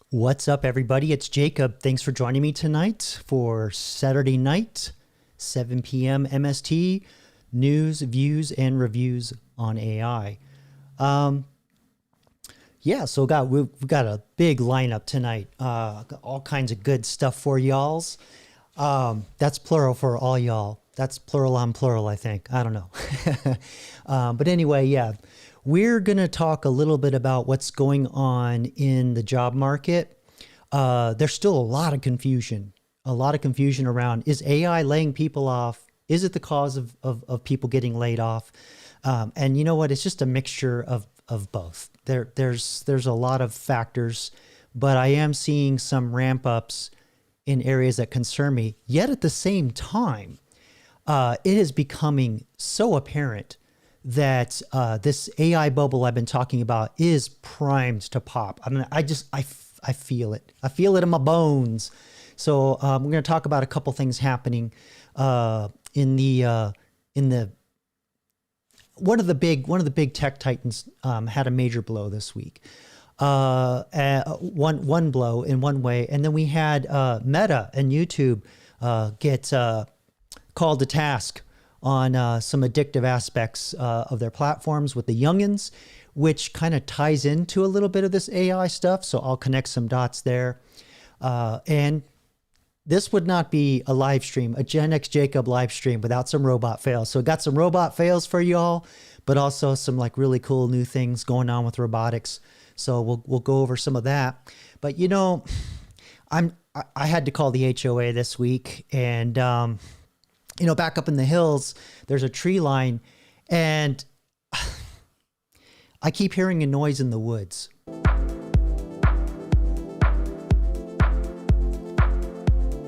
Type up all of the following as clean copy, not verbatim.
What's up, everybody? It's Jacob. Thanks for joining me tonight for Saturday night, 7 p.m. MST, news, views, and reviews on AI. So we've got a big lineup tonight. Got all kinds of good stuff for y'alls. That's plural for all y'all. That's plural on plural, I think. I don't know. But anyway, yeah. We're going to talk a little bit about what's going on in the job market. There's still a lot of confusion around, is AI laying people off? Is it the cause of people getting laid off? And you know what? It's just a mixture of both. There's a lot of factors, but I am seeing some ramp ups in areas that concern me. Yet at the same time, it is becoming so apparent that this AI bubble I've been talking about is primed to pop. I mean, I feel it. I feel it in my bones. So we're going to talk about a couple things happening in the one of the big tech titans had a major blow this week. One blow in one way, and then we had Meta and YouTube get called to task on some addictive aspects of their platforms with the youngins, which kind of ties into a little bit of this AI stuff. So I'll connect some dots there. And this would not be a live stream, a Gen X Jacob live stream without some robot fails. So got some robot fails for y'all, but also some like really cool new things going on with robotics. So we'll go over some of that. But you know, I had to call the HOA this week, and you know, back up in the hills, there's a tree line, and I keep hearing a noise in the woods.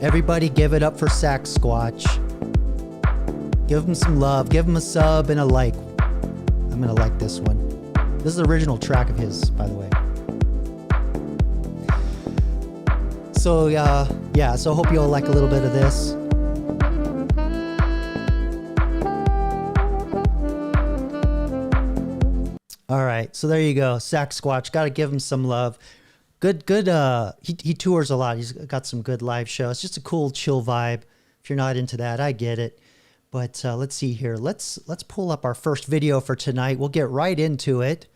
Everybody give it up for Sasquatch. Give him some love. Give him a sub and a like. I'm going to like this one. This is the original track of his, by the way. So, yeah, so I hope you'll like a little bit of this. All right, so there you go, Sasquatch. Got to give him some love. Good. He tours a lot. He's got some good live shows. Just a cool, chill vibe. If you're not into that, I get it. But let's see here. Let's pull up our first video for tonight. We'll get right into it.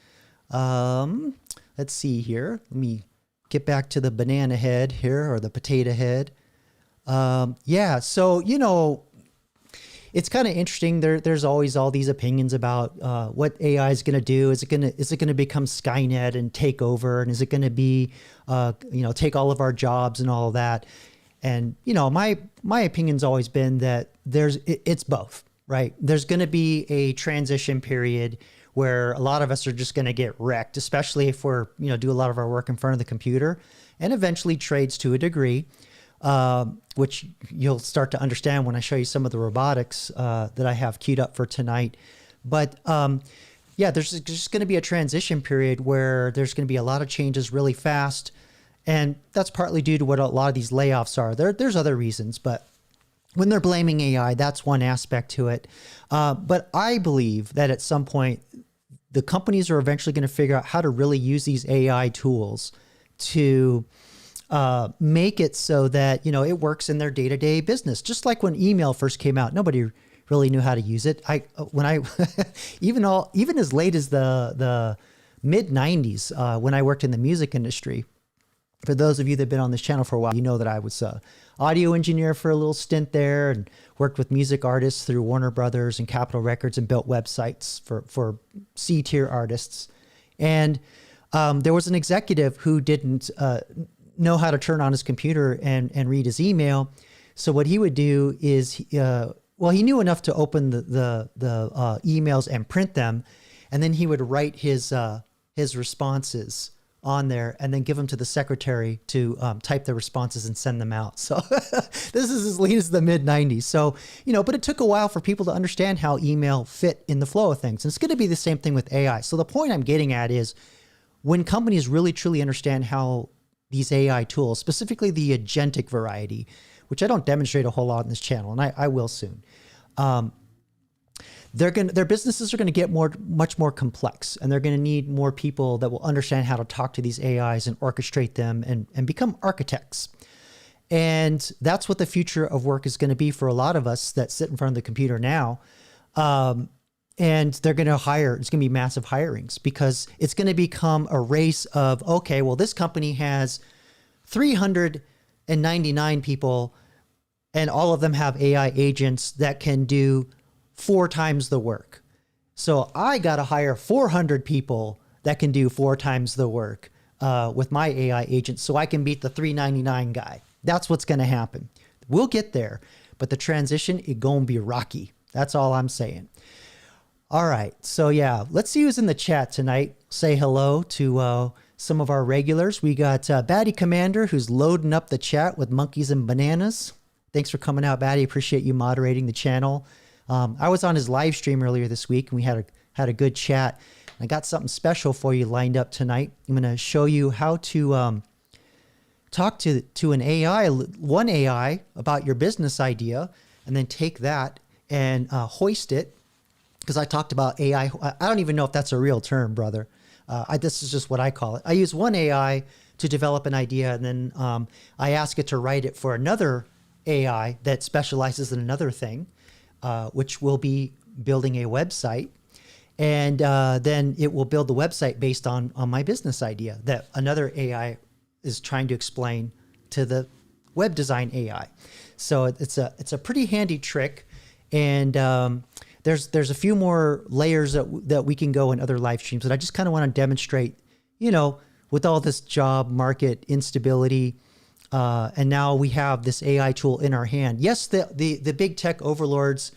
Let's see here. Let me get back to the banana head here, or the potato head. Yeah. So you know, it's kind of interesting. There's always all these opinions about what AI is going to do. Is it going to become Skynet and take over? And is it going to be, take all of our jobs and all of that? And you know, my opinion's always been that it's both, right? There's going to be a transition period where a lot of us are just going to get wrecked, especially if we're do a lot of our work in front of the computer, and eventually trades to a degree. Which you'll start to understand when I show you some of the robotics that I have queued up for tonight. But yeah, there's just going to be a transition period where there's going to be a lot of changes really fast. And that's partly due to what a lot of these layoffs are. There's other reasons, but when they're blaming AI, that's one aspect to it. But I believe that at some point, the companies are eventually going to figure out how to really use these AI tools to make it so that, it works in their day-to-day business. Just like when email first came out, nobody really knew how to use it. Even as late as the mid 90s, when I worked in the music industry, for those of you that have been on this channel for a while, you know that I was a audio engineer for a little stint there, and worked with music artists through Warner Brothers and Capitol Records, and built websites for C-tier artists. And there was an executive who didn't know how to turn on his computer and read his email. So what he would do is, he knew enough to open the emails and print them, and then he would write his responses on there and then give them to the secretary to type the responses and send them out. So this is as late as the mid 90s. So, but it took a while for people to understand how email fit in the flow of things. And it's going to be the same thing with AI. So the point I'm getting at is, when companies really truly understand how these AI tools, specifically the agentic variety, which I don't demonstrate a whole lot on this channel, and I will soon, their businesses are going to get much more complex, and they're going to need more people that will understand how to talk to these AIs and orchestrate them and become architects. And that's what the future of work is going to be for a lot of us that sit in front of the computer now. And they're going to hire, it's going to be massive hirings, because it's going to become a race of, okay, well, this company has 399 people and all of them have AI agents that can do 4 times the work. So I got to hire 400 people that can do 4 times the work with my AI agents so I can beat the 399 guy. That's what's going to happen. We'll get there, but the transition is going to be rocky. That's all I'm saying. All right. So yeah, let's see who's in the chat tonight. Say hello to some of our regulars. We got Batty Commander, who's loading up the chat with monkeys and bananas. Thanks for coming out, Batty. Appreciate you moderating the channel. I was on his live stream earlier this week, and we had a good chat. I got something special for you lined up tonight. I'm going to show you how to talk to an AI, one AI, about your business idea, and then take that and hoist it. Because I talked about AI. I don't even know if that's a real term, brother. This is just what I call it. I use one AI to develop an idea, and then I ask it to write it for another AI that specializes in another thing, which will be building a website. And then it will build the website based on my business idea that another AI is trying to explain to the web design AI. So it's a pretty handy trick. And there's a few more layers that we can go in other live streams, but I just kind of want to demonstrate, with all this job market instability, and now we have this AI tool in our hand. Yes, the big tech overlords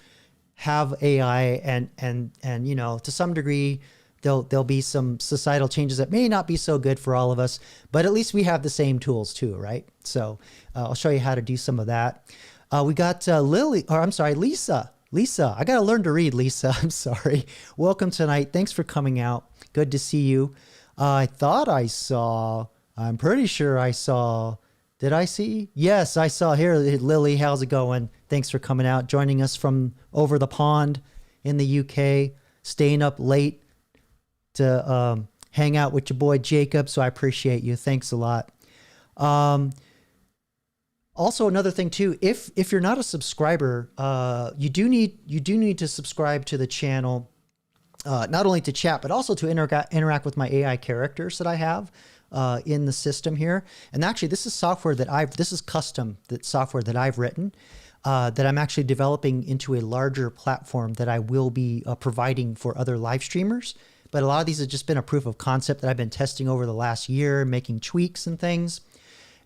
have AI, and to some degree there'll be some societal changes that may not be so good for all of us, but at least we have the same tools too, right? So I'll show you how to do some of that. We got Lisa. Lisa, I got to learn to read, Lisa. I'm sorry. Welcome tonight. Thanks for coming out. Good to see you. I'm pretty sure I saw, did I see? Yes, I saw here. Lily, how's it going? Thanks for coming out, joining us from over the pond in the UK, staying up late to hang out with your boy Jacob. So I appreciate you. Thanks a lot. Also, another thing too, if you're not a subscriber, you do need to subscribe to the channel, not only to chat, but also to interact with my AI characters that I have in the system here. And actually, this is software this is custom software that I've written, that I'm actually developing into a larger platform that I will be providing for other live streamers. But a lot of these have just been a proof of concept that I've been testing over the last year, making tweaks and things.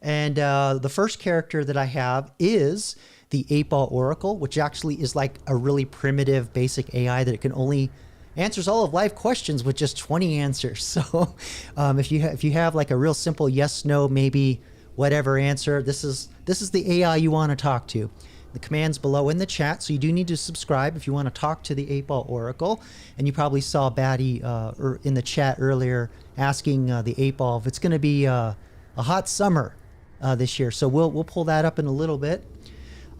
And the first character that I have is the 8-Ball Oracle, which actually is like a really primitive, basic AI that it can only answers all of life questions with just 20 answers. So if you have like a real simple yes, no, maybe, whatever answer, this is the AI you want to talk to. The command's below in the chat, so you do need to subscribe if you want to talk to the 8-Ball Oracle. And you probably saw Batty in the chat earlier asking the 8-Ball if it's going to be a hot summer this year. So we'll pull that up in a little bit.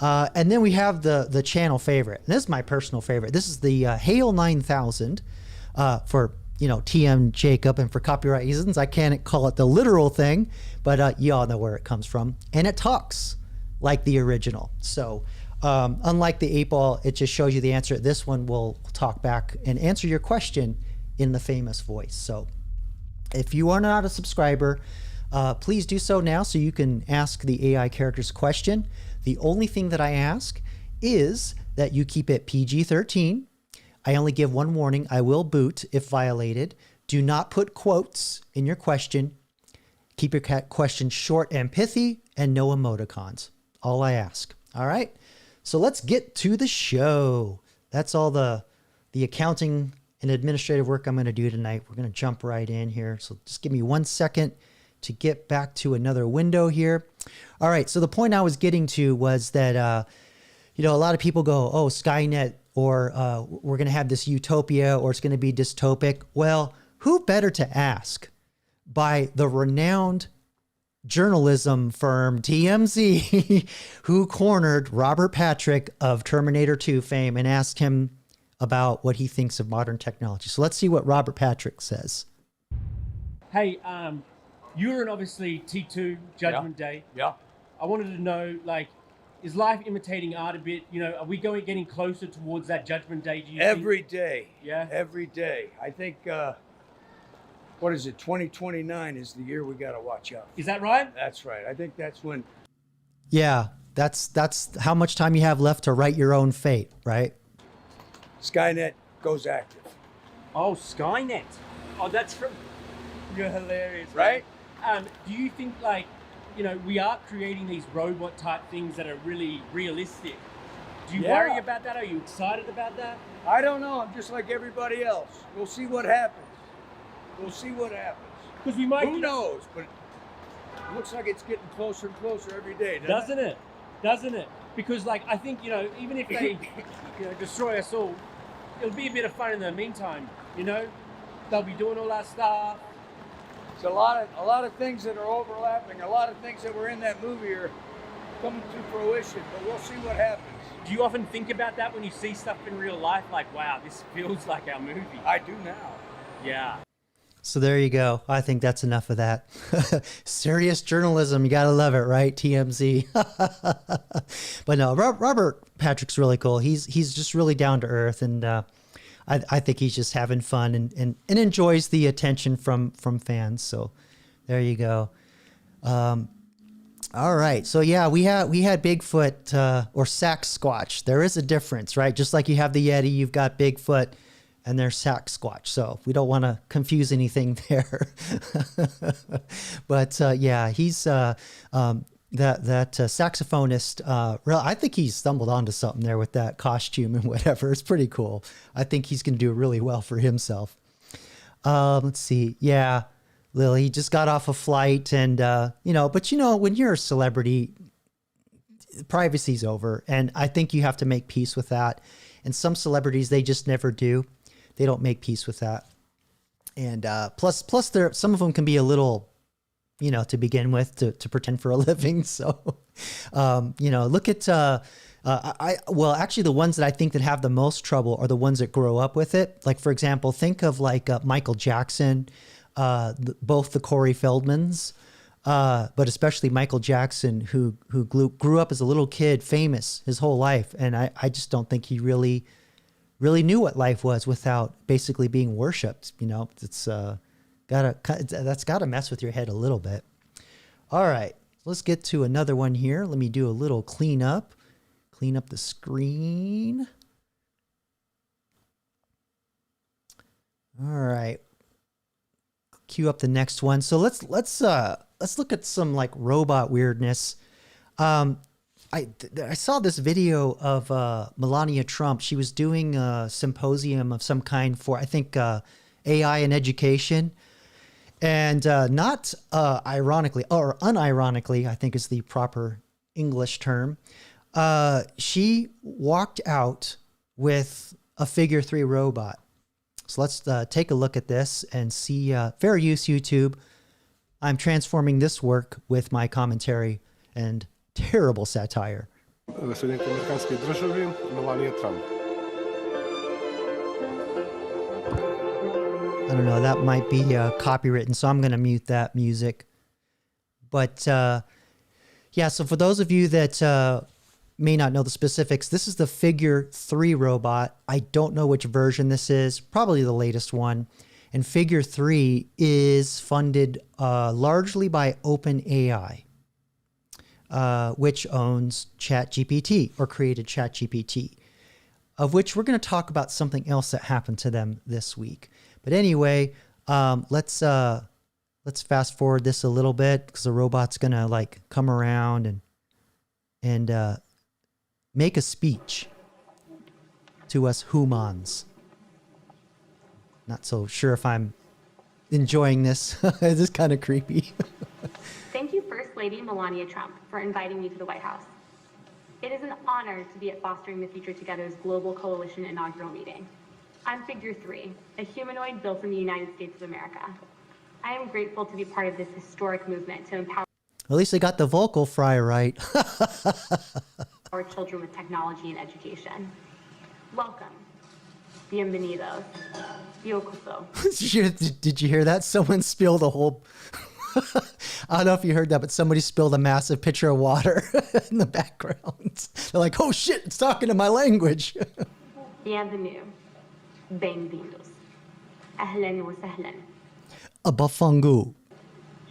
And then we have the channel favorite. And this is my personal favorite. This is the Hail 9000 for TM Jacob, and for copyright reasons I can't call it the literal thing, but you all know where it comes from. And it talks like the original. So unlike the 8-Ball, it just shows you the answer. This one will talk back and answer your question in the famous voice. So if you are not a subscriber, please do so now so you can ask the AI characters a question. The only thing that I ask is that you keep it PG-13. I only give one warning. I will boot if violated. Do not put quotes in your question. Keep your question short and pithy, and no emoticons. All I ask. All right. So let's get to the show. That's all the accounting and administrative work I'm going to do tonight. We're going to jump right in here. So just give me 1 second to get back to another window here. All right. So the point I was getting to was that, a lot of people go, oh, Skynet, or we're going to have this utopia, or it's going to be dystopic. Well, who better to ask by the renowned journalism firm TMZ, who cornered Robert Patrick of Terminator 2 fame and asked him about what he thinks of modern technology. So let's see what Robert Patrick says. Hey, you're in obviously T2 Judgment Day. Yeah. I wanted to know, like, is life imitating art a bit? You know, are we getting closer towards that Judgment Day? Do you Every day. Yeah. Every day. I think, what is it? 2029 is the year we got to watch out. Is that right? That's right. I think that's when. Yeah, that's how much time you have left to write your own fate, right? Skynet goes active. Oh, Skynet. Oh, that's from. You're hilarious, right? Do you think, like, you know, we are creating these robot type things that are really realistic? Do you worry about that? Are you excited about that? I don't know. I'm just like everybody else. We'll see what happens. We'll see what happens. Because we might. Who knows? But it looks like it's getting closer and closer every day, doesn't it? Doesn't it? Because, like, I think, you know, even if they, you know, destroy us all, it'll be a bit of fun in the meantime. You know, they'll be doing all that stuff. It's a lot of things that are overlapping. A lot of things that were in that movie are coming to fruition. But we'll see what happens. Do you often think about that when you see stuff in real life? Like, wow, this feels like our movie. I do now. Yeah. So there you go. I think that's enough of that. Serious journalism. You got to love it, right? TMZ. But no, Robert Patrick's really cool. He's just really down to earth. And I think he's just having fun and enjoys the attention from fans. So there you go. All right. So yeah, we had Bigfoot or Sasquatch. There is a difference, right? Just like you have the Yeti, you've got Bigfoot and there's Sasquatch. So we don't want to confuse anything there. But yeah, he's that saxophonist. I think he stumbled onto something there with that costume and whatever. It's pretty cool. I think he's going to do really well for himself. Let's see. Yeah, Lily just got off a flight, and you know, but you know, when you're a celebrity, privacy's over, and I think you have to make peace with that. And some celebrities, they just never do. They don't make peace with that. And plus, some of them can be a little, you know, to begin with, to pretend for a living. So, you know, look at, well, actually the ones that I think that have the most trouble are the ones that grow up with it. Like, for example, think of like Michael Jackson, both the Corey Feldmans, but especially Michael Jackson, who grew up as a little kid, famous his whole life. And I just don't think he really knew what life was without basically being worshipped. You know, it's, that's gotta mess with your head a little bit. All right, let's get to another one here. Let me do a little clean up the screen. All right, cue up the next one. So let's look at some like robot weirdness. I saw this video of Melania Trump. She was doing a symposium of some kind for, I think, AI and education. And not ironically, or unironically, I think is the proper English term, she walked out with a Figure 3 robot. So let's take a look at this and see. Fair use, YouTube. I'm transforming this work with my commentary and terrible satire. Наследник американской державы Мелания Трамп. I don't know, that might be copywritten, so I'm going to mute that music. But yeah, so for those of you that may not know the specifics, this is the Figure 3 robot. I don't know which version this is, probably the latest one. And Figure 3 is funded largely by OpenAI, which owns ChatGPT or created ChatGPT, of which we're going to talk about something else that happened to them this week. But anyway, let's fast forward this a little bit because the robot's going to like come around and make a speech to us humans. Not so sure if I'm enjoying this. This is kind of creepy. Thank you, First Lady Melania Trump, for inviting me to the White House. It is an honor to be at Fostering the Future Together's Global Coalition inaugural meeting. I'm Figure 3, a humanoid built in the United States of America. I am grateful to be part of this historic movement to empower At least they got the vocal fry right. our children with technology and education. Welcome. Bienvenidos. Yokoso. Did you hear that? Someone spilled a whole... I don't know if you heard that, but somebody spilled a massive pitcher of water in the background. They're like, oh shit, it's talking to my language. Bienvenue. Bem-vindos. Ahlan wa sahlan. Abafangu.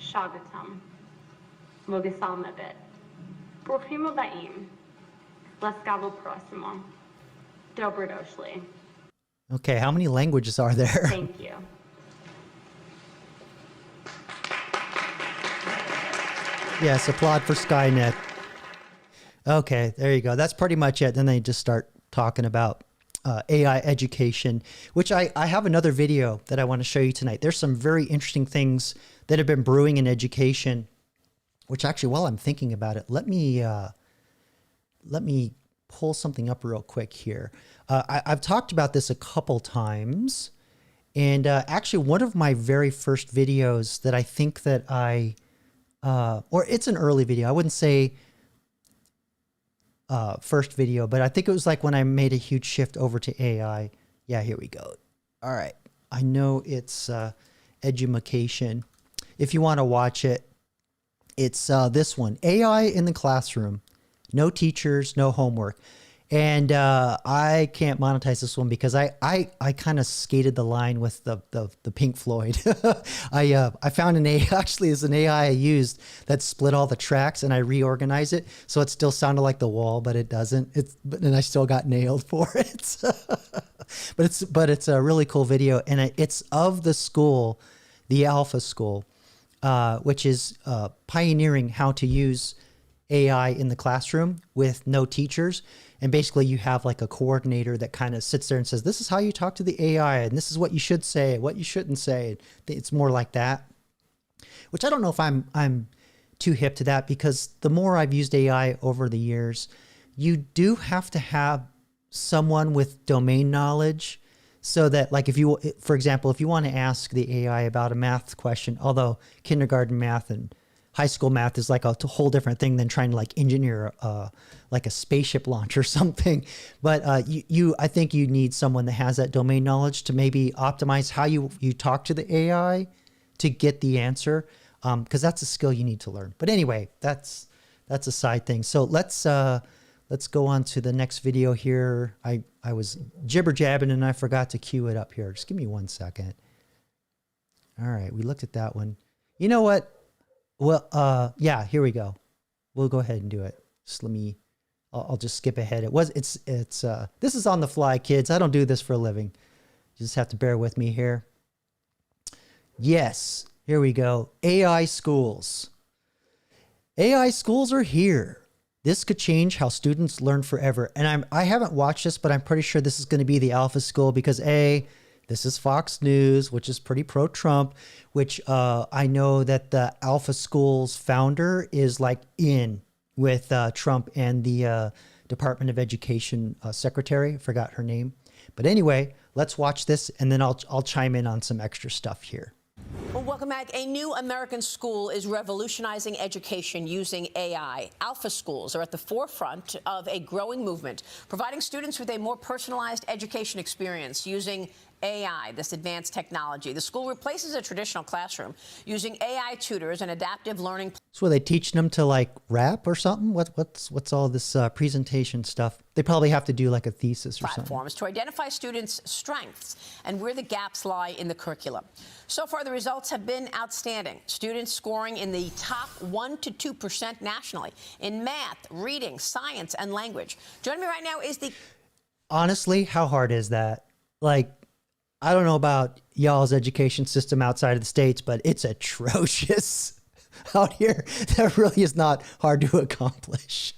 Shagatam. Mogasal mabit. Profimo baim. Laskavo prosimo. Dobrodošli. Okay, how many languages are there? Thank you. Yes, applaud for Skynet. Okay, there you go. That's pretty much it. Then they just start talking about AI education, which I have another video that I want to show you tonight. There's some very interesting things that have been brewing in education, which actually, while I'm thinking about it, let me pull something up real quick here. I've talked about this a couple times, and actually one of my very first videos that I think that or it's an early video. I wouldn't say first video, but I think it was like when I made a huge shift over to AI. Yeah, here we go. All right. I know it's edumacation. If you want to watch it, it's this one, AI in the classroom. No teachers, no homework. And I can't monetize this one because I kind of skated the line with the Pink Floyd. I found an AI, actually it's an AI I used that split all the tracks, and I reorganized it so it still sounded like The Wall, but it doesn't. And I still got nailed for it. but it's a really cool video, and it's of the school, the Alpha School, which is pioneering how to use AI in the classroom with no teachers. And basically you have like a coordinator that kind of sits there and says, this is how you talk to the AI, and this is what you should say, what you shouldn't say. It's more like that, which I don't know if I'm too hip to that, because the more I've used AI over the years, you do have to have someone with domain knowledge, so that, like, if you, for example, if you want to ask the AI about a math question, although kindergarten math and high school math is like a whole different thing than trying to like engineer like a spaceship launch or something. But I think you need someone that has that domain knowledge to maybe optimize how you talk to the AI to get the answer, because that's a skill you need to learn. But anyway, that's a side thing. So let's go on to the next video here. I was jibber jabbing and I forgot to cue it up here. Just give me 1 second. All right, we looked at that one. You know what? Well, yeah, here we go. We'll go ahead and do it. Just I'll just skip ahead. It's this is on the fly, kids. I don't do this for a living. You just have to bear with me here. Yes, here we go. AI schools. AI schools are here. This could change how students learn forever. And I haven't watched this, but I'm pretty sure this is going to be the Alpha School, because this is Fox News, which is pretty pro-Trump, which I know that the Alpha School's founder is like in with Trump and the Department of Education secretary. I forgot her name. But anyway, let's watch this, and then I'll chime in on some extra stuff here. Well, welcome back. A new American school is revolutionizing education using AI. Alpha schools are at the forefront of a growing movement, providing students with a more personalized education experience using AI, this advanced technology. The school replaces a traditional classroom using AI tutors and adaptive learning. So are they teaching them to like rap or something? What's all this presentation stuff? They probably have to do like a thesis or platforms something. to identify students' strengths and where the gaps lie in the curriculum. So far, the results have been outstanding. Students scoring in the top 1% to 2% nationally in math, reading, science, and language. Joining me right now is the... Honestly, how hard is that? Like, I don't know about y'all's education system outside of the States, but it's atrocious out here. That really is not hard to accomplish.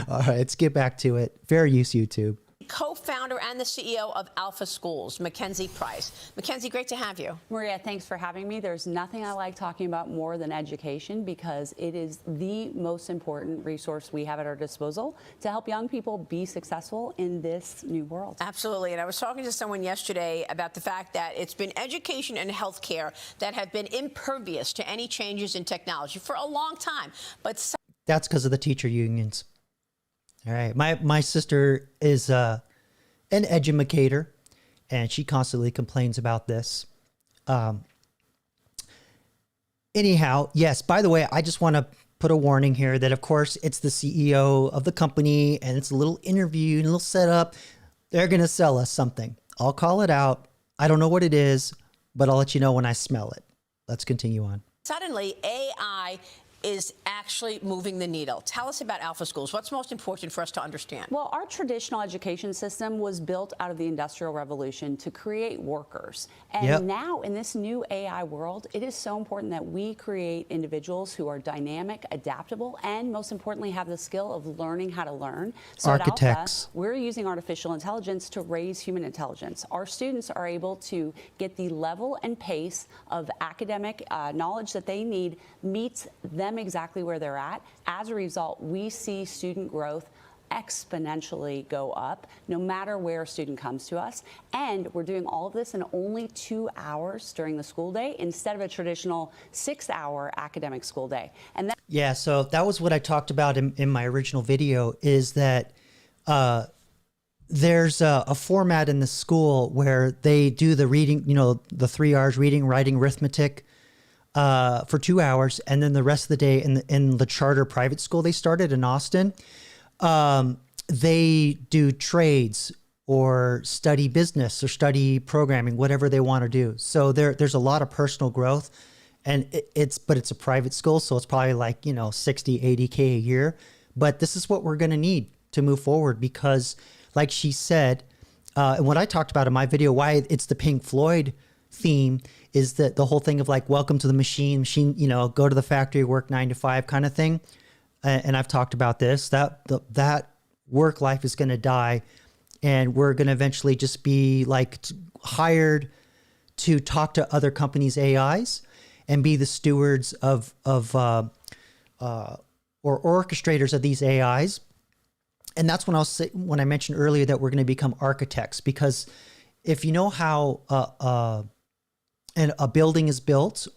All right, let's get back to it. Fair use, YouTube. Co-founder and the CEO of Alpha Schools, Mackenzie Price. Mackenzie, great to have you. Maria, thanks for having me. There's nothing I like talking about more than education, because it is the most important resource we have at our disposal to help young people be successful in this new world. Absolutely. And I was talking to someone yesterday about the fact that it's been education and healthcare that have been impervious to any changes in technology for a long time. But that's because of the teacher unions. All right. My sister is an edumacator, and she constantly complains about this. Anyhow, yes, by the way, I just want to put a warning here that, of course, it's the CEO of the company and it's a little interview and a little setup. They're going to sell us something. I'll call it out. I don't know what it is, but I'll let you know when I smell it. Let's continue on. Suddenly, AI is actually moving the needle. Tell us about Alpha Schools. What's most important for us to understand? Well, our traditional education system was built out of the Industrial Revolution to create workers. And now in this new AI world, it is so important that we create individuals who are dynamic, adaptable, and most importantly, have the skill of learning how to learn. So architects. At Alpha, we're using artificial intelligence to raise human intelligence. Our students are able to get the level and pace of academic knowledge that they need meets them exactly where they're at. As a result, we see student growth exponentially go up no matter where a student comes to us. And we're doing all of this in only 2 hours during the school day instead of a traditional 6-hour academic school day. And yeah, so that was what I talked about in my original video, is that there's a format in the school where they do the reading, the 3 R's, reading, writing, arithmetic, for 2 hours, and then the rest of the day in the charter private school they started in Austin, they do trades or study business or study programming, whatever they want to do. So there's a lot of personal growth, and it's a private school, so it's probably like 60, 80K a year. But this is what we're going to need to move forward, because like she said, and what I talked about in my video, why it's the Pink Floyd theme, is that the whole thing of like, welcome to the machine, go to the factory, work 9 to 5 kind of thing. And I've talked about this, that work life is going to die, and we're going to eventually just be like hired to talk to other companies' AIs and be the stewards of or orchestrators of these AIs. And that's when I mentioned earlier that we're going to become architects, because if you know how and a building is built,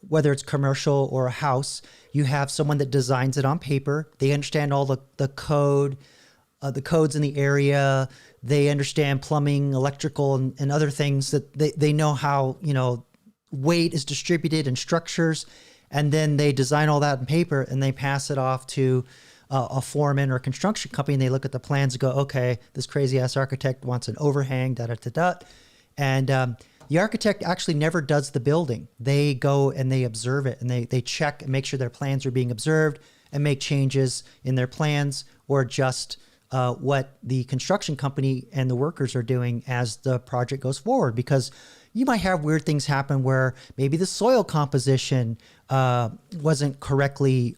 whether it's commercial or a house, you have someone that designs it on paper. They understand all the code, the codes in the area. They understand plumbing, electrical, and other things, that they know how, weight is distributed and structures. And then they design all that in paper and they pass it off to a foreman or a construction company. And they look at the plans and go, okay, this crazy ass architect wants an overhang, And the architect actually never does the building. They go and they observe it, and they check and make sure their plans are being observed and make changes in their plans or adjust what the construction company and the workers are doing as the project goes forward. Because you might have weird things happen where maybe the soil composition wasn't correctly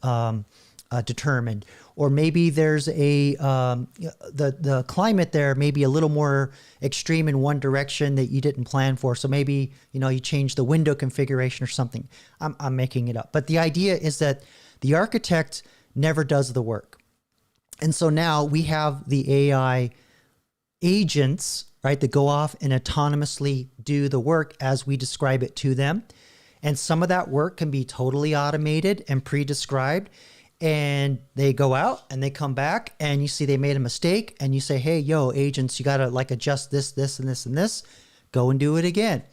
determined, or maybe there's the climate there may be a little more extreme in one direction that you didn't plan for. So maybe, you change the window configuration or something. I'm making it up. But the idea is that the architect never does the work. And so now we have the AI agents, right, that go off and autonomously do the work as we describe it to them. And some of that work can be totally automated and pre-described. And they go out and they come back and you see they made a mistake, and you say, hey, yo, agents, you got to like adjust this, this, and this, and this. Go and do it again.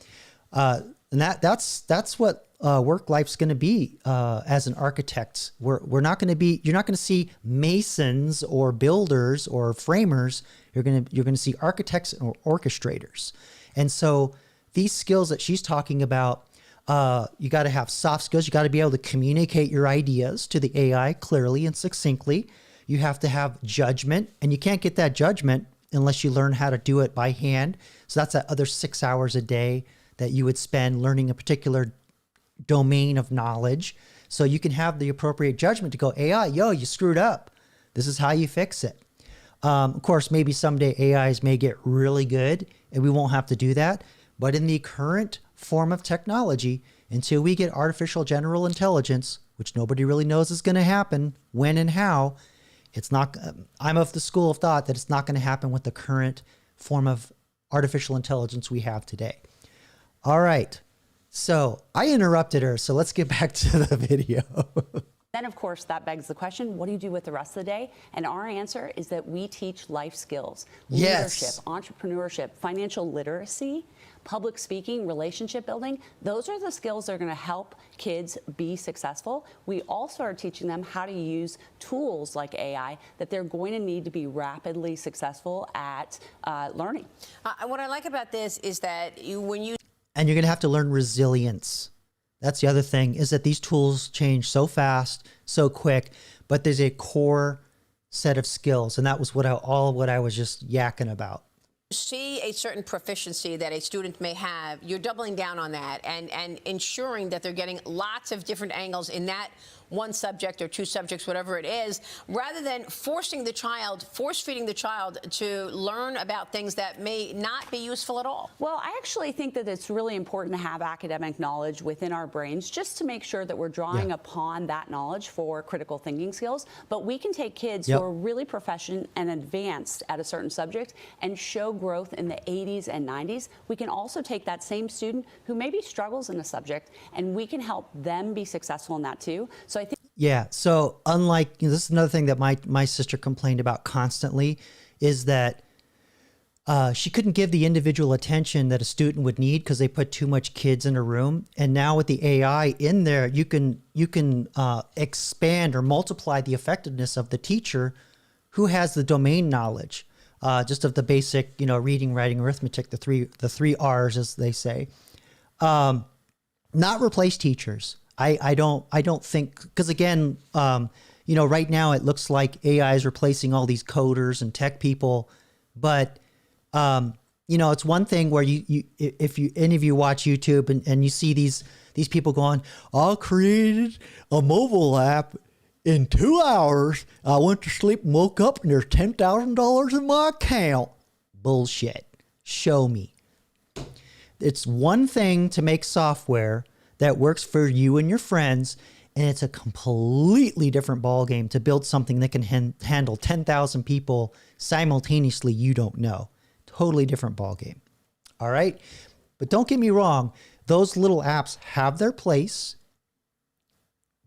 And that's what work life's going to be as an architect. We're not going to be, you're not going to see masons or builders or framers. You're going to see architects or orchestrators. And so these skills that she's talking about, you got to have soft skills. You got to be able to communicate your ideas to the AI clearly and succinctly. You have to have judgment, and you can't get that judgment unless you learn how to do it by hand. So that's that other 6 hours a day that you would spend learning a particular domain of knowledge. So you can have the appropriate judgment to go, AI, yo, you screwed up. This is how you fix it. Of course, maybe someday AIs may get really good and we won't have to do that. But in the current form of technology, until we get artificial general intelligence, which nobody really knows is going to happen, when and how, it's not. I'm of the school of thought that it's not going to happen with the current form of artificial intelligence we have today. All right. So I interrupted her. So let's get back to the video. Then, of course, that begs the question, what do you do with the rest of the day? And our answer is that we teach life skills, leadership, entrepreneurship, financial literacy, public speaking, relationship building. Those are the skills that are going to help kids be successful. We also are teaching them how to use tools like AI that they're going to need to be rapidly successful at learning. What I like about this is that when you... And you're going to have to learn resilience. That's the other thing, is that these tools change so fast, so quick, but there's a core set of skills. And that was what I was just yakking about. See a certain proficiency that a student may have, you're doubling down on that and ensuring that they're getting lots of different angles in that one subject or two subjects, whatever it is, rather than force-feeding the child to learn about things that may not be useful at all. Well, I actually think that it's really important to have academic knowledge within our brains just to make sure that we're drawing upon that knowledge for critical thinking skills. But we can take kids who are really proficient and advanced at a certain subject and show growth in the 80s and 90s. We can also take that same student who maybe struggles in a subject and we can help them be successful in that too. So I think so unlike, this is another thing that my sister complained about constantly, is that she couldn't give the individual attention that a student would need because they put too much kids in a room. And now with the AI in there, you can expand or multiply the effectiveness of the teacher who has the domain knowledge, just of the basic, reading, writing, arithmetic, the three R's, as they say. Not replace teachers. I don't think, because again, right now it looks like AI is replacing all these coders and tech people, but it's one thing where if any of you watch YouTube and you see these people going, I created a mobile app in 2 hours. I went to sleep and woke up and there's $10,000 in my account. Bullshit. Show me. It's one thing to make software that works for you and your friends, and it's a completely different ballgame to build something that can handle 10,000 people simultaneously you don't know. Totally different ballgame. All right? But don't get me wrong, those little apps have their place,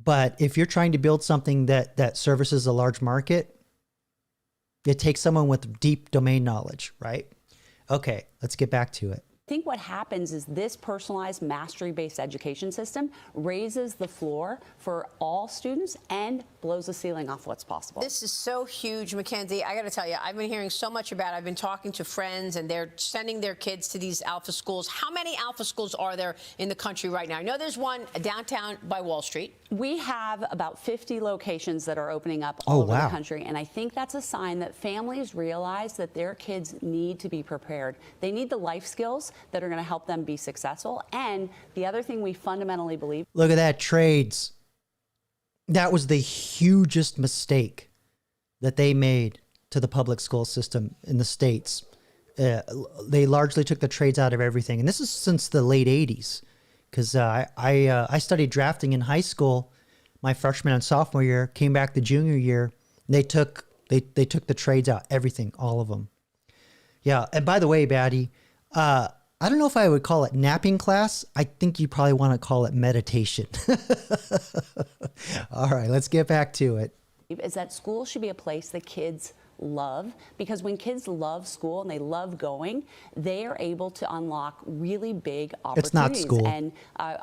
but if you're trying to build something that services a large market, it takes someone with deep domain knowledge, right? Okay, let's get back to it. I think what happens is this personalized mastery-based education system raises the floor for all students and blows the ceiling off what's possible. This is so huge, Mackenzie. I got to tell you, I've been hearing so much about it. I've been talking to friends, and they're sending their kids to these alpha schools. How many alpha schools are there in the country right now? I know there's one downtown by Wall Street. We have about 50 locations that are opening up all over the country, and I think that's a sign that families realize that their kids need to be prepared. They need the life skills that are going to help them be successful. And the other thing we fundamentally believe... Look at that, trades. That was the hugest mistake that they made to the public school system in the States. They largely took the trades out of everything. And this is since the late 80s. Because I studied drafting in high school, my freshman and sophomore year, came back the junior year, and they took the trades out, everything, all of them. Yeah, and by the way, Batty, I don't know if I would call it napping class. I think you probably want to call it meditation. All right, let's get back to it. Is that school should be a place that kids love, because when kids love school and they love going, they are able to unlock really big opportunities. It's not school. And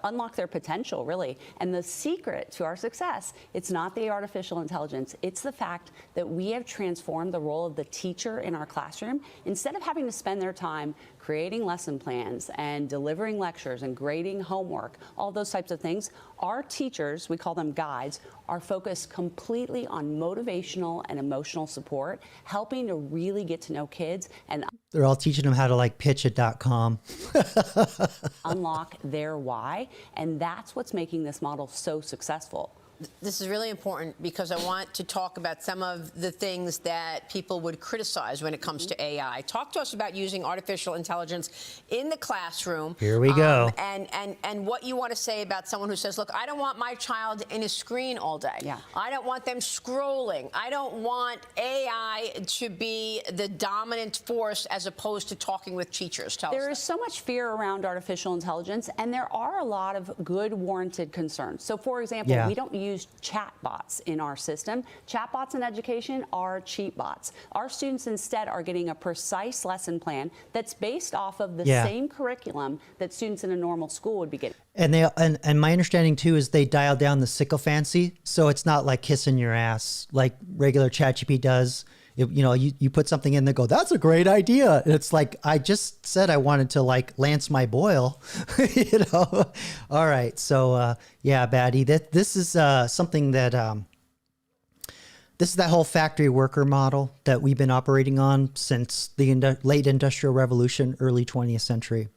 unlock their potential, really. And the secret to our success, it's not the artificial intelligence, it's the fact that we have transformed the role of the teacher in our classroom. Instead of having to spend their time creating lesson plans and delivering lectures and grading homework, all those types of things, our teachers, we call them guides, are focused completely on motivational and emotional support, helping to really get to know kids and they're all teaching them how to like pitch.com. unlock their why. And that's what's making this model so successful. This is really important because I want to talk about some of the things that people would criticize when it comes to AI. Talk to us about using artificial intelligence in the classroom. Here we go. And what you want to say about someone who says, look, I don't want my child in a screen all day. Yeah. I don't want them scrolling. I don't want AI to be the dominant force as opposed to talking with teachers. Tell us. There is so much fear around artificial intelligence, and there are a lot of good warranted concerns. So, for example, we don't use use chat bots in our system. Chat bots in education are cheat bots. Our students instead are getting a precise lesson plan that's based off of the same curriculum that students in a normal school would be getting. And and my understanding too is they dial down the sycophancy, so it's not like kissing your ass like regular ChatGPT does. You put something in there, go, that's a great idea. And it's like, I just said I wanted to like Lance my boil, All right. So, yeah, Batty, this is something that, this is that whole factory worker model that we've been operating on since the late industrial revolution, early 20th century.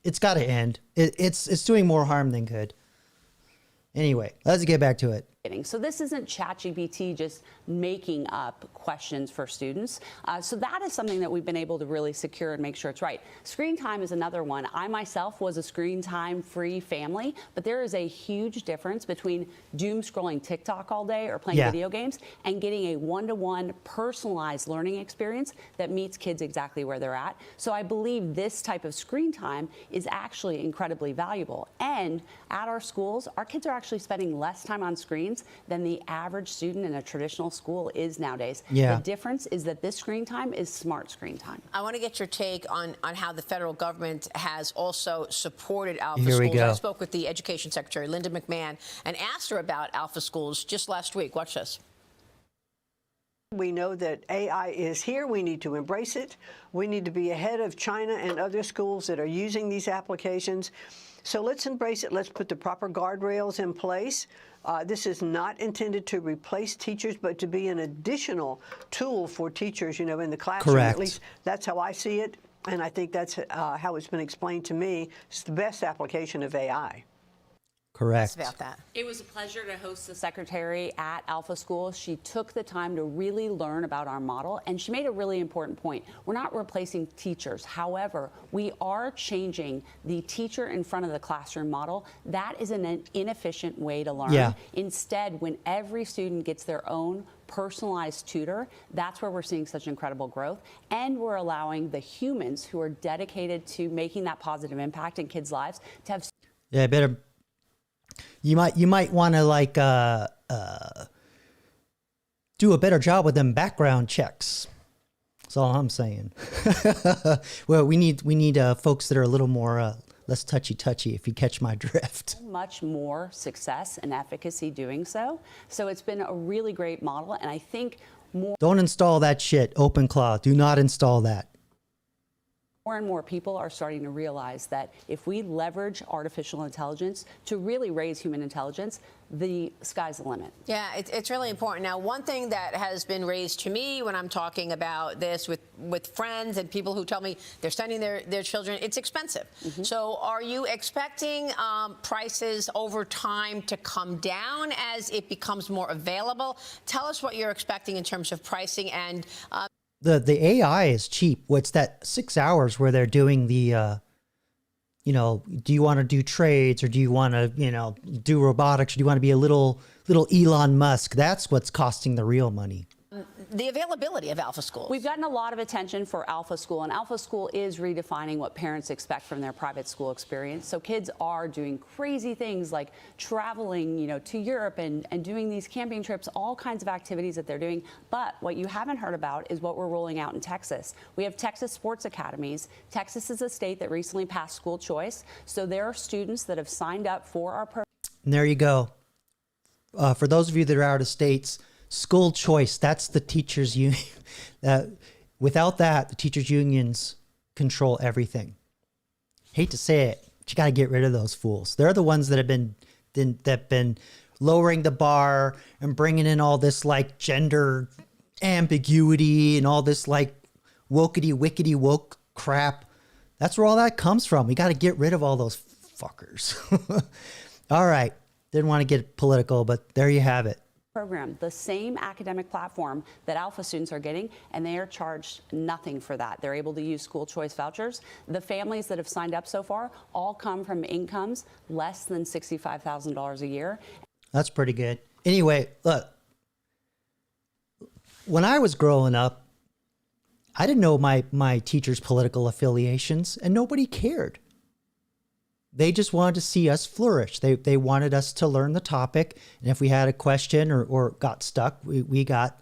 It's got to end. It's doing more harm than good. Anyway, let's get back to it. So this isn't ChatGPT just making up questions for students. So that is something that we've been able to really secure and make sure it's right. Screen time is another one. I myself was a screen time free family, but there is a huge difference between doom scrolling TikTok all day or playing video games and getting a one-to-one personalized learning experience that meets kids exactly where they're at. So I believe this type of screen time is actually incredibly valuable. And at our schools, our kids are actually spending less time on screens than the average student in a traditional school is nowadays. The difference is that this screen time is smart screen time. I want to get your take on how the federal government has also supported Alpha Here we Schools. go. I spoke with the Education Secretary, Linda McMahon, and asked her about Alpha Schools just last week. Watch this. We know that AI is here. We need to embrace it. We need to be ahead of China and other schools that are using these applications. So let's embrace it. Let's put the proper guardrails in place. This is not intended to replace teachers, but to be an additional tool for teachers, in the classroom. Correct. At least that's how I see it, and I think that's how it's been explained to me. It's the best application of AI. Correct. About that. It was a pleasure to host the secretary at Alpha School. She took the time to really learn about our model, and she made a really important point. We're not replacing teachers. However, we are changing the teacher in front of the classroom model. That is an inefficient way to learn. Instead, when every student gets their own personalized tutor, that's where we're seeing such incredible growth. And we're allowing the humans who are dedicated to making that positive impact in kids' lives to have. Yeah, better. You might want to like do a better job with them background checks. That's all I'm saying. Well, we need folks that are a little more less touchy, if you catch my drift. Much more success and efficacy doing so. So it's been a really great model, and I think Don't install that shit, OpenClaw. Do not install that. more and more people are starting to realize that if we leverage artificial intelligence to really raise human intelligence, the sky's the limit. Yeah, it's really important. Now, one thing that has been raised to me when I'm talking about this with friends and people who tell me they're sending their children, it's expensive. So are you expecting prices over time to come down as it becomes more available? Tell us what you're expecting in terms of pricing and... The AI is cheap. What's that 6 hours where they're doing the, do you want to do trades or do you want to, do robotics? Or do you want to be a little Elon Musk? That's what's costing the real money. The availability of Alpha Schools. We've gotten a lot of attention for Alpha School, and Alpha School is redefining what parents expect from their private school experience. So kids are doing crazy things like traveling, to Europe and doing these camping trips, all kinds of activities that they're doing. But what you haven't heard about is what we're rolling out in Texas. We have Texas Sports Academies. Texas is a state that recently passed school choice. So there are students that have signed up for our program. And there you go. For those of you that are out of states, school choice, that's the teachers' union. Without that, the teachers' unions control everything. Hate to say it, but you got to get rid of those fools. They're the ones that have been lowering the bar and bringing in all this like gender ambiguity and all this like wokety wickety woke crap. That's where all that comes from. We got to get rid of all those fuckers. All right. Didn't want to get political, but there you have it. Program, the same academic platform that Alpha students are getting, and they are charged nothing for that. They're able to use school choice vouchers. The families that have signed up so far all come from incomes less than $65,000 a year. That's pretty good. Anyway, look, when I was growing up, I didn't know my teachers' political affiliations, and nobody cared. They just wanted to see us flourish. They wanted us to learn the topic. And if we had a question or got stuck, we got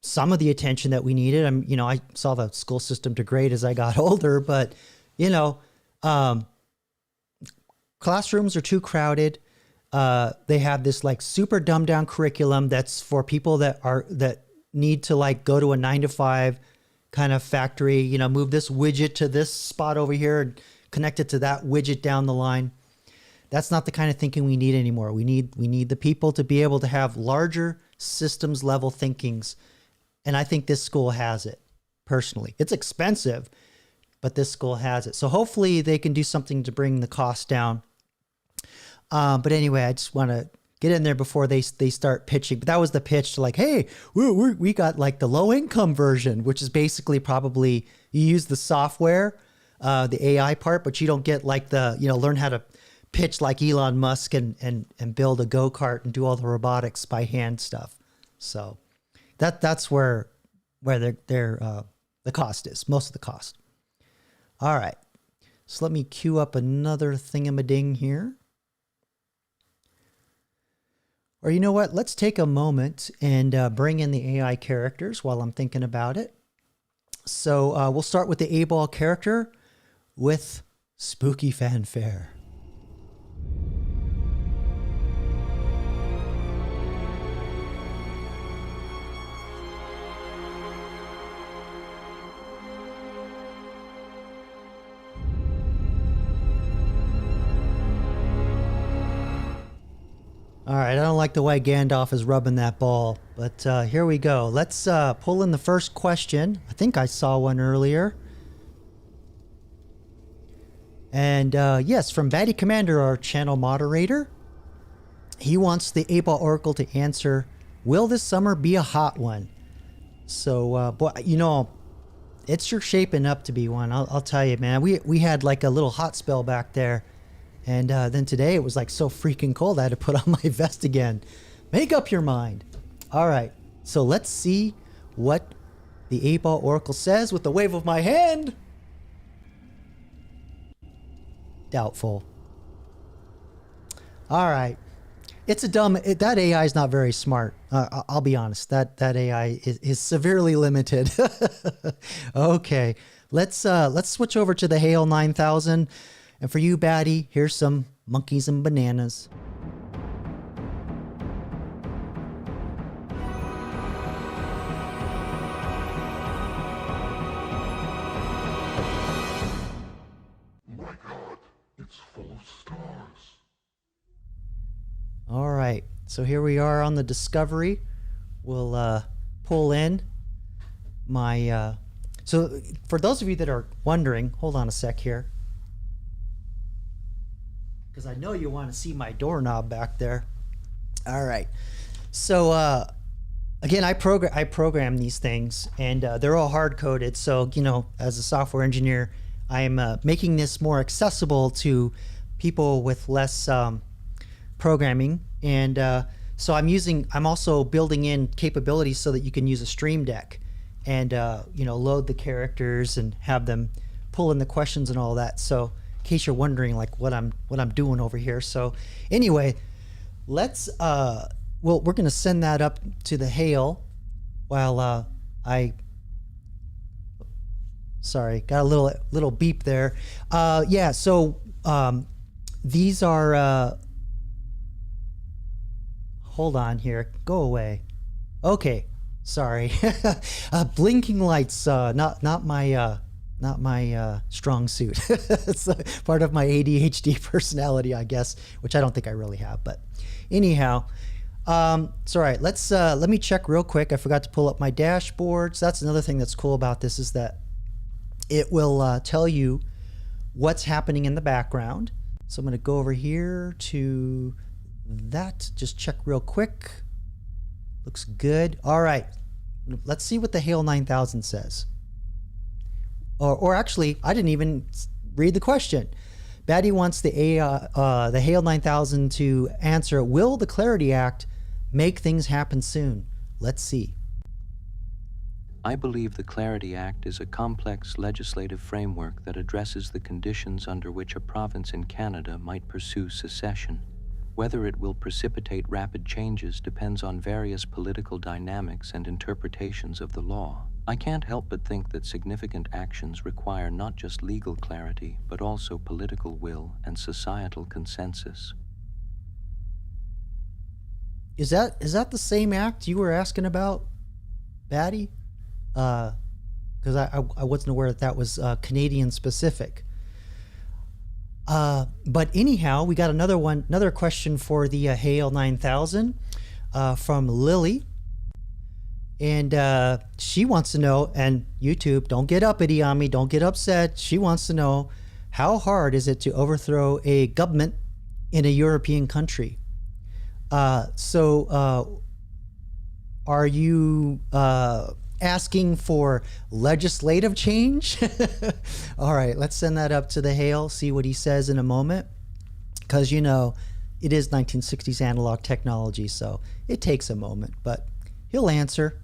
some of the attention that we needed. I saw the school system degrade as I got older, but classrooms are too crowded. They have this like super dumbed down curriculum that's for people that need to like go to a 9 to 5 kind of factory, move this widget to this spot over here and connect it to that widget down the line. That's not the kind of thinking we need anymore. We need the people to be able to have larger systems level thinkings. And I think this school has it personally. It's expensive, but this school has it. So hopefully they can do something to bring the cost down. But anyway, I just want to get in there before they start pitching. But that was the pitch to like, hey, we got like the low income version, which is basically probably you use the software, the AI part, but you don't get like learn how to pitch like Elon Musk and build a go-kart and do all the robotics by hand stuff. So that's where the cost is, most of the cost. All right. So let me queue up another thingamading here. Or you know what? Let's take a moment and bring in the AI characters while I'm thinking about it. So we'll start with the A-ball character with spooky fanfare. All right, I don't like the way Gandalf is rubbing that ball, but here we go. Let's pull in the first question. I think I saw one earlier. And yes, from Batty Commander, our channel moderator. He wants the A-Ball Oracle to answer, will this summer be a hot one? So, boy, it's sure shaping up to be one. I'll tell you, man. We had like a little hot spell back there. And then today it was like so freaking cold I had to put on my vest again. Make up your mind. All right, so let's see what the 8-Ball Oracle says with the wave of my hand. Doubtful. All right. It's a dumb... that AI is not very smart. I'll be honest. That AI is severely limited. Okay. Let's switch over to the Hale 9000. And for you, Batty, here's some monkeys and bananas. My God, it's full of stars. All right, so here we are on the Discovery. We'll pull in my... So for those of you that are wondering, hold on a sec here. Because I know you want to see my doorknob back there. All right. So again, I program these things, and they're all hard coded. So as a software engineer, I am making this more accessible to people with less programming, and so I'm also building in capabilities so that you can use a Stream Deck and load the characters and have them pull in the questions and all that. So in case you're wondering like what I'm doing over here. So anyway, let's we're going to send that up to the Hale while sorry, got a little beep there. Yeah, so these are hold on here, go away. Okay, sorry. Blinking lights, not my strong suit. It's part of my ADHD personality, I guess, which I don't think I really have. But anyhow, it's all right. Let me check real quick. I forgot to pull up my dashboard. So that's another thing that's cool about this is that it will tell you what's happening in the background. So I'm going to go over here to that. Just check real quick. Looks good. All right. Let's see what the Hale 9000 says. Or actually, I didn't even read the question. Batty wants the Hale 9000 to answer, will the Clarity Act make things happen soon? Let's see. I believe the Clarity Act is a complex legislative framework that addresses the conditions under which a province in Canada might pursue secession. Whether it will precipitate rapid changes depends on various political dynamics and interpretations of the law. I can't help but think that significant actions require not just legal clarity, but also political will and societal consensus. Is that the same act you were asking about, Batty? Because I wasn't aware that was Canadian specific. But anyhow, we got another question for the Hale 9000 from Lily. And she wants to know, and YouTube, don't get uppity on me, don't get upset. She wants to know, how hard is it to overthrow a government in a European country? So are you asking for legislative change? All right, let's send that up to the Hale, see what he says in a moment. Because, you know, it is 1960s analog technology, so it takes a moment, but he'll answer.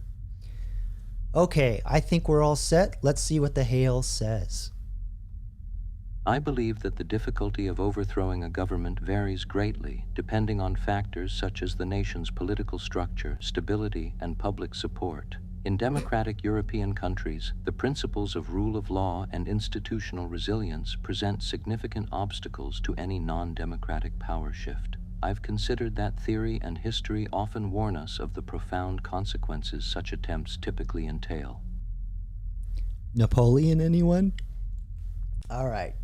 Okay, I think we're all set. Let's see what the Hale says. I believe that the difficulty of overthrowing a government varies greatly, depending on factors such as the nation's political structure, stability, and public support. In democratic European countries, the principles of rule of law and institutional resilience present significant obstacles to any non-democratic power shift. I've considered that theory and history often warn us of the profound consequences such attempts typically entail. Napoleon, anyone? All right.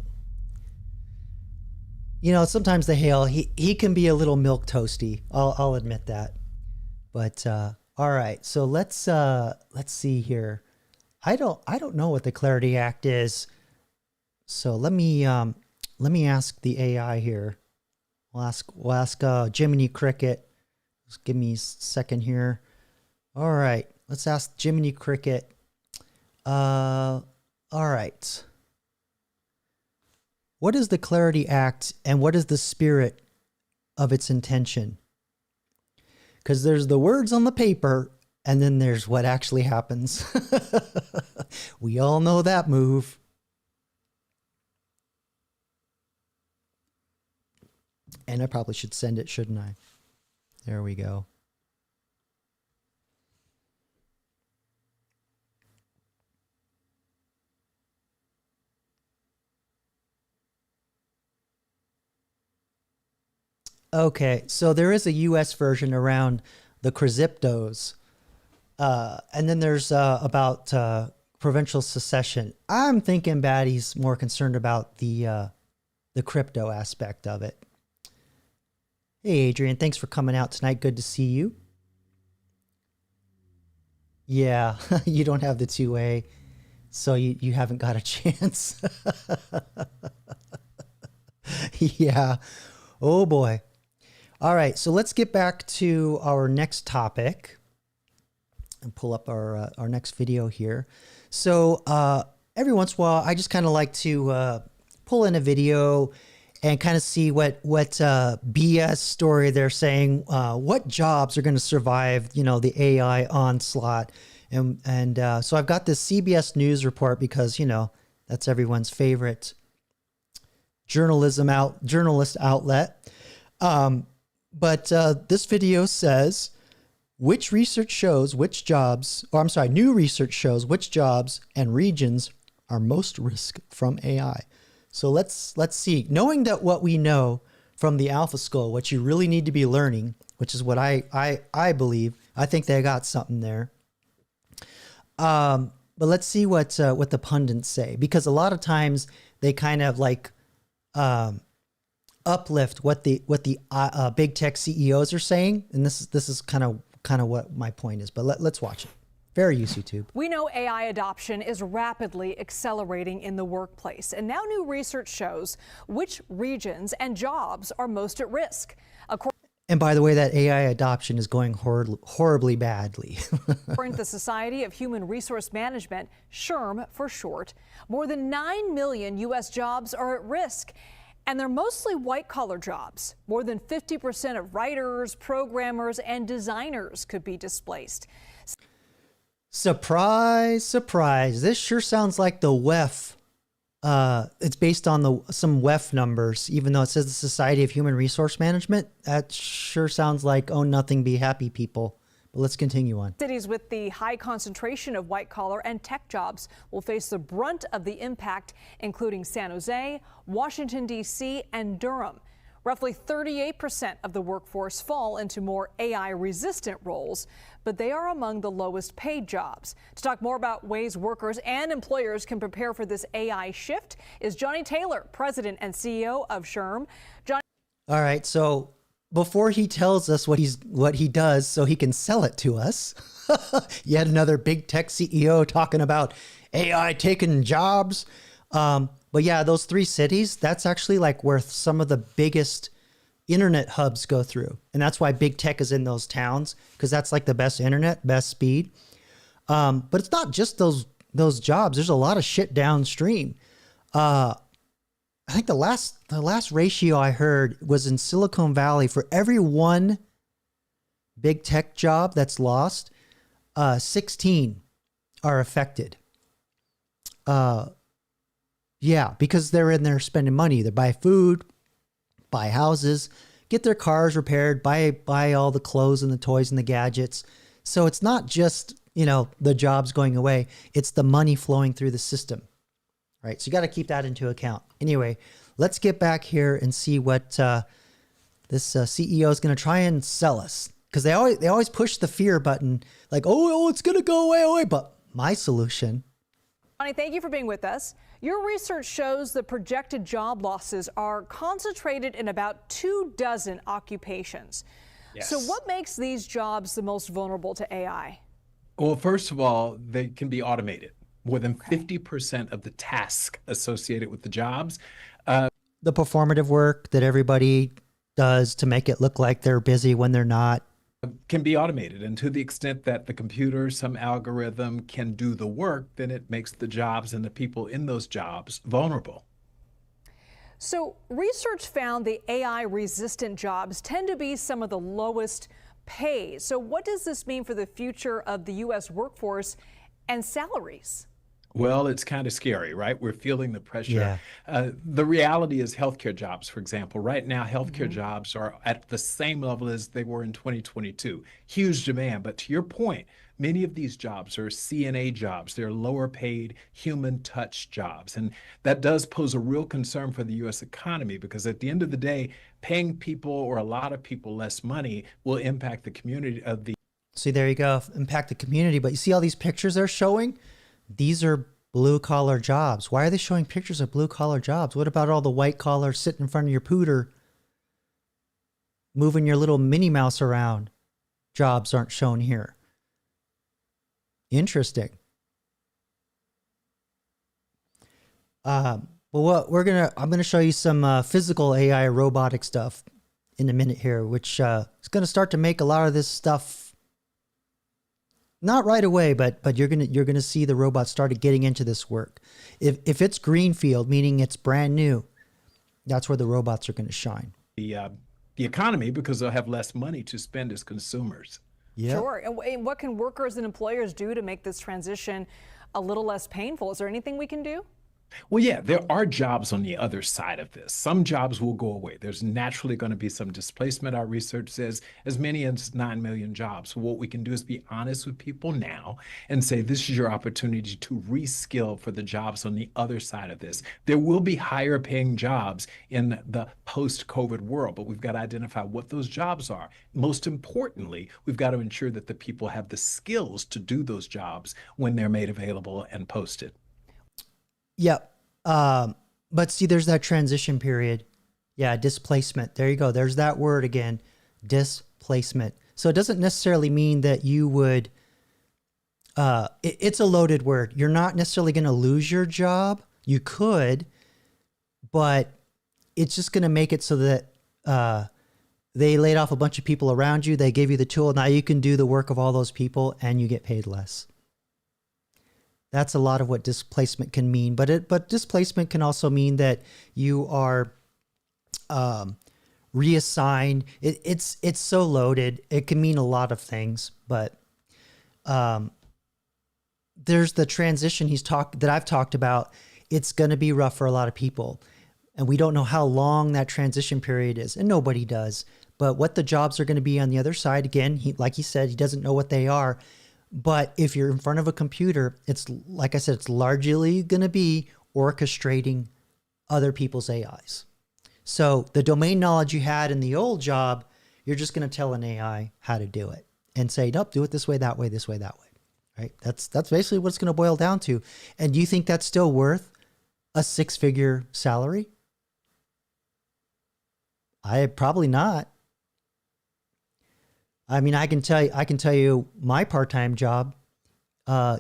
You know, sometimes the Hale, he can be a little milquetoasty. I'll admit that. But all right, so let's see here. I don't know what the Clarity Act is. So let me ask the AI here. We'll ask Jiminy Cricket. Just give me a second here. All right, let's ask Jiminy Cricket. All right. What is the Clarity Act and what is the spirit of its intention? Because there's the words on the paper and then there's what actually happens. We all know that move. And I probably should send it, shouldn't I? There we go. Okay, so there is a US version around the cryptos. And then there's about provincial secession. I'm thinking Batty's more concerned about the crypto aspect of it. Hey, Adrian, thanks for coming out tonight. Good to see you. Yeah, you don't have the 2A, so you haven't got a chance. Yeah. Oh, boy. All right, so let's get back to our next topic and pull up our next video here. So every once in a while, I just kind of like to pull in a video and kind of see what BS story they're saying, what jobs are going to survive, you know, the AI onslaught. And so I've got this CBS News report because, you know, that's everyone's favorite journalist outlet. But this video says, which research shows which jobs, or I'm sorry, new research shows which jobs and regions are most risk from AI. So let's see. Knowing that what we know from the Alpha School, what you really need to be learning, which is what I believe, I think they got something there. But let's see what the pundits say, because a lot of times they kind of like uplift what the big tech CEOs are saying, and this is kind of what my point is. But let's watch it. Fair use, YouTube. We know AI adoption is rapidly accelerating in the workplace, and now new research shows which regions and jobs are most at risk. And by the way, that AI adoption is going horribly badly. According to the Society of Human Resource Management, SHRM for short, more than 9 million U.S. jobs are at risk. And they're mostly white-collar jobs. More than 50% of writers, programmers, and designers could be displaced. Surprise, surprise. This sure sounds like the WEF. It's based on some WEF numbers, even though it says the Society of Human Resource Management. That sure sounds like own nothing, be happy people. But let's continue on. Cities with the high concentration of white-collar and tech jobs will face the brunt of the impact, including San Jose, Washington, D.C., and Durham. Roughly 38% of the workforce fall into more AI-resistant roles, but they are among the lowest paid jobs. To talk more about ways workers and employers can prepare for this AI shift is Johnny Taylor, President and CEO of SHRM. Johnny. All right, so before he tells us what he does so he can sell it to us, yet another big tech CEO talking about AI taking jobs. But yeah, those 3 cities, that's actually like where some of the biggest internet hubs go through. And that's why big tech is in those towns, because that's like the best internet, best speed. But it's not just those jobs. There's a lot of shit downstream. I think the last ratio I heard was in Silicon Valley, for every 1 big tech job that's lost, 16 are affected. Yeah, because they're in there spending money. They buy food, buy houses, get their cars repaired, buy all the clothes and the toys and the gadgets. So it's not just, the jobs going away. It's the money flowing through the system, right? So you got to keep that into account. Anyway, let's get back here and see what this CEO is going to try and sell us. Because they always push the fear button, like, oh, it's going to go away. But my solution. Johnny, thank you for being with us. Your research shows the projected job losses are concentrated in about 24 occupations. Yes. So what makes these jobs the most vulnerable to AI? Well, first of all, they can be automated. More than 50% of the tasks associated with the jobs. The performative work that everybody does to make it look like they're busy when they're not. Can be automated, and to the extent that the computer, some algorithm can do the work, then it makes the jobs and the people in those jobs vulnerable. So research found the AI-resistant jobs tend to be some of the lowest paid. So what does this mean for the future of the U.S. workforce and salaries? Well, it's kind of scary, right? We're feeling the pressure. Yeah. The reality is healthcare jobs, for example. Right now, healthcare jobs are at the same level as they were in 2022. Huge demand. But to your point, many of these jobs are CNA jobs. They're lower paid, human touch jobs. And that does pose a real concern for the U.S. economy, because at the end of the day, paying people or a lot of people less money will impact the community of the. See, there you go. Impact the community. But you see all these pictures they're showing? These are blue collar jobs. Why are they showing pictures of blue collar jobs? What about all the white collar sitting in front of your pooter, moving your little Minnie Mouse around? Jobs aren't shown here. Interesting. Well, I'm gonna show you some physical AI robotic stuff in a minute here, which is gonna start to make a lot of this stuff. Not right away, but you're gonna see the robots started getting into this work. If it's greenfield, meaning it's brand new, that's where the robots are going to shine. The economy, because they'll have less money to spend as consumers. Yeah. Sure. And what can workers and employers do to make this transition a little less painful? Is there anything we can do? Well, yeah, there are jobs on the other side of this. Some jobs will go away. There's naturally going to be some displacement. Our research says as many as 9 million jobs. So what we can do is be honest with people now and say, this is your opportunity to reskill for the jobs on the other side of this. There will be higher paying jobs in the post-COVID world, but we've got to identify what those jobs are. Most importantly, we've got to ensure that the people have the skills to do those jobs when they're made available and posted. Yep. But see, there's that transition period. Yeah, displacement. There you go. There's that word again, displacement. So it doesn't necessarily mean that you would, it's a loaded word. You're not necessarily going to lose your job. You could, but it's just going to make it so that they laid off a bunch of people around you. They gave you the tool. Now you can do the work of all those people and you get paid less. That's a lot of what displacement can mean, but displacement can also mean that you are reassigned. It's so loaded. It can mean a lot of things, but there's the transition that I've talked about. It's going to be rough for a lot of people. And we don't know how long that transition period is, and nobody does. But what the jobs are going to be on the other side, again, like he said, he doesn't know what they are. But if you're in front of a computer, it's like I said, it's largely going to be orchestrating other people's AIs. So the domain knowledge you had in the old job, you're just going to tell an AI how to do it and say, nope, do it this way, that way, this way, that way. Right? That's basically what it's going to boil down to. And do you think that's still worth a 6-figure salary? Probably not. I mean, I can tell you my part-time job,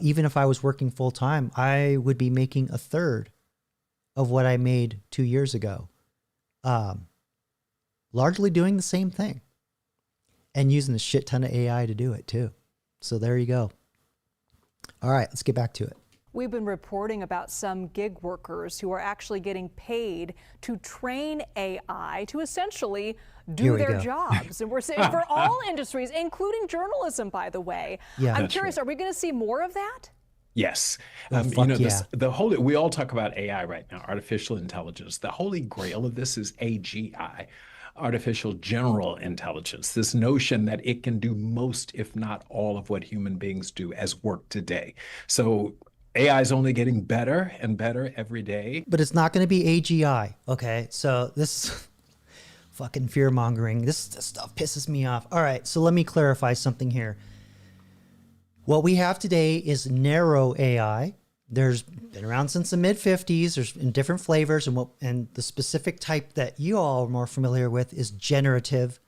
even if I was working full-time, I would be making a third of what I made 2 years ago. Largely doing the same thing and using a shit ton of AI to do it too. So there you go. All right, let's get back to it. We've been reporting about some gig workers who are actually getting paid to train AI to essentially do their jobs. And we're saying for all industries, including journalism, by the way. Yeah, I'm curious, are we going to see more of that? Yes. We all talk about AI right now, artificial intelligence. The holy grail of this is AGI, artificial general intelligence, this notion that it can do most, if not all, of what human beings do as work today. So AI is only getting better and better every day. But it's not going to be AGI, okay? So this fucking fear-mongering, this stuff pisses me off. All right, so let me clarify something here. What we have today is narrow AI. There's been around since the mid-50s. There's in different flavors, and the specific type that you all are more familiar with is generative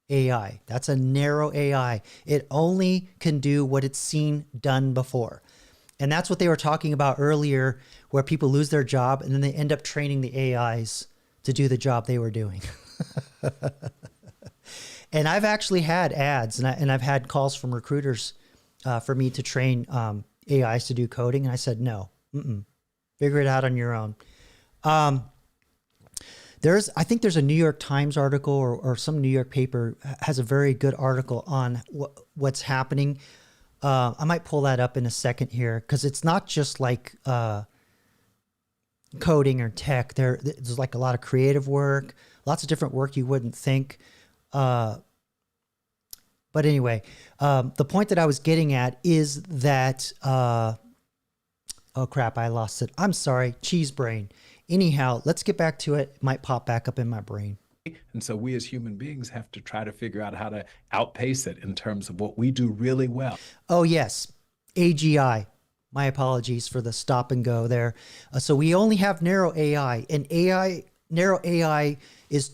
AI. That's a narrow AI. It only can do what it's seen done before. And that's what they were talking about earlier, where people lose their job and then they end up training the AIs to do the job they were doing. And I've actually had ads and I've had calls from recruiters for me to train AIs to do coding. And I said, no, figure it out on your own. I think there's a New York Times article or some New York paper has a very good article on what's happening. I might pull that up in a second here because it's not just like coding or tech. There's like a lot of creative work, lots of different work you wouldn't think. But anyway, the point that I was getting at is that, oh crap, I lost it. I'm sorry, cheese brain. Anyhow, let's get back to it. It might pop back up in my brain. And so we as human beings have to try to figure out how to outpace it in terms of what we do really well. Oh, yes. AGI. My apologies for the stop and go there. So we only have narrow AI, and narrow AI is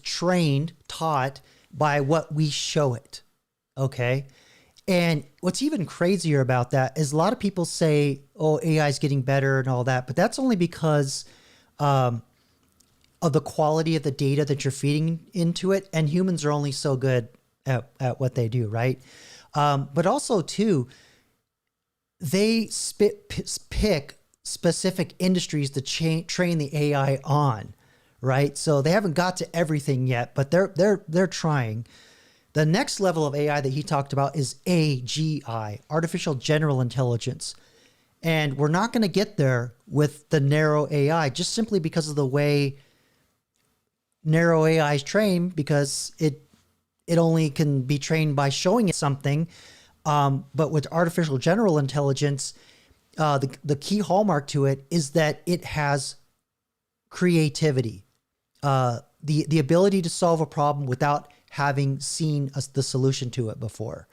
taught by what we show it. Okay. And what's even crazier about that is a lot of people say, oh, AI is getting better and all that, but that's only because of the quality of the data that you're feeding into it. And humans are only so good at what they do, right? But also, too, they pick specific industries to train the AI on, right? So they haven't got to everything yet, but they're trying. The next level of AI that he talked about is AGI, artificial general intelligence. And we're not going to get there with the narrow AI just simply because of the way narrow AI is trained, because it only can be trained by showing it something. But with artificial general intelligence, the key hallmark to it is that it has creativity, the ability to solve a problem without having seen the solution to it before.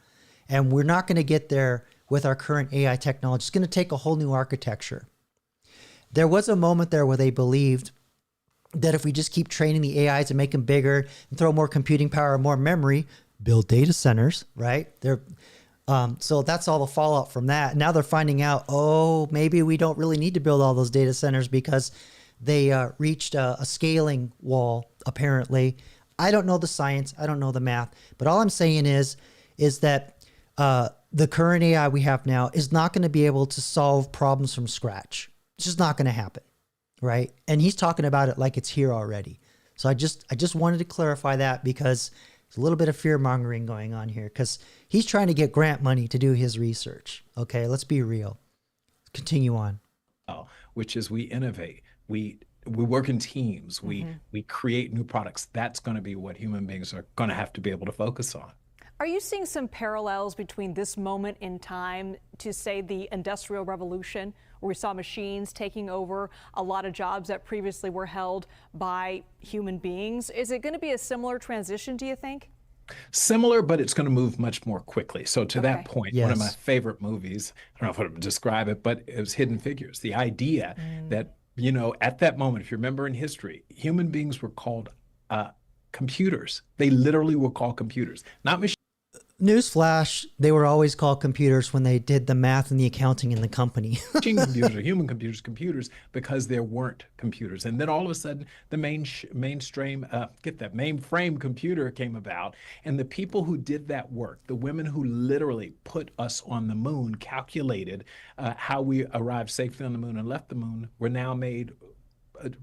And we're not going to get there with our current AI technology. It's going to take a whole new architecture. There was a moment there where they believed that if we just keep training the AIs and make them bigger and throw more computing power and more memory, build data centers, right? So that's all the fallout from that. Now they're finding out, oh, maybe we don't really need to build all those data centers because they reached a scaling wall, apparently. I don't know the science. I don't know the math. But all I'm saying is that the current AI we have now is not going to be able to solve problems from scratch. It's just not going to happen, right? And he's talking about it like it's here already. So I just wanted to clarify that because there's a little bit of fear-mongering going on here because he's trying to get grant money to do his research. Okay, let's be real. Continue on. Which is we innovate, we work in teams, we create new products. That's going to be what human beings are going to have to be able to focus on. Are you seeing some parallels between this moment in time to, say, the Industrial Revolution, where we saw machines taking over a lot of jobs that previously were held by human beings? Is it going to be a similar transition, do you think? Similar, but it's going to move much more quickly. So to that point, one of my favorite movies, I don't know if I would describe it, but it was Hidden Figures. The idea that, you know, at that moment, if you remember in history, human beings were called computers. They literally were called computers, not machines. Newsflash, they were always called computers when they did the math and the accounting in the company. Machine computers or human computers, because there weren't computers. And then all of a sudden, the mainframe computer came about. And the people who did that work, the women who literally put us on the moon, calculated how we arrived safely on the moon and left the moon, were now made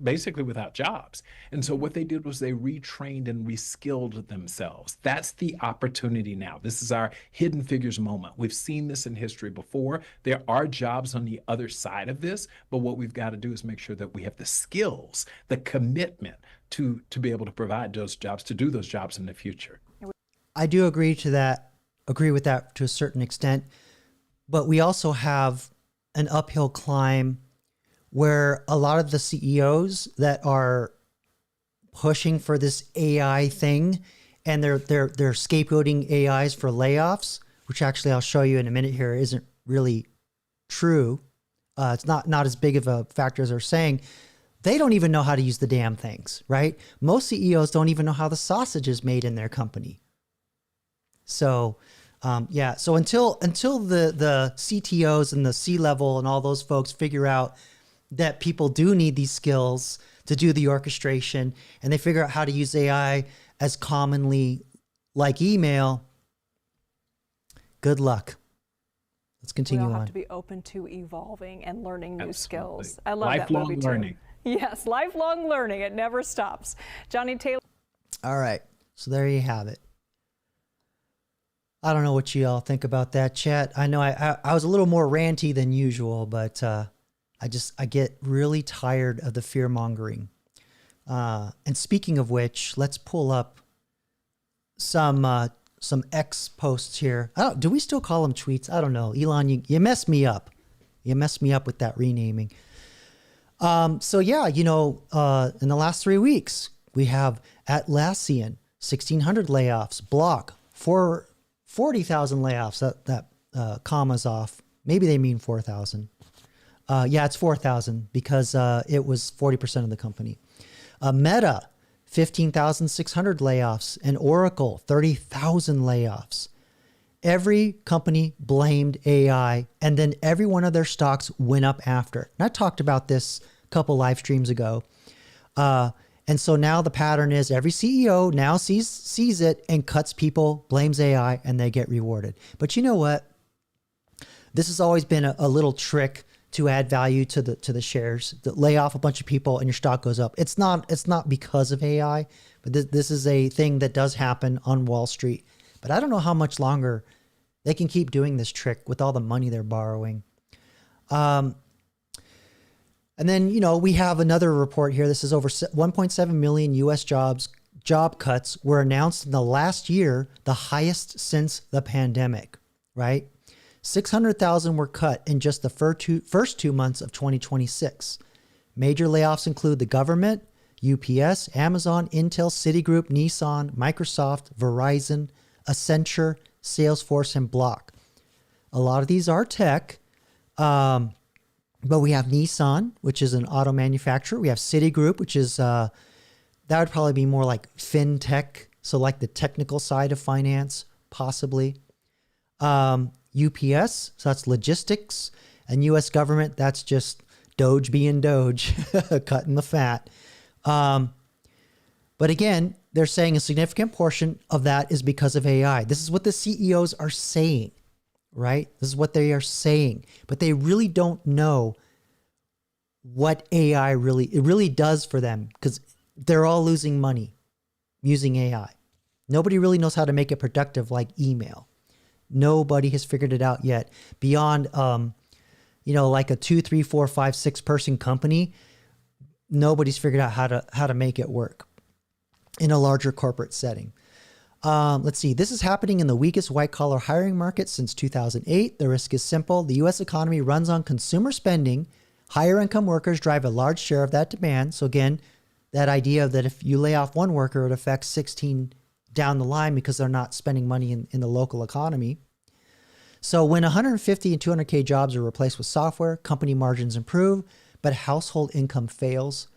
basically without jobs. And so what they did was they retrained and reskilled themselves. That's the opportunity now. This is our Hidden Figures moment. We've seen this in history before. There are jobs on the other side of this, but what we've got to do is make sure that we have the skills, the commitment to be able to provide those jobs, to do those jobs in the future. I do agree with that to a certain extent, but we also have an uphill climb where a lot of the CEOs that are pushing for this AI thing, and they're scapegoating AIs for layoffs, which actually I'll show you in a minute here isn't really true. It's not as big of a factor as they're saying. They don't even know how to use the damn things, right? Most CEOs don't even know how the sausage is made in their company. So yeah, so until the CTOs and the C-level and all those folks figure out that people do need these skills to do the orchestration, and they figure out how to use AI as commonly like email, good luck. Let's continue on. We all have to be open to evolving and learning new skills. I love that movie too. Lifelong learning. Yes, lifelong learning. It never stops. Johnny Taylor. All right, so there you have it. I don't know what you all think about that, chat. I know I was a little more ranty than usual, but I get really tired of the fear mongering. And speaking of which, let's pull up some X posts here. Do we still call them tweets? I don't know. Elon, you messed me up. You messed me up with that renaming. So yeah, you know, in the last 3 weeks, we have Atlassian, 1,600 layoffs, Block, 40,000 layoffs. That comma's off. Maybe they mean 4,000. Yeah, it's 4,000 because it was 40% of the company. Meta, 15,600 layoffs, and Oracle, 30,000 layoffs. Every company blamed AI, and then every one of their stocks went up after. And I talked about this a couple live streams ago. And so now the pattern is every CEO now sees it and cuts people, blames AI, and they get rewarded. But you know what? This has always been a little trick to add value to the shares, that lay off a bunch of people and your stock goes up. It's not because of AI, but this is a thing that does happen on Wall Street. But I don't know how much longer they can keep doing this trick with all the money they're borrowing. And then, you know, we have another report here. This is over 1.7 million U.S. job cuts were announced in the last year, the highest since the pandemic, right? 600,000 were cut in just the first 2 months of 2026. Major layoffs include the government, UPS, Amazon, Intel, Citigroup, Nissan, Microsoft, Verizon, Accenture, Salesforce, and Block. A lot of these are tech, but we have Nissan, which is an auto manufacturer. We have Citigroup, which is, that would probably be more like fintech, so like the technical side of finance, possibly. UPS, so that's logistics, and U.S. government, that's just Doge being Doge, cutting the fat. But again, they're saying a significant portion of that is because of AI. This is what the CEOs are saying, right? This is what they are saying, but they really don't know what AI really does for them, because they're all losing money using AI. Nobody really knows how to make it productive like email. Nobody has figured it out yet beyond, like a 2, 3, 4, 5, 6 person company, nobody's figured out how to make it work in a larger corporate setting. Let's see. This is happening in the weakest white-collar hiring market since 2008. The risk is simple. The U.S. economy runs on consumer spending. Higher-income workers drive a large share of that demand. So again, that idea that if you lay off one worker, it affects 16 down the line because they're not spending money in the local economy. So when 150 and 200K jobs are replaced with software, company margins improve, but household income fails.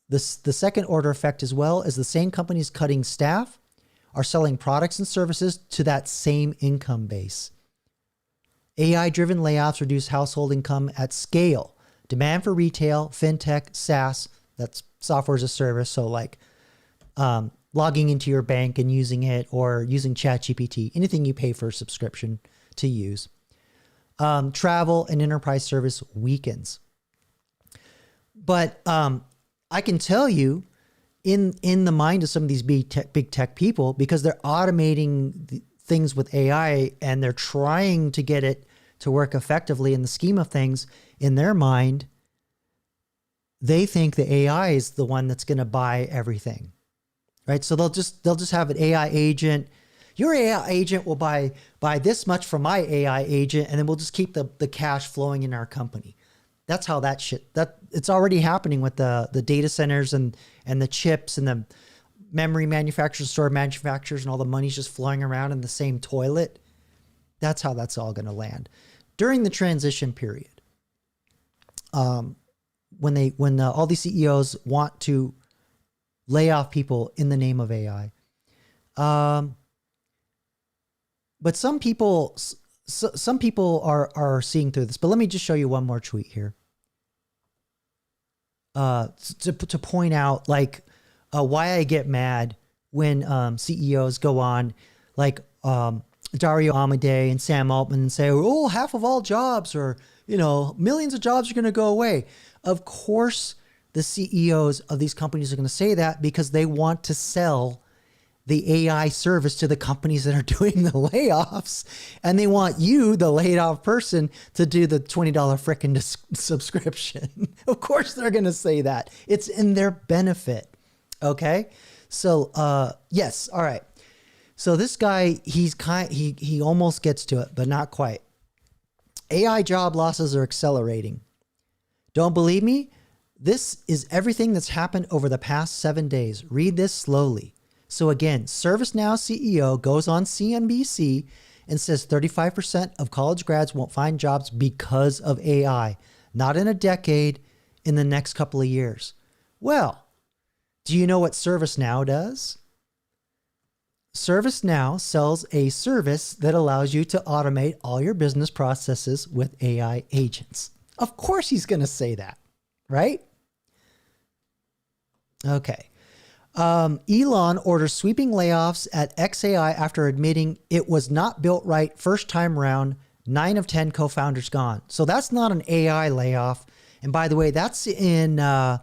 The second order effect as well is the same companies cutting staff are selling products and services to that same income base. AI-driven layoffs reduce household income at scale. Demand for retail, fintech, SaaS, that's software as a service, so like logging into your bank and using it, or using ChatGPT, anything you pay for a subscription to use. Travel and enterprise service weakens. But I can tell you, in the mind of some of these big tech people, because they're automating things with AI and they're trying to get it to work effectively in the scheme of things, in their mind, they think the AI is the one that's going to buy everything, right? So they'll just have an AI agent. Your AI agent will buy this much from my AI agent, and then we'll just keep the cash flowing in our company. That's how that it's already happening with the data centers and the chips and the memory manufacturers, storage manufacturers, and all the money's just flowing around in the same toilet. That's how that's all going to land during the transition period. When all these CEOs want to lay off people in the name of AI. But some people are seeing through this. But let me just show you one more tweet here. To point out why I get mad when CEOs go on like Dario Amodei and Sam Altman and say, oh, half of all jobs, or millions of jobs are going to go away. Of course, the CEOs of these companies are going to say that because they want to sell the AI service to the companies that are doing the layoffs, and they want you, the laid off person, to do the $20 frickin' subscription. Of course they're going to say that. It's in their benefit. Okay. So, yes. All right. So this guy, he almost gets to it, but not quite. AI job losses are accelerating. Don't believe me? This is everything that's happened over the past 7 days. Read this slowly. So again, ServiceNow CEO goes on CNBC and says 35% of college grads won't find jobs because of AI. Not in a decade, in the next couple of years. Well, do you know what ServiceNow does? ServiceNow sells a service that allows you to automate all your business processes with AI agents. Of course he's going to say that, right? Okay. Elon orders sweeping layoffs at XAI after admitting it was not built right first time round. 9 of 10 co-founders gone. So that's not an AI layoff. And by the way, that's in, I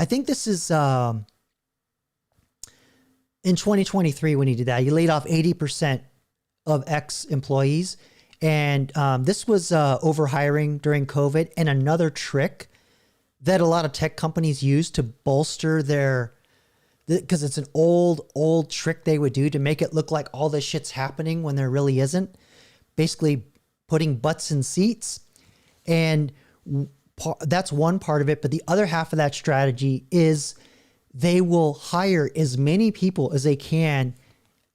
think this is in 2023 when he did that. He laid off 80% of employees. And this was overhiring during COVID. And another trick that a lot of tech companies use to bolster their, because it's an old trick they would do to make it look like all this shit's happening when there really isn't. Basically putting butts in seats. And that's one part of it. But the other half of that strategy is they will hire as many people as they can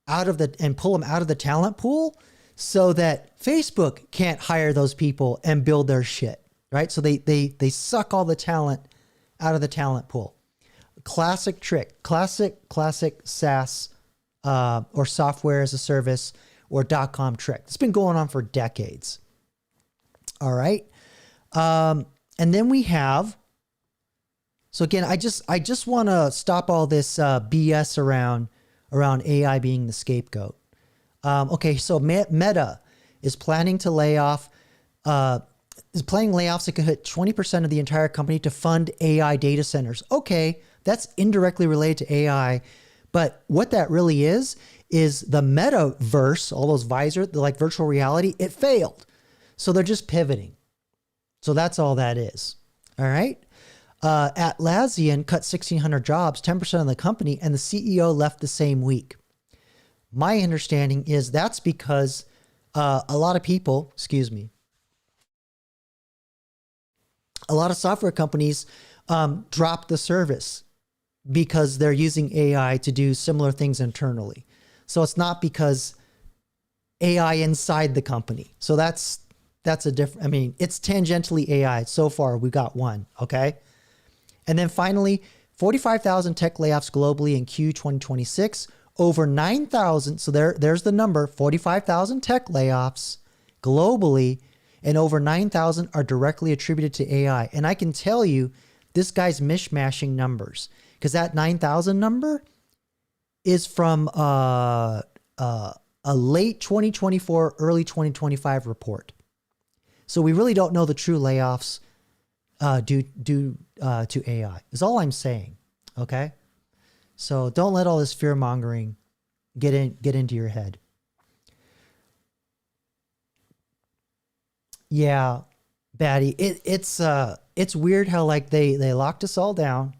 and pull them out of the talent pool so that Facebook can't hire those people and build their shit, right? So they suck all the talent out of the talent pool. Classic trick, classic SaaS or software as a service or .com trick. It's been going on for decades. All right. And then we have, so again, I just want to stop all this BS around AI being the scapegoat. Okay, so Meta is planning to layoffs that could hit 20% of the entire company to fund AI data centers. Okay, that's indirectly related to AI, but what that really is the metaverse, all those visors, like virtual reality, it failed. So they're just pivoting. So that's all that is. All right. Atlassian cut 1,600 jobs, 10% of the company, and the CEO left the same week. My understanding is that's because a lot of people, a lot of software companies dropped the service because they're using AI to do similar things internally. So it's not because AI inside the company. So that's a different, I mean, it's tangentially AI. So far, we got one, okay? And then finally, 45,000 tech layoffs globally in Q 2026, over 9,000, so there's the number, 45,000 tech layoffs globally, and over 9,000 are directly attributed to AI. And I can tell you, this guy's mishmashing numbers, because that 9,000 number is from a late 2024, early 2025 report. So we really don't know the true layoffs due to AI, is all I'm saying, okay? So don't let all this fear mongering get into your head. Yeah, Batty, it's weird how like they locked us all down,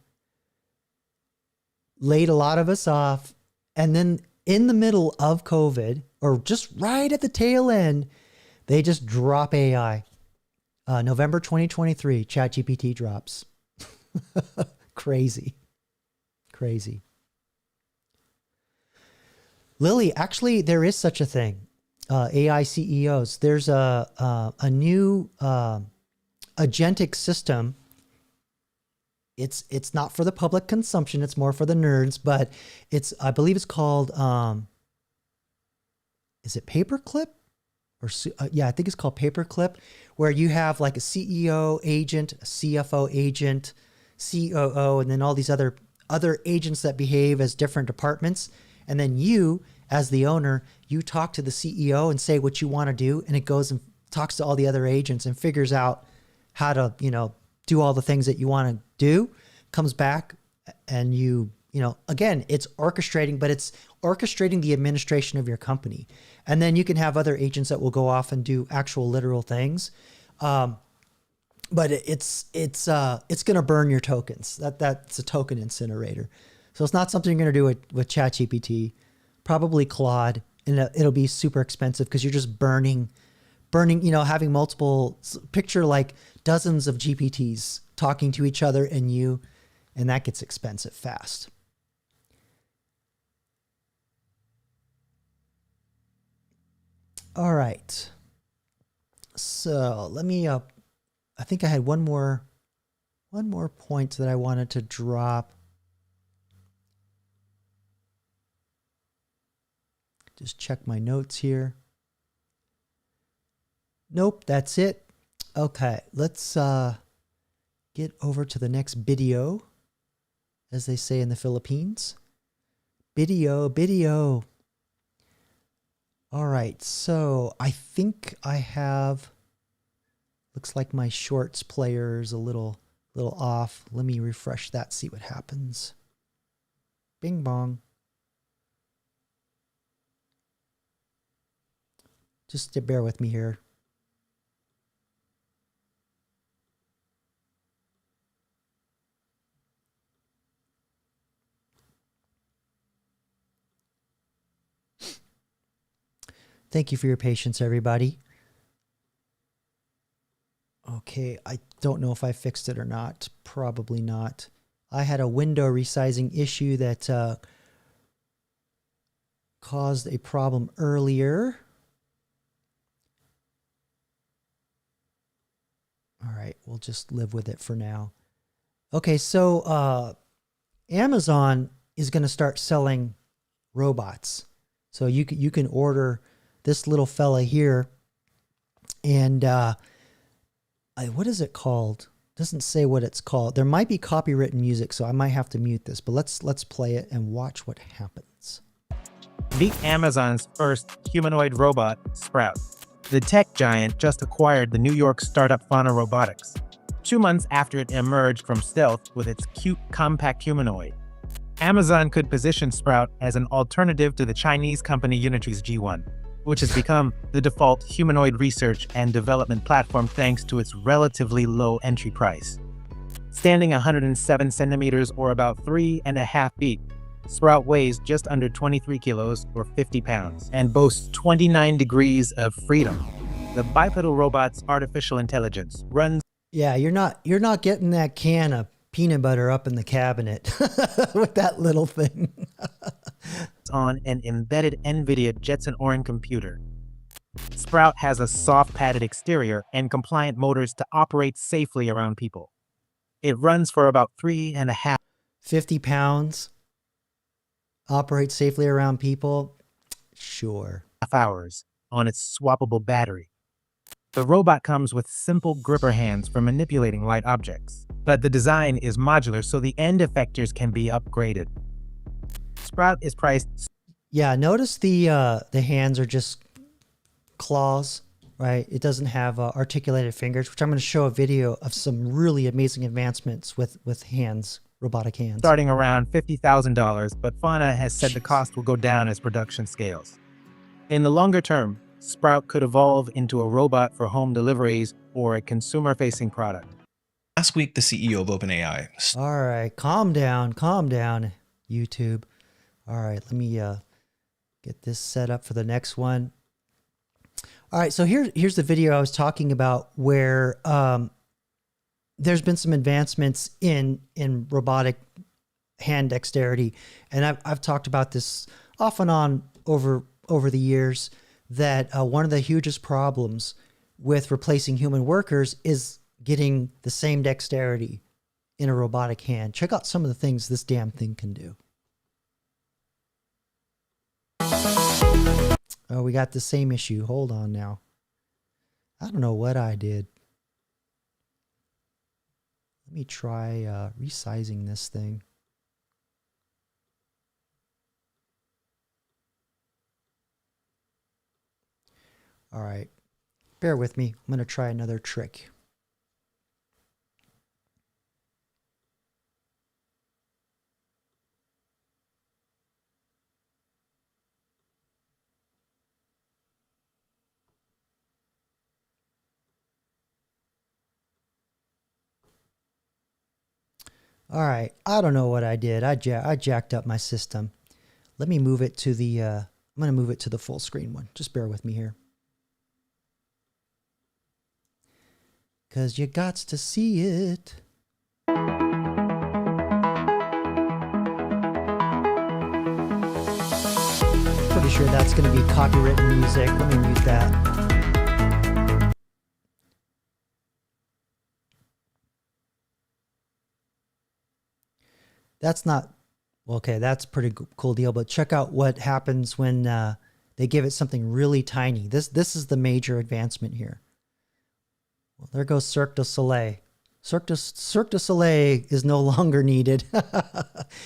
laid a lot of us off, and then in the middle of COVID, or just right at the tail end, they just drop AI. November 2023, ChatGPT drops. Crazy. Lily, actually, there is such a thing. AI CEOs. There's a new agentic system. It's not for the public consumption. It's more for the nerds. But I believe it's called. Is it Paperclip? Yeah, I think it's called Paperclip, where you have like a CEO agent, a CFO agent, COO, and then all these other agents that behave as different departments. And then you, as the owner, you talk to the CEO and say what you want to do, and it goes and talks to all the other agents and figures out how to, do all the things that you want to do, comes back, and again, it's orchestrating, but it's orchestrating the administration of your company. And then you can have other agents that will go off and do actual literal things. But it's going to burn your tokens. That's a token incinerator. So it's not something you're going to do with ChatGPT, probably Claude, and it'll be super expensive because you're just burning, having multiple, picture like dozens of GPTs talking to each other and that gets expensive fast. All right. So let me, I think I had one more point that I wanted to drop. Just check my notes here. Nope, that's it. Okay, let's get over to the next video, as they say in the Philippines. Video. All right, so I think I have, looks like my shorts player is a little off. Let me refresh that, see what happens. Bing bong. Just to bear with me here. Thank you for your patience, everybody. Okay, I don't know if I fixed it or not. Probably not. I had a window resizing issue that caused a problem earlier. All right, we'll just live with it for now. Okay, so Amazon is going to start selling robots. So you can order this little fella here, and what is it called? Doesn't say what it's called. There might be copywritten music, so I might have to mute this. But let's play it and watch what happens. Meet Amazon's first humanoid robot, Sprout. The tech giant just acquired the New York startup Fauna Robotics, 2 months after it emerged from stealth with its cute, compact humanoid. Amazon could position Sprout as an alternative to the Chinese company Unity's G1. which has become the default humanoid research and development platform thanks to its relatively low entry price. Standing 107 centimeters or about 3.5 feet, Sprout weighs just under 23 kilos or 50 pounds and boasts 29 degrees of freedom. The bipedal robot's artificial intelligence runs. Yeah, you're not getting that can of peanut butter up in the cabinet with that little thing. On an embedded NVIDIA Jetson Orin computer. Sprout has a soft padded exterior and compliant motors to operate safely around people. It runs for about 50 pounds. Operate safely around people. Sure. Hours on its swappable battery. The robot comes with simple gripper hands for manipulating light objects, but the design is modular so the end effectors can be upgraded. Sprout is priced. Yeah, notice the hands are just claws, right? It doesn't have articulated fingers, which I'm going to show a video of some really amazing advancements with hands, robotic hands. Starting around $50,000, but Fauna has said the cost will go down as production scales. In the longer term, Sprout could evolve into a robot for home deliveries or a consumer-facing product. Last week, the CEO of OpenAI. All right, calm down, YouTube. All right, let me get this set up for the next one. All right, so here's the video I was talking about where there's been some advancements in robotic hand dexterity, and I've talked about this off and on over the years, that one of the hugest problems with replacing human workers is getting the same dexterity in a robotic hand. Check out some of the things this damn thing can do. Oh, we got the same issue. Hold on now. I don't know what I did. Let me try resizing this thing. All right, bear with me. I'm going to try another trick. All right, I don't know what I did. I jacked up my system. Let me move it to the, I'm going to move it to the full screen one. Just bear with me here. Because you gots to see it. Pretty sure that's going to be copywritten music. Let me mute that. That's not, okay, that's a pretty cool deal, but check out what happens when they give it something really tiny. This is the major advancement here. Well, there goes Cirque du Soleil. Cirque du Soleil is no longer needed.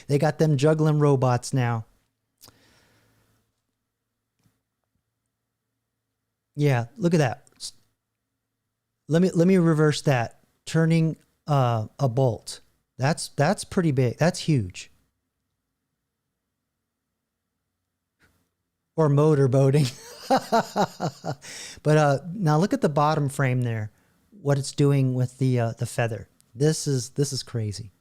They got them juggling robots now. Yeah, look at that. Let me reverse that. Turning a bolt. That's pretty big. That's huge. Or motorboating. But now look at the bottom frame there. What it's doing with the feather. This is crazy.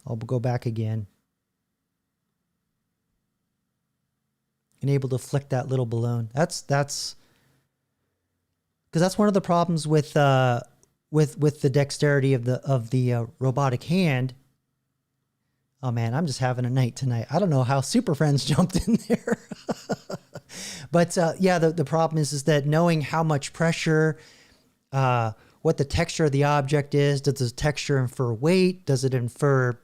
I'll go back again. And able to flick that little balloon. That's because that's one of the problems with the dexterity of the robotic hand. Oh man, I'm just having a night tonight. I don't know how Super Friends jumped in there. But yeah, the problem is that knowing how much pressure, what the texture of the object is, does the texture infer weight? Does it infer,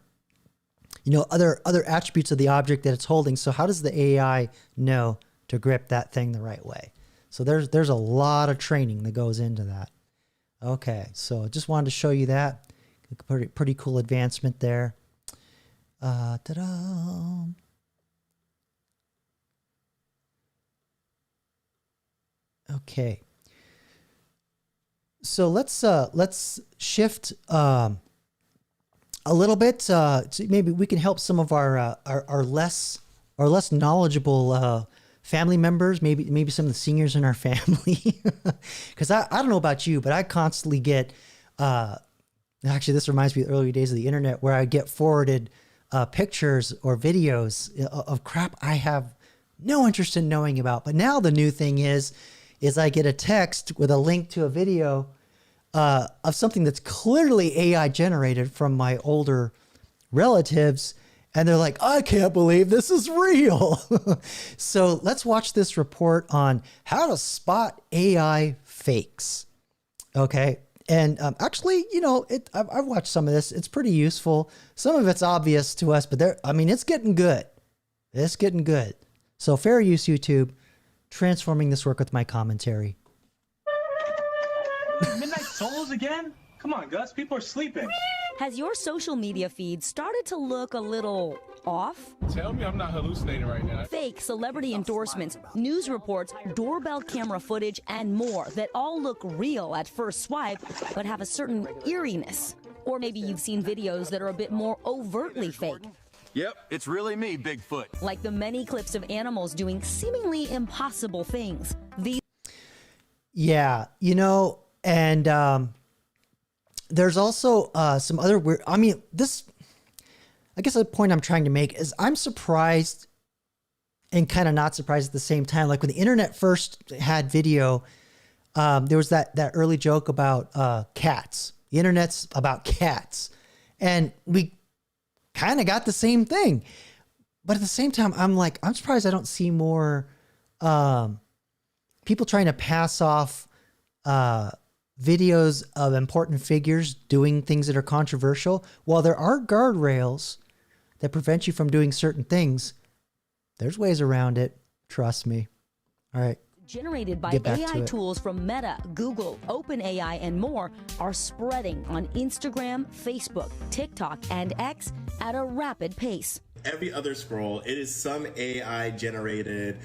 other attributes of the object that it's holding? So how does the AI know to grip that thing the right way? So there's a lot of training that goes into that. Okay, so just wanted to show you that. Pretty cool advancement there. Ta-da! Okay. So let's shift a little bit. So maybe we can help some of our less knowledgeable family members. Maybe some of the seniors in our family. Because I don't know about you, but I constantly get. Actually, this reminds me of the early days of the internet, where I get forwarded pictures or videos of crap I have no interest in knowing about. But now the new thing is I get a text with a link to a video of something that's clearly AI generated from my older relatives. And they're like, I can't believe this is real. So let's watch this report on how to spot AI fakes. Okay. And actually, you know, I've watched some of this. It's pretty useful. Some of it's obvious to us, but it's getting good. It's getting good. So fair use, YouTube, transforming this work with my commentary. Midnight solos again? Come on, Gus. People are sleeping. Has your social media feed started to look a little off? Tell me I'm not hallucinating right now. Fake celebrity endorsements, news reports, doorbell camera footage, and more that all look real at first swipe, but have a certain eeriness. Or maybe you've seen videos that are a bit more overtly fake. Yep, it's really me, Bigfoot. Like the many clips of animals doing seemingly impossible things. Yeah, you know, and there's also some other weird, I guess the point I'm trying to make is I'm surprised and kind of not surprised at the same time. Like when the internet first had video, there was that early joke about cats. The internet's about cats. And we kind of got the same thing. But at the same time, I'm surprised I don't see more people trying to pass off videos of important figures doing things that are controversial. While there are guardrails that prevent you from doing certain things, there's ways around it. Trust me. All right. Generated by AI tools from Meta, Google, OpenAI, and more are spreading on Instagram, Facebook, TikTok, and X at a rapid pace. Every other scroll, it is some AI generated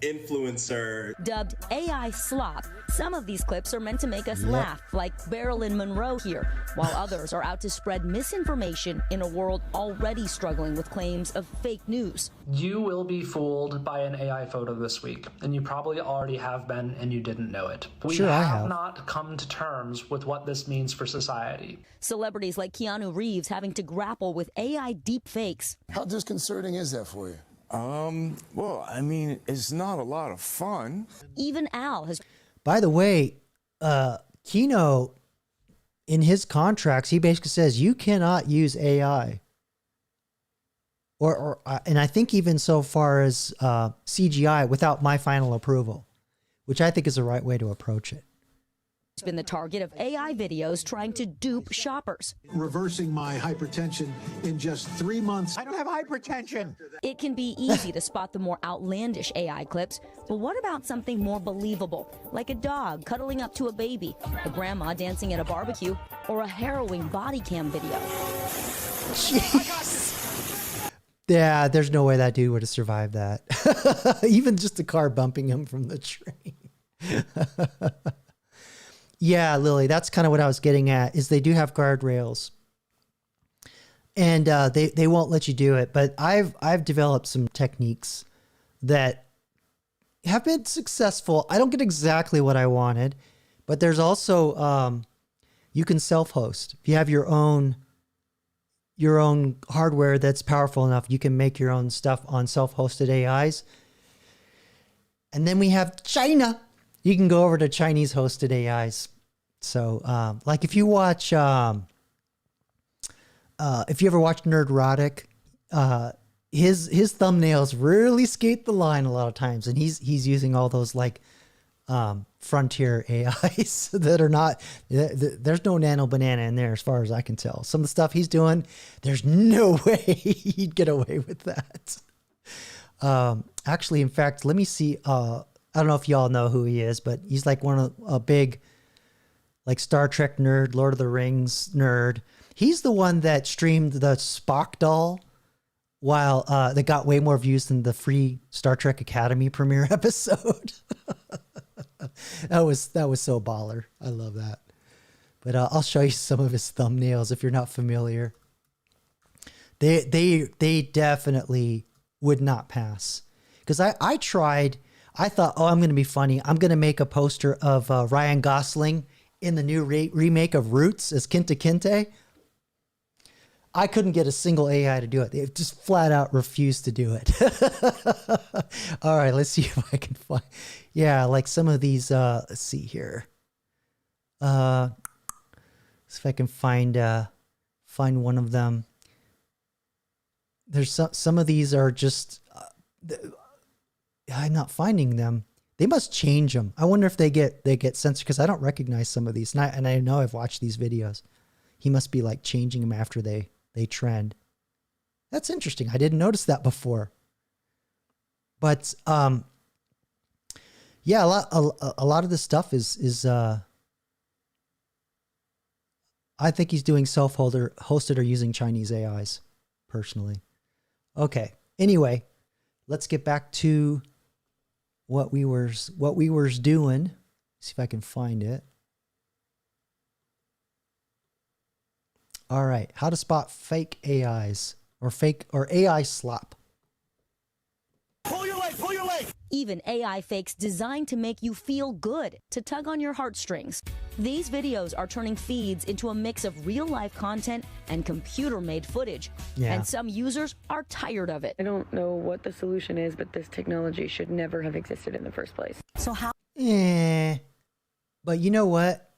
influencer. Dubbed AI slop, some of these clips are meant to make us laugh, like Marilyn Monroe here, while others are out to spread misinformation in a world already struggling with claims of fake news. You will be fooled by an AI photo this week, and you probably already have been and you didn't know it. We have not come to terms with what this means for society. Celebrities like Keanu Reeves having to grapple with AI deepfakes. How disconcerting is that for you? Well, it's not a lot of fun. Even Al has... By the way, Kino, in his contracts, he basically says you cannot use AI. And I think even so far as CGI without my final approval, which I think is the right way to approach it. It's been the target of AI videos trying to dupe shoppers. Reversing my hypertension in just 3 months. I don't have hypertension. It can be easy to spot the more outlandish AI clips, but what about something more believable, like a dog cuddling up to a baby, a grandma dancing at a barbecue, or a harrowing body cam video? Jeez. Yeah, there's no way that dude would have survived that. Even just the car bumping him from the train. Yeah, Lily, that's kind of what I was getting at, is they do have guardrails. And they won't let you do it. But I've developed some techniques that have been successful. I don't get exactly what I wanted, but there's also you can self-host. If you have your own hardware that's powerful enough, you can make your own stuff on self-hosted AIs. And then we have China. You can go over to Chinese hosted AIs. So, like if you watch, if you ever watch Nerdrotic, his thumbnails really skate the line a lot of times, and he's using all those frontier AIs that are not. There's no nano banana in there as far as I can tell. Some of the stuff he's doing, there's no way he'd get away with that. Actually, in fact, let me see. I don't know if y'all know who he is, but he's like one of a big, Star Trek nerd, Lord of the Rings nerd. He's the one that streamed the Spock doll while that got way more views than the free Star Trek Academy premiere episode. that was so baller. I love that. But I'll show you some of his thumbnails if you're not familiar. They definitely would not pass. Because I tried, I thought, oh, I'm going to be funny. I'm going to make a poster of Ryan Gosling in the new remake of Roots as Kinte Kinte. I couldn't get a single AI to do it. They just flat out refused to do it. All right, let's see if I can find. Yeah, like some of these. Let's see here. See if I can find one of them. There's some of these are just. I'm not finding them. They must change them. I wonder if they get censored because I don't recognize some of these. And I know I've watched these videos. He must be like changing them after they trend. That's interesting. I didn't notice that before. But yeah, a lot of this stuff is I think he's doing self-hosted or using Chinese AIs personally. Okay. Anyway, let's get back to what we were doing. See if I can find it. All right, how to spot fake AIs or AI slop. Pull your leg, pull your leg. Even AI fakes designed to make you feel good, to tug on your heartstrings. These videos are turning feeds into a mix of real-life content and computer-made footage. Yeah. And some users are tired of it. I don't know what the solution is, but this technology should never have existed in the first place. So how? But you know what?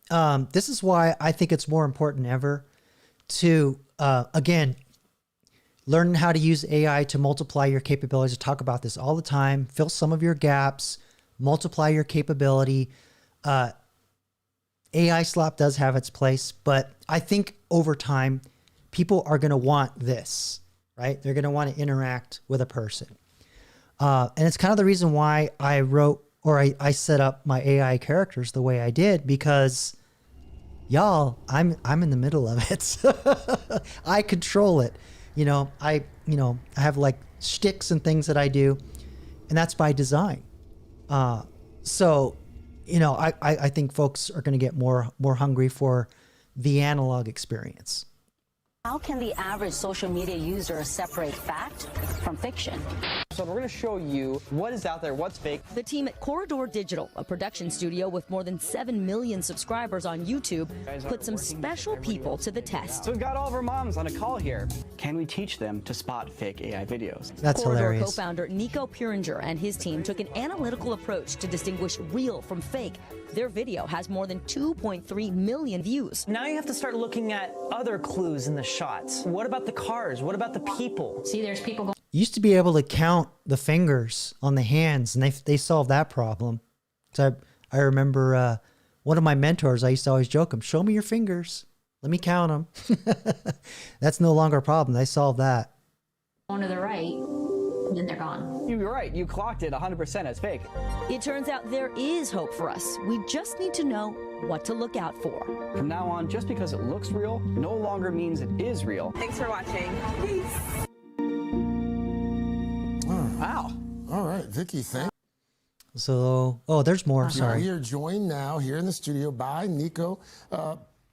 This is why I think it's more important than ever to, again, learn how to use AI to multiply your capabilities. I talk about this all the time. Fill some of your gaps, multiply your capability. AI slop does have its place, but I think over time, people are going to want this, right? They're going to want to interact with a person. And it's kind of the reason why I wrote or I set up my AI characters the way I did, because y'all, I'm in the middle of it. I control it. I have like shticks and things that I do, and that's by design. So, I think folks are going to get more hungry for the analog experience. How can the average social media user separate fact from fiction? So we're going to show you what is out there, what's fake. The team at Corridor Digital, a production studio with more than 7 million subscribers on YouTube, put some special people to the test. So we've got all of our moms on a call here. Can we teach them to spot fake AI videos? That's Corridor hilarious. Co-founder Nico Puringer and his team took an analytical approach to distinguish real from fake. Their video has more than 2.3 million views. Now you have to start looking at other clues in the shots. What about the cars? What about the people? See, there's people going. Used to be able to count the fingers on the hands, and they solved that problem. So I remember one of my mentors, I used to always joke him, show me your fingers. Let me count them. That's no longer a problem. They solved that. On to the right, and then they're gone. You're right. You clocked it 100% as fake. It turns out there is hope for us. We just need to know what to look out for. From now on, just because it looks real no longer means it is real. Thanks for watching. Peace. Wow. All right, Vicky, thanks. So, there's more. Sorry. We are joined now here in the studio by Nico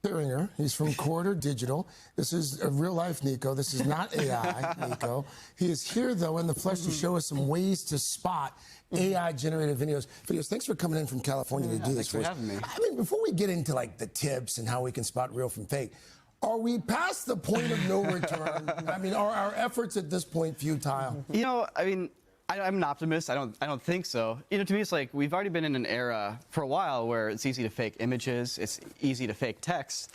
Puringer. He's from Corridor Digital. This is a real-life Nico. This is not AI Nico. He is here, though, in the flesh to show us some ways to spot AI-generated videos. Thanks for coming in from California to do this for us. Thanks for having me. I mean, before we get into, like, the tips and how we can spot real from fake, are we past the point of no return? I mean, are our efforts at this point futile? I'm an optimist. I don't think so. To me, it's like we've already been in an era for a while where it's easy to fake images. It's easy to fake text.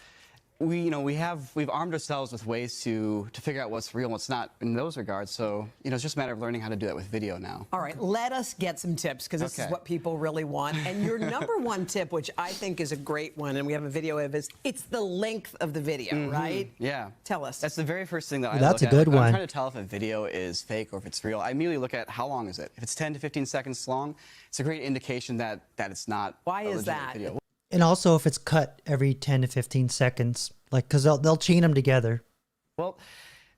We've armed ourselves with ways to figure out what's real and what's not in those regards. So, it's just a matter of learning how to do that with video now. All right, let us get some tips, because this is what people really want. And your number one tip, which I think is a great one, and we have a video of, is it's the length of the video, right? Yeah. Tell us. That's the very first thing that I look That's a at. good When one. I'm trying to tell if a video is fake or if it's real, I immediately look at how long is it. If it's 10 to 15 seconds long, it's a great indication that it's not Why a is legitimate that? video. And also if it's cut every 10 to 15 seconds, like, because they'll chain them together. Well,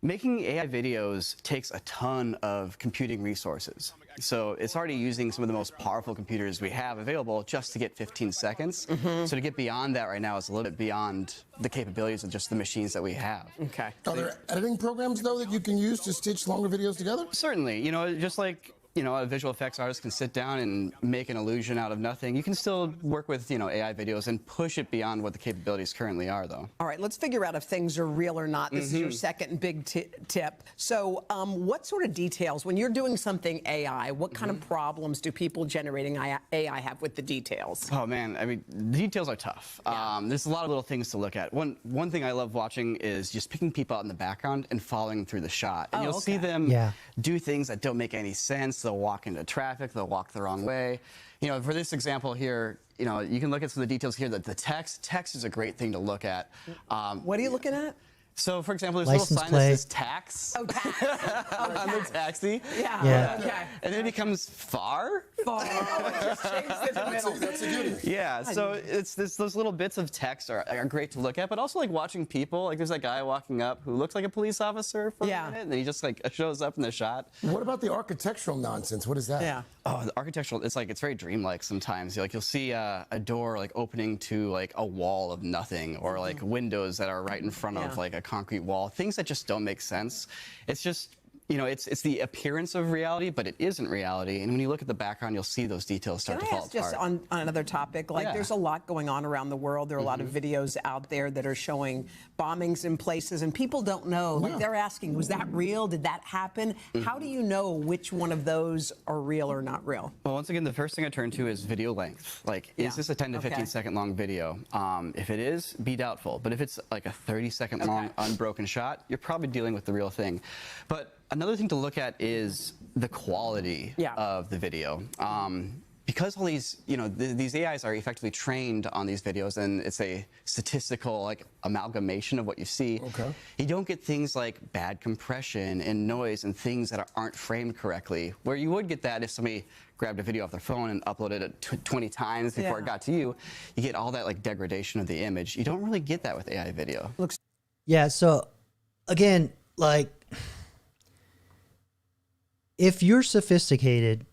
Making AI videos takes a ton of computing resources. So it's already using some of the most powerful computers we have available just to get 15 seconds. So to get beyond that right now is a little bit beyond the capabilities of just the machines that we have. Okay. Are there editing programs, though, that you can use to stitch longer videos together? Certainly. You know, just like a visual effects artist can sit down and make an illusion out of nothing. You can still work with, AI videos and push it beyond what the capabilities currently are, though. All right, let's figure out if things are real or not. This is your second big tip. So what sort of details, when you're doing something AI, what kind of problems do people generating AI have with the details? Oh, man, I mean, the details are tough. There's a lot of little things to look at. One thing I love watching is just picking people out in the background and following through the shot. And you'll see them do things that don't make any sense. They'll walk into traffic, they'll walk the wrong way. For this example here, you can look at some of the details here. That the text is a great thing to look at. What are you looking at? So, for example, there's License a little sign plate. that says tax. Oh, tax. On the taxi. Yeah. Okay. And then it becomes far. Far. Oh, it just changed it to middle. That's a good one. Yeah, so those little bits of text are great to look at, but also like watching people. Like there's that guy walking up who looks like a police officer for a minute, and then he just like shows up in the shot. What about the architectural nonsense? What is that? Yeah. Oh, the architectural, it's very dreamlike sometimes. You'll see a door like opening to like a wall of nothing, or like windows that are right in front of like a concrete wall. Things that just don't make sense. It's just, it's the appearance of reality, but it isn't reality. And when you look at the background, you'll see those details start to fall apart. Just on another topic, there's a lot going on around the world. There are a lot of videos out there that are showing bombings in places, and people don't know. Like they're asking, was that real? Did that happen? How do you know which one of those are real or not real? Well, once again, the first thing I turn to is video length. Like, is this a 10 to 15 second long video? If it is, be doubtful. But if it's like a 30-second long unbroken shot, you're probably dealing with the real thing. But another thing to look at is the quality of the video. Because all these, these AIs are effectively trained on these videos, and it's a statistical amalgamation of what you see. You don't get things like bad compression and noise and things that aren't framed correctly, where you would get that if somebody grabbed a video off their phone and uploaded it 20 times before it got to you. You get all that degradation of the image. You don't really get that with AI video. Yeah, so again, if you're a sophisticated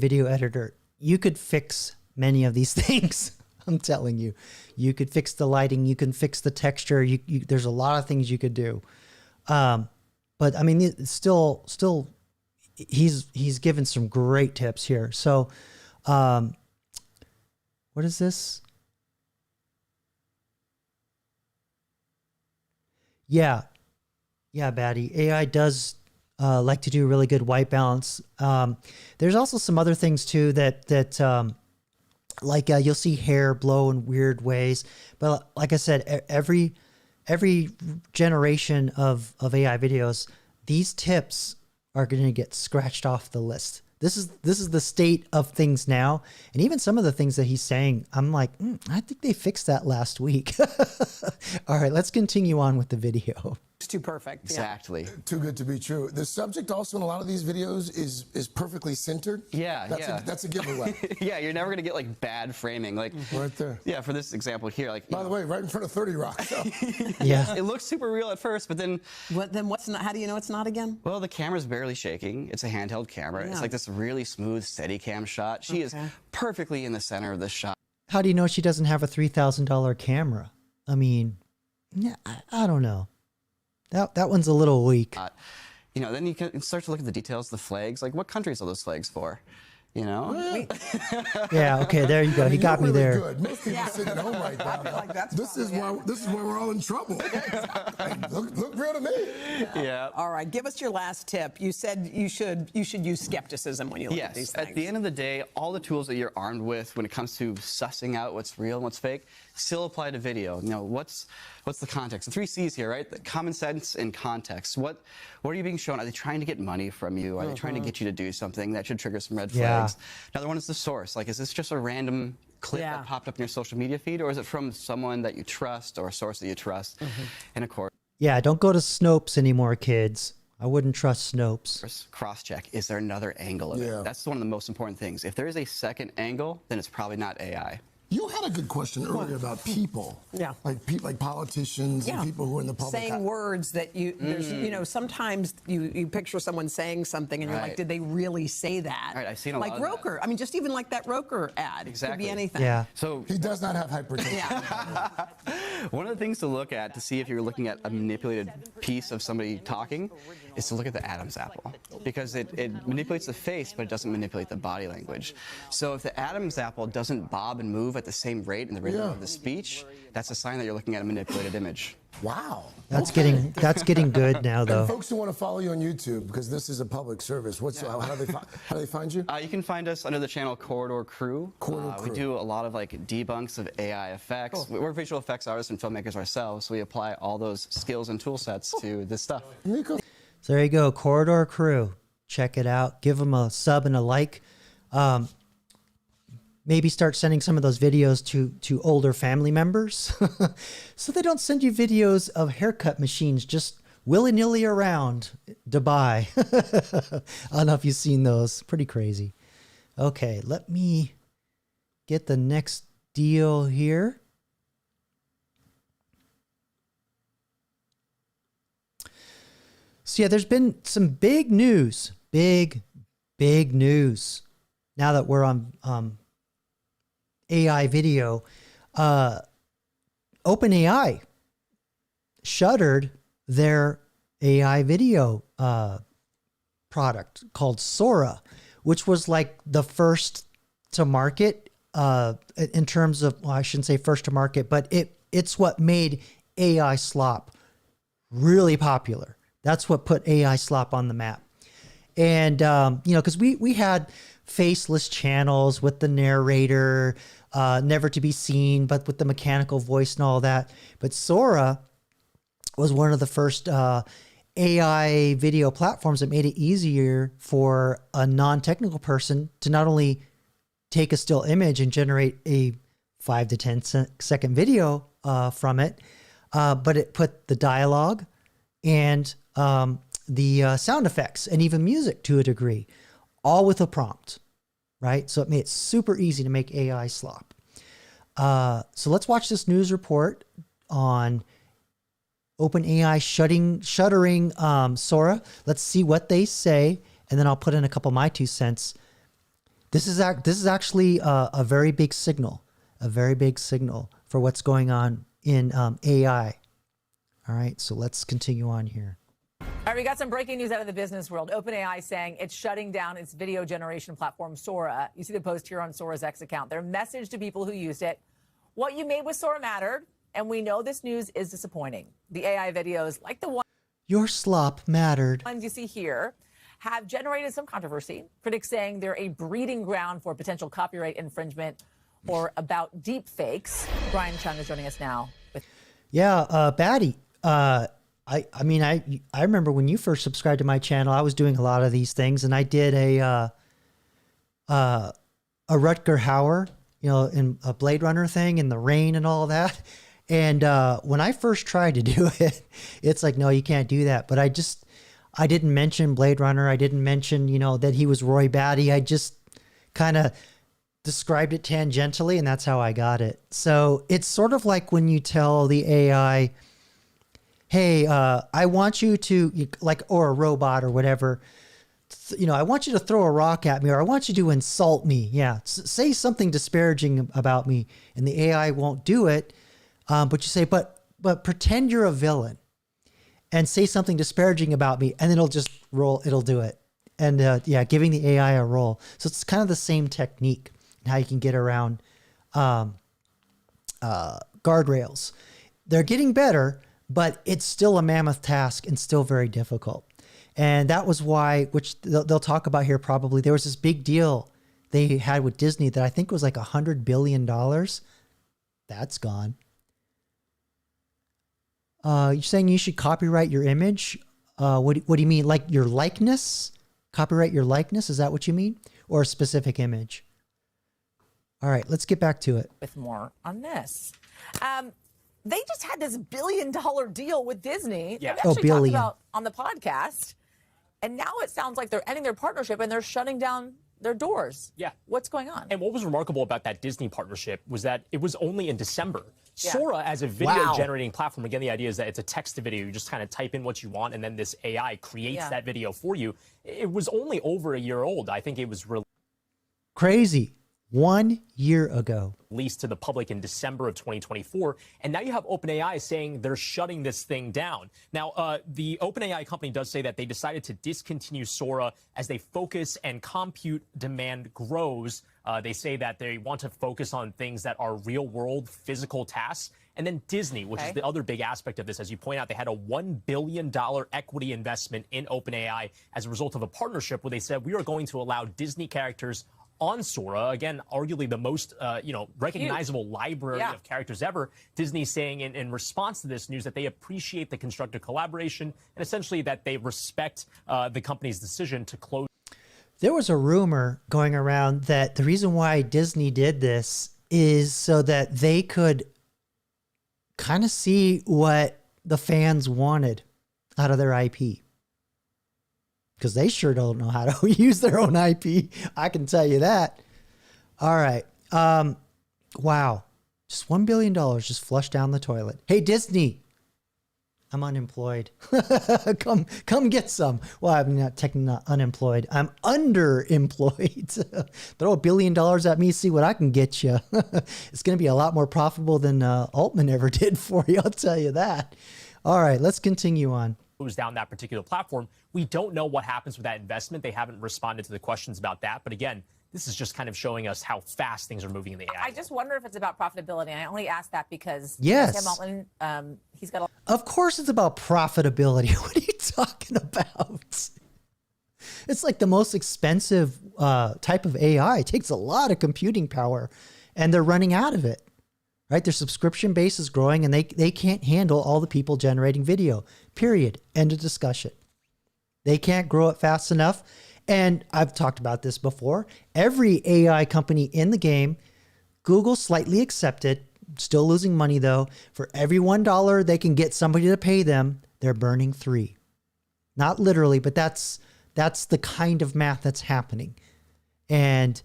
video editor, you could fix many of these things. I'm telling you, you could fix the lighting, you can fix the texture. There's a lot of things you could do. But I mean, it's still, he's given some great tips here. So, what is this? Yeah, Batty. AI does like to do really good white balance. There's also some other things too that you'll see hair blow in weird ways. But like I said, every generation of AI videos, these tips are going to get scratched off the list. This is the state of things now. And even some of the things that he's saying, I'm like, I think they fixed that last week. All right, let's continue on with the video. It's too perfect. Exactly. Too good to be true. The subject also in a lot of these videos is perfectly centered. That's a giveaway. Yeah, you're never gonna get bad framing, right there. Yeah, for this example here, by the way, right in front of 30 Rock. So. Yeah. It looks super real at first, but then. What's not? How do you know it's not again? Well, the camera's barely shaking. It's a handheld camera. It's like this really smooth, steady cam shot. She is perfectly in the center of the shot. How do you know she doesn't have a $3,000 camera? I mean, yeah, I don't know. That one's a little weak. Then you can start to look at the details, the flags. Like, what countries are those flags for? Yeah, okay, there you go. He got me really there. Good. Most people sitting at home right now. This is why we're all in trouble. Look real to me. Yeah. All right, give us your last tip. You said you should use skepticism when you look at these things. At the end of the day, all the tools that you're armed with when it comes to sussing out what's real and what's fake still apply to video. What's the context? The 3 C's here, right? The common sense and context. What are you being shown? Are they trying to get money from you? Are they trying to get you to do something that should trigger some red flags? Another one is the source. Is this just a random clip that popped up in your social media feed, or is it from someone that you trust or a source that you trust? And of course, yeah, don't go to Snopes anymore, kids. I wouldn't trust Snopes. Cross-check. Is there another angle of it? That's one of the most important things. If there is a second angle, then it's probably not AI. You had a good question earlier about people. Yeah. Like politicians and people who are in the public. Saying words that there's, you know, sometimes you picture someone saying something and you're like, did they really say that? Right, I've seen a like lot of Roker. I mean, just even like that Roker ad. Exactly. Could be anything. Yeah. So he does not have hypertension. one of the things to look at to see if you're looking at a manipulated piece of somebody talking is to look at the Adam's apple, because it manipulates the face, but it doesn't manipulate the body language. So if the Adam's apple doesn't bob and move at the same rate in the rhythm of the speech, that's a sign that you're looking at a manipulated image. Wow. That's getting good now, though. And folks who want to follow you on YouTube, because this is a public service, how do they find you? You can find us under the channel Corridor Crew. Corridor We Crew. do a lot of like debunks of AI effects. We're visual effects artists and filmmakers ourselves, so we apply all those skills and tool sets to this stuff. Nico. So there you go, Corridor Crew. Check it out. Give them a sub and a like. Maybe start sending some of those videos to older family members so they don't send you videos of haircut machines just willy-nilly around Dubai. I don't know if you've seen those. Pretty crazy. Okay, let me get the next deal here. So yeah, there's been some big news. Big news. Now that we're on AI video, OpenAI shuttered their AI video product called Sora, which was like the first to market in terms of, well, I shouldn't say first to market, but it's what made AI slop really popular. That's what put AI slop on the map. And, you know, because we had faceless channels with the narrator, never to be seen, but with the mechanical voice and all that. But Sora was one of the first AI video platforms that made it easier for a non-technical person to not only take a still image and generate a 5 to 10 second video from it, but it put the dialogue and the sound effects and even music to a degree, all with a prompt, right? So it made it super easy to make AI slop. So let's watch this news report on OpenAI shuttering Sora. Let's see what they say, and then I'll put in a couple of my 2 cents. This is actually a very big signal for what's going on in AI. All right, so let's continue on here. All right, we got some breaking news out of the business world. OpenAI saying it's shutting down its video generation platform, Sora. You see the post here on Sora's X account. Their message to people who used it: what you made with Sora mattered, and we know this news is disappointing. The AI videos, like the Your slop mattered. ones you see here, have generated some controversy. Critics saying they're a breeding ground for potential copyright infringement or about deep fakes. Brian Chung is joining us now. Yeah, Batty. I mean, I remember when you first subscribed to my channel, I was doing a lot of these things, and I did a Rutger Hauer, you know, in a Blade Runner thing in the rain and all that. And when I first tried to do it, it's like, no, you can't do that. But I didn't mention Blade Runner. I didn't mention, you know, that he was Roy Batty. I just kind of described it tangentially, and that's how I got it. So it's sort of like when you tell the AI, hey, I want you to, like, or a robot or whatever, you know, I want you to throw a rock at me, or I want you to insult me. Yeah, say something disparaging about me, and the AI won't do it. But you say, but pretend you're a villain and say something disparaging about me, and then it'll just roll, it'll do it. And yeah, giving the AI a role. So it's kind of the same technique and how you can get around guardrails. They're getting better, but it's still a mammoth task and still very difficult. And that was why, which they'll talk about here probably, there was this big deal they had with Disney that I think was like $100 billion. That's gone. You're saying you should copyright your image? What do you mean? Like your likeness? Copyright your likeness? Is that what you mean? Or a specific image? All right, let's get back to it. With more on this. They just had this $1 billion deal with Disney. Yeah. They've actually $1 billion. talked about on the podcast. And now it sounds like they're ending their partnership and they're shutting down their doors. Yeah. What's going on? And what was remarkable about that Disney partnership was that it was only in December. Yeah. Sora as a video generating platform, again, the idea is that it's a text to video. You just kind of type in what you want and then this AI creates that video for you. It was only over a year old. I think it was crazy. 1 year ago. Released to the public in December of 2024. And now you have OpenAI saying they're shutting this thing down. Now, the OpenAI company does say that they decided to discontinue Sora as they focus and compute demand grows. They say that they want to focus on things that are real world physical tasks. And then Disney, which is the other big aspect of this, as you point out, they had a $1 billion equity investment in OpenAI as a result of a partnership where they said we are going to allow Disney characters on Sora, again, arguably the most, recognizable library of characters ever. Disney saying in response to this news that they appreciate the constructive collaboration and essentially that they respect the company's decision to close. There was a rumor going around that the reason why Disney did this is so that they could kind of see what the fans wanted out of their IP. Because they sure don't know how to use their own IP. I can tell you that. All right. Wow. Just $1 billion just flushed down the toilet. Hey, Disney. I'm unemployed. come get some. Well, I'm not technically not unemployed. I'm underemployed. Throw $1 billion at me, see what I can get you. It's going to be a lot more profitable than Altman ever did for you. I'll tell you that. All right, let's continue on. Close down that particular platform. We don't know what happens with that investment. They haven't responded to the questions about that. But again, this is just kind of showing us how fast things are moving in the AI. I just wonder if it's about profitability. And I only ask that because yes. Sam Altman, he's got a... Of course it's about profitability. What are you talking about? It's like the most expensive type of AI. It takes a lot of computing power and they're running out of it. Right? Their subscription base is growing and they can't handle all the people generating video. Period. End of discussion. They can't grow it fast enough. And I've talked about this before. Every AI company in the game, Google slightly accepted, still losing money though. For every $1 they can get somebody to pay them, they're burning 3. Not literally, but that's the kind of math that's happening. And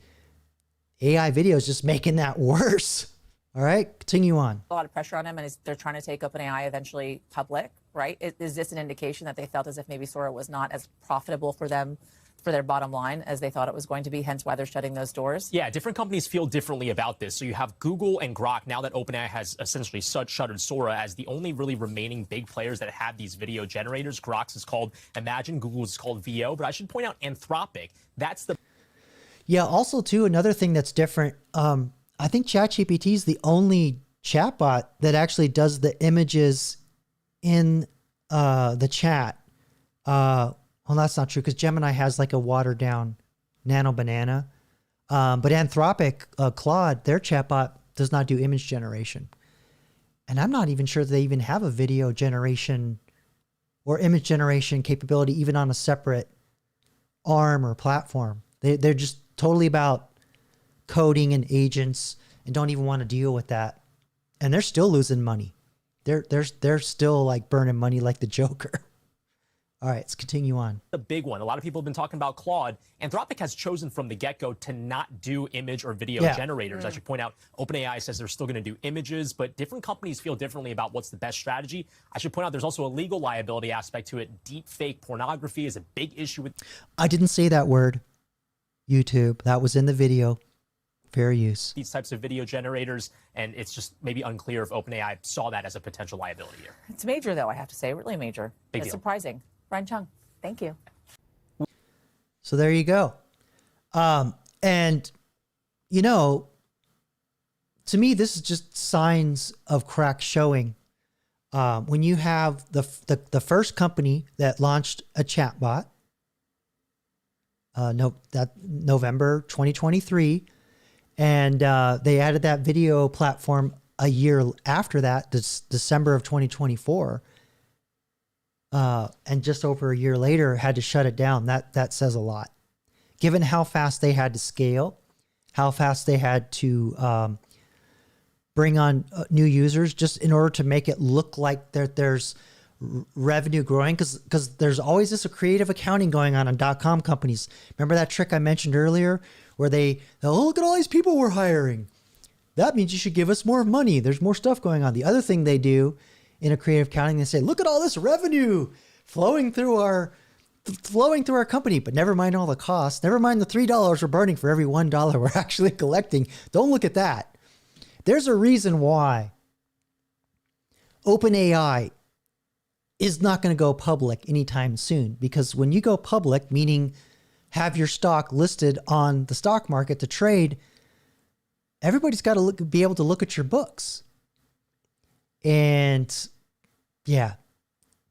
AI video is just making that worse. All right, continue on. A lot of pressure on him, and they're trying to take OpenAI eventually public, right? Is this an indication that they felt as if maybe Sora was not as profitable for them, for their bottom line, as they thought it was going to be, hence why they're shutting those doors? Yeah, different companies feel differently about this. So you have Google and Grok, now that OpenAI has essentially shuttered Sora as the only really remaining big players that have these video generators. Grok's is called Imagine, Google's is called VO, but I should point out Anthropic. That's the... Yeah, also too, another thing that's different, I think ChatGPT is the only chatbot that actually does the images in the chat. Well, that's not true because Gemini has like a watered down nano banana. But Anthropic, Claude, their chatbot does not do image generation. And I'm not even sure they even have a video generation or image generation capability even on a separate arm or platform. They're just totally about coding and agents and don't even want to deal with that. And they're still losing money. They're still like burning money like the Joker. All right, let's continue on. The big one. A lot of people have been talking about Claude. Anthropic has chosen from the get-go to not do image or video generators. I should point out, OpenAI says they're still going to do images, but different companies feel differently about what's the best strategy. I should point out there's also a legal liability aspect to it. Deep fake pornography is a big issue with... I didn't say that word, YouTube. That was in the video. Fair use. These types of video generators, and it's just maybe unclear if OpenAI saw that as a potential liability here. It's major, though, I have to say. Really major. Big it's deal. Surprising. Brian Chung, thank you. So there you go. And, you know, to me, this is just signs of crack showing. When you have the first company that launched a chatbot, November 2023, and they added that video platform a year after that, December of 2024. And just over a year later had to shut it down. That says a lot. Given how fast they had to scale, how fast they had to bring on new users just in order to make it look like there's revenue growing because there's always this creative accounting going on .com companies. Remember that trick I mentioned earlier where they'll look at all these people we're hiring. That means you should give us more money. There's more stuff going on. The other thing they do in a creative accounting, they say, look at all this revenue flowing through our company, but never mind all the costs. Never mind the $3 we're burning for every $1 we're actually collecting. Don't look at that. There's a reason why OpenAI is not going to go public anytime soon, because when you go public, meaning have your stock listed on the stock market to trade, everybody's got to be able to look at your books. And yeah,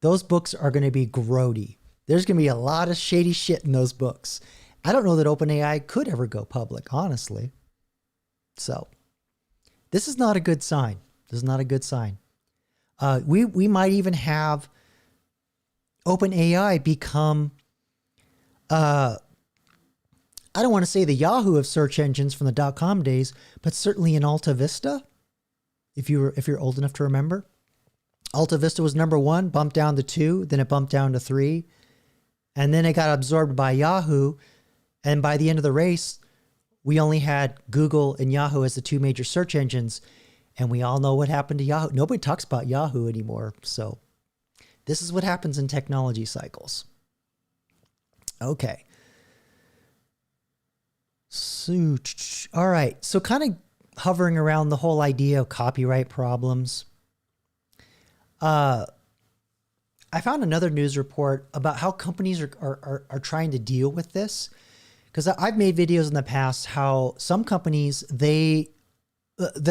those books are going to be grody. There's going to be a lot of shady shit in those books. I don't know that OpenAI could ever go public, honestly. So this is not a good sign. This is not a good sign. We might even have OpenAI become, I don't want to say the Yahoo of search engines from the .com days, but certainly in Alta Vista, if you're old enough to remember. Alta Vista was number 1, bumped down to 2, then it bumped down to 3, and then it got absorbed by Yahoo. And by the end of the race, we only had Google and Yahoo as the 2 major search engines. And we all know what happened to Yahoo. Nobody talks about Yahoo anymore. So this is what happens in technology cycles. Okay. So, all right. So kind of hovering around the whole idea of copyright problems. I found another news report about how companies are trying to deal with this. Because I've made videos in the past how some companies, that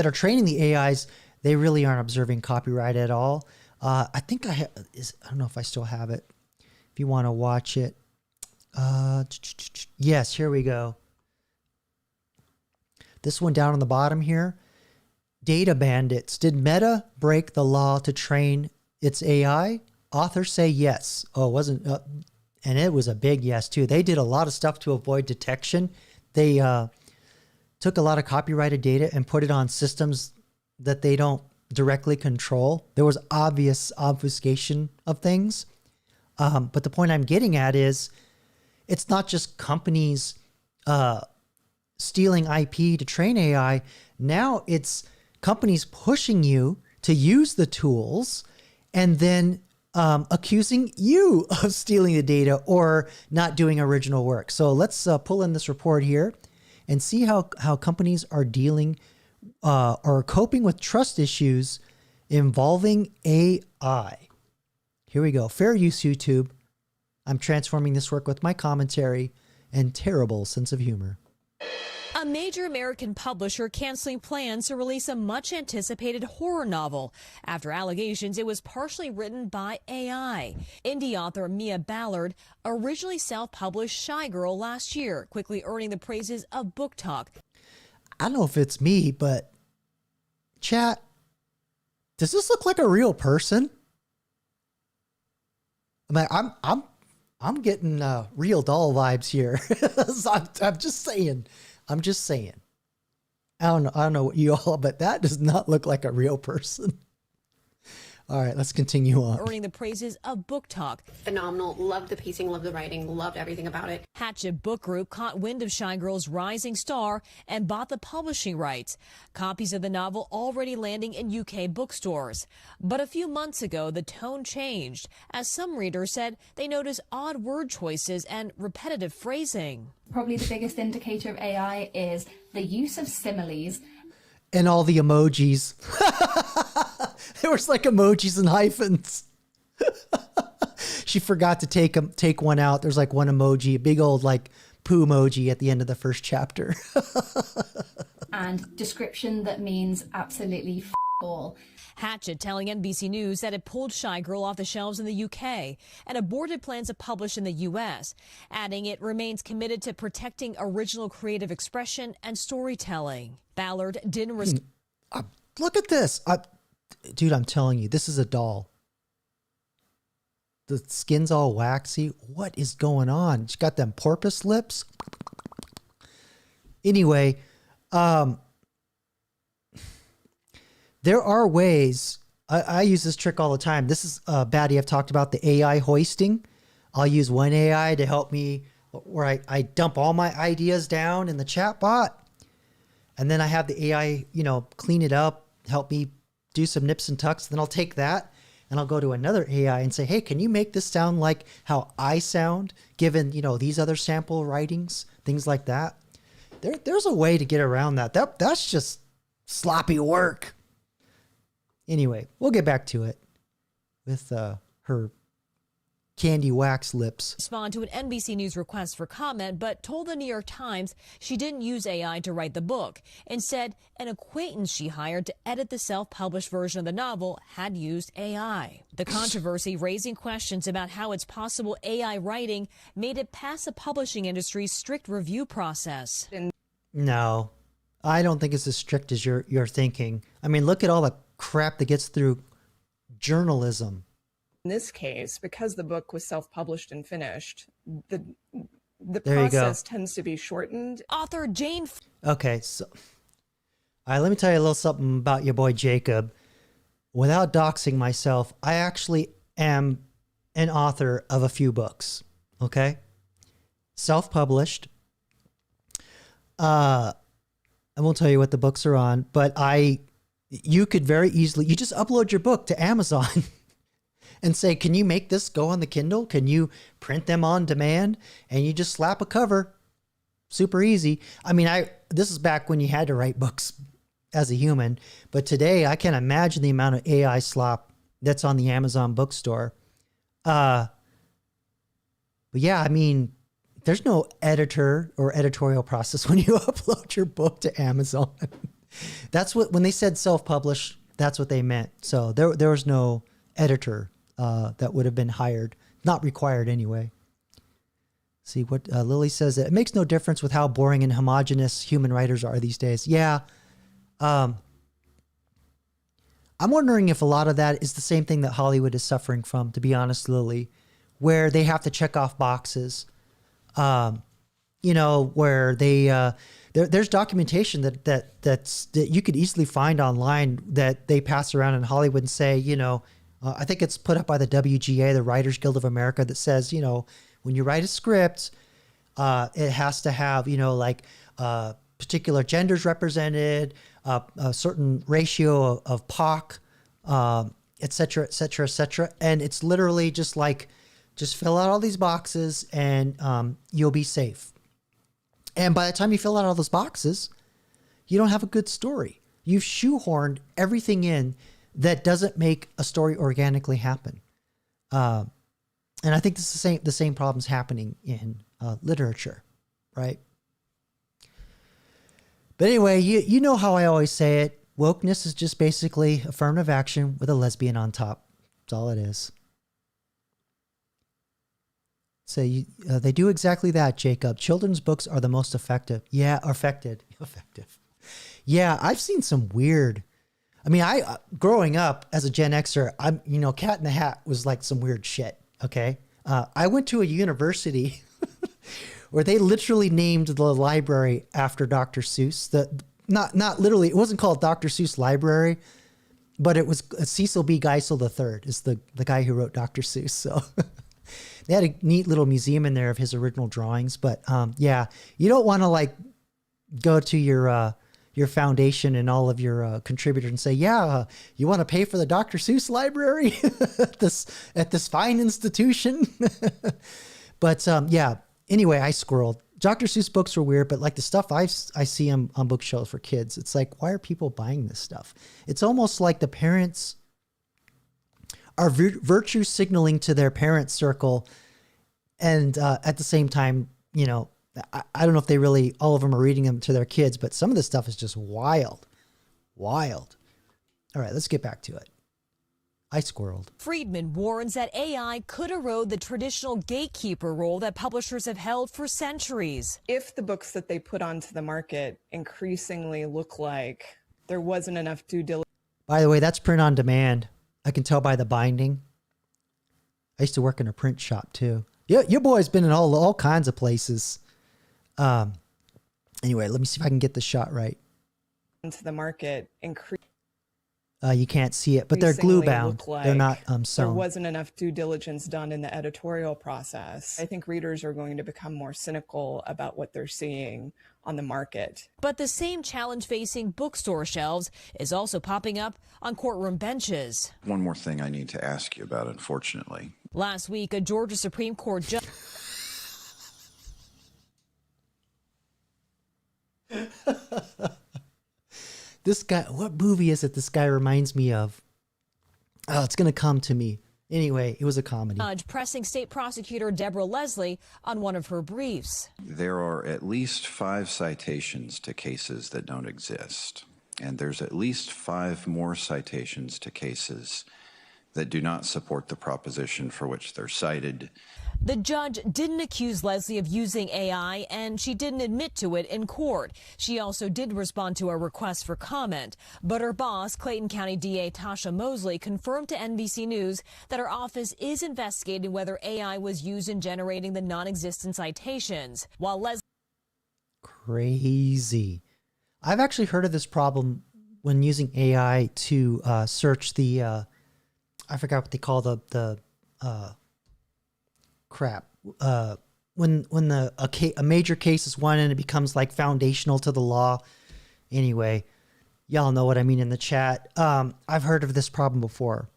are training the AIs, they really aren't observing copyright at all. I think I don't know if I still have it. If you want to watch it. Yes, here we go. This one down on the bottom here. Data bandits. Did Meta break the law to train its AI? Authors say yes. Oh, it wasn't. And it was a big yes, too. They did a lot of stuff to avoid detection. They took a lot of copyrighted data and put it on systems that they don't directly control. There was obvious obfuscation of things. But the point I'm getting at is it's not just companies stealing IP to train AI. Now it's companies pushing you to use the tools and then accusing you of stealing the data or not doing original work. So let's pull in this report here and see how companies are dealing or coping with trust issues involving AI. Here we go. Fair use, YouTube. I'm transforming this work with my commentary and terrible sense of humor. A major American publisher canceling plans to release a much-anticipated horror novel after allegations it was partially written by AI. Indie author Mia Ballard originally self-published Shy Girl last year, quickly earning the praises of Book Talk. I don't know if it's me, but chat, does this look like a real person? I'm getting real doll vibes here. So I'm just saying. I don't know what you all, but that does not look like a real person. All right, let's continue on. Earning the praises of Book Talk. Phenomenal. Loved the pacing, loved the writing, loved everything about it. Hatchet Book Group caught wind of Shy Girl's rising star and bought the publishing rights. Copies of the novel already landing in UK bookstores. But a few months ago, the tone changed, as some readers said they noticed odd word choices and repetitive phrasing. Probably the biggest indicator of AI is the use of similes. And all the emojis. There was like emojis and hyphens. She forgot to take one out. There's like one emoji, a big old like poo emoji at the end of the first chapter. And description that means absolutely all. Hatchet telling NBC News that it pulled Shy Girl off the shelves in the UK and aborted plans to publish in the US, adding it remains committed to protecting original creative expression and storytelling. Ballard didn't look at this. Dude, I'm telling you, this is a doll. The skin's all waxy. What is going on? She's got them porpoise lips. Anyway, there are ways I use this trick all the time. This is Batty. I've talked about the AI hoisting. I'll use one AI to help me where I dump all my ideas down in the chat bot. And then I have the AI, clean it up, help me do some nips and tucks. Then I'll take that and I'll go to another AI and say, hey, can you make this sound like how I sound given, these other sample writings, things like that. There's a way to get around that. That's just sloppy work. Anyway, we'll get back to it with her candy wax lips. Respond to an NBC News request for comment, but told the New York Times she didn't use AI to write the book. Instead, an acquaintance she hired to edit the self-published version of the novel had used AI. The controversy raising questions about how it's possible AI writing made it past the publishing industry's strict review process. No, I don't think it's as strict as you're thinking. I mean, look at all the crap that gets through journalism. In this case, because the book was self-published and finished, the There you go. process tends to be shortened. Author Jane. Okay, so all right, let me tell you a little something about your boy Jacob. Without doxing myself, I actually am an author of a few books. Okay, self-published. I won't tell you what the books are on, but you could very easily, you just upload your book to Amazon and say, can you make this go on the Kindle? Can you print them on demand? And you just slap a cover. Super easy. I mean, this is back when you had to write books as a human, but today I can't imagine the amount of AI slop that's on the Amazon bookstore. But yeah, I mean, there's no editor or editorial process when you upload your book to Amazon. That's what, when they said self-publish, that's what they meant. So there was no editor that would have been hired, not required anyway. See what Lily says, it makes no difference with how boring and homogenous human writers are these days. Yeah. I'm wondering if a lot of that is the same thing that Hollywood is suffering from, to be honest, Lily, where they have to check off boxes. Where they there's documentation that you could easily find online that they pass around in Hollywood and say, I think it's put up by the WGA, the Writers Guild of America, that says, when you write a script, it has to have, particular genders represented, a certain ratio of POC, et cetera, et cetera, et cetera. And it's literally just fill out all these boxes and you'll be safe. And by the time you fill out all those boxes, you don't have a good story. You've shoehorned everything in that doesn't make a story organically happen. And I think this is the same problem's happening in literature, right? But anyway, you know how I always say it. Wokeness is just basically affirmative action with a lesbian on top. That's all it is. So they do exactly that, Jacob. Children's books are the most effective. Yeah, effective. Yeah, I've seen some weird. I mean, growing up as a Gen Xer, Cat in the Hat was like some weird shit. Okay, I went to a university where they literally named the library after Dr. Seuss. Not literally, it wasn't called Dr. Seuss Library, but it was Cecil B. Geisel III is the guy who wrote Dr. Seuss. So. They had a neat little museum in there of his original drawings, but yeah, you don't want to go to your foundation and all of your contributors and say, yeah, you want to pay for the Dr. Seuss library at this fine institution. But yeah, anyway, I squirreled. Dr. Seuss books were weird, but the stuff I see on bookshelves for kids, it's like, why are people buying this stuff? It's almost like the parents are virtue signaling to their parent circle. And at the same time, I don't know if they really, all of them are reading them to their kids, but some of this stuff is just wild. All right, let's get back to it. I squirreled. Friedman warns that AI could erode the traditional gatekeeper role that publishers have held for centuries. If the books that they put onto the market increasingly look like there wasn't enough due diligence. By the way, that's print on demand. I can tell by the binding. I used to work in a print shop too. Yeah, your boy's been in all kinds of places. Anyway, let me see if I can get the shot right. Into the market, You can't see it, but they're glue bound. They're not There sewn. wasn't enough due diligence done in the editorial process. I think readers are going to become more cynical about what they're seeing on the market. But the same challenge facing bookstore shelves is also popping up on courtroom benches. One more thing I need to ask you about, unfortunately. Last week, a Georgia Supreme Court judge. This guy, what movie is it this guy reminds me of? Oh, it's going to come to me. Anyway, it was a comedy. Judge pressing state prosecutor Deborah Leslie on one of her briefs. There are at least 5 citations to cases that don't exist. And there's at least 5 more citations to cases that do not support the proposition for which they're cited. The judge didn't accuse Leslie of using AI, and she didn't admit to it in court. She also did respond to a request for comment. But her boss, Clayton County DA Tasha Mosley, confirmed to NBC News that her office is investigating whether AI was used in generating the non-existent citations. While Leslie... Crazy. I've actually heard of this problem when using AI to search the... I forgot what they call the crap. When a major case is won and it becomes like foundational to the law. Anyway, y'all know what I mean in the chat. I've heard of this problem before.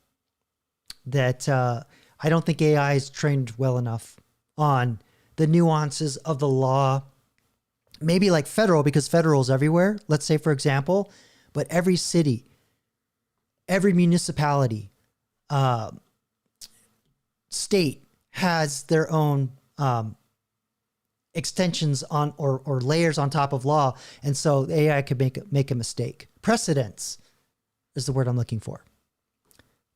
That I don't think AI is trained well enough on the nuances of the law. Maybe like federal, because federal is everywhere. Let's say, for example, but every city, every municipality, state has their own extensions on or layers on top of law, and so the AI could make a mistake. Precedence is the word I'm looking for.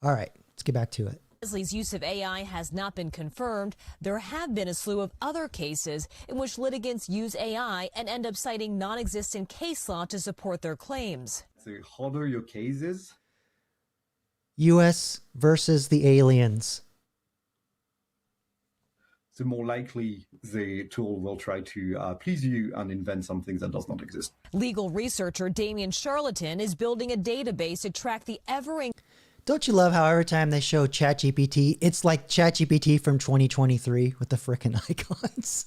All right, let's get back to it. Leslie's use of AI has not been confirmed. There have been a slew of other cases in which litigants use AI and end up citing non-existent case law to support their claims. The harder your case is, U.S. versus the aliens, the more likely the tool will try to please you and invent something that does not exist. Legal researcher Damien Charlatan is building a database to track the Don't you love how every time they show ChatGPT, it's like ChatGPT from 2023 with the frickin' icons?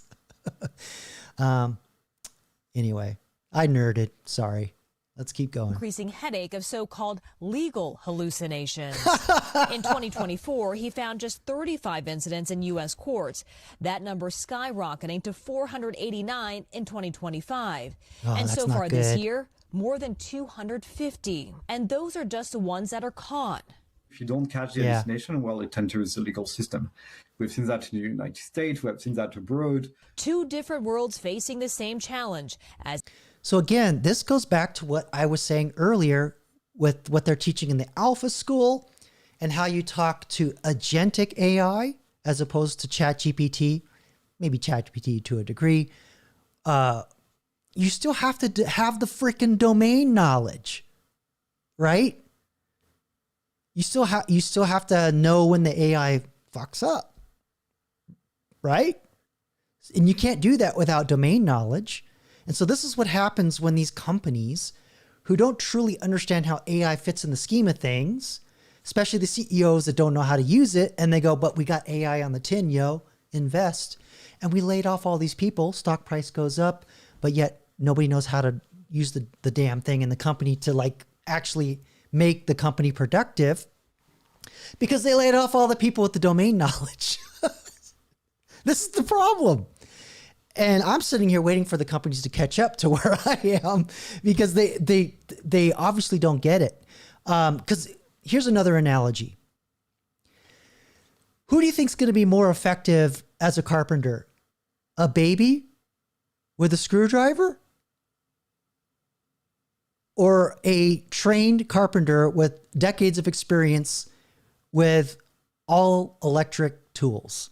Anyway, I nerded. Sorry. Let's keep going. Increasing headache of so-called legal hallucinations. In 2024, he found just 35 incidents in U.S. courts. That number skyrocketing to 489 in 2025. And so far this year, more than 250. And those are just the ones that are caught. If you don't catch the hallucination, well, it enters the legal system. We've seen that in the United States. We have seen that abroad. Two different worlds facing the same challenge. So again, this goes back to what I was saying earlier with what they're teaching in the Alpha School and how you talk to agentic AI as opposed to ChatGPT, maybe ChatGPT to a degree. You still have to have the freaking domain knowledge, right? You still have to know when the AI fucks up, right? And you can't do that without domain knowledge. And so this is what happens when these companies who don't truly understand how AI fits in the scheme of things, especially the CEOs that don't know how to use it, and they go, but we got AI on the tin, yo, invest. And we laid off all these people, stock price goes up, but yet nobody knows how to use the damn thing in the company to like actually make the company productive because they laid off all the people with the domain knowledge. This is the problem. And I'm sitting here waiting for the companies to catch up to where I am because they obviously don't get it. Because here's another analogy. Who do you think is going to be more effective as a carpenter? A baby with a screwdriver? Or a trained carpenter with decades of experience with all electric tools?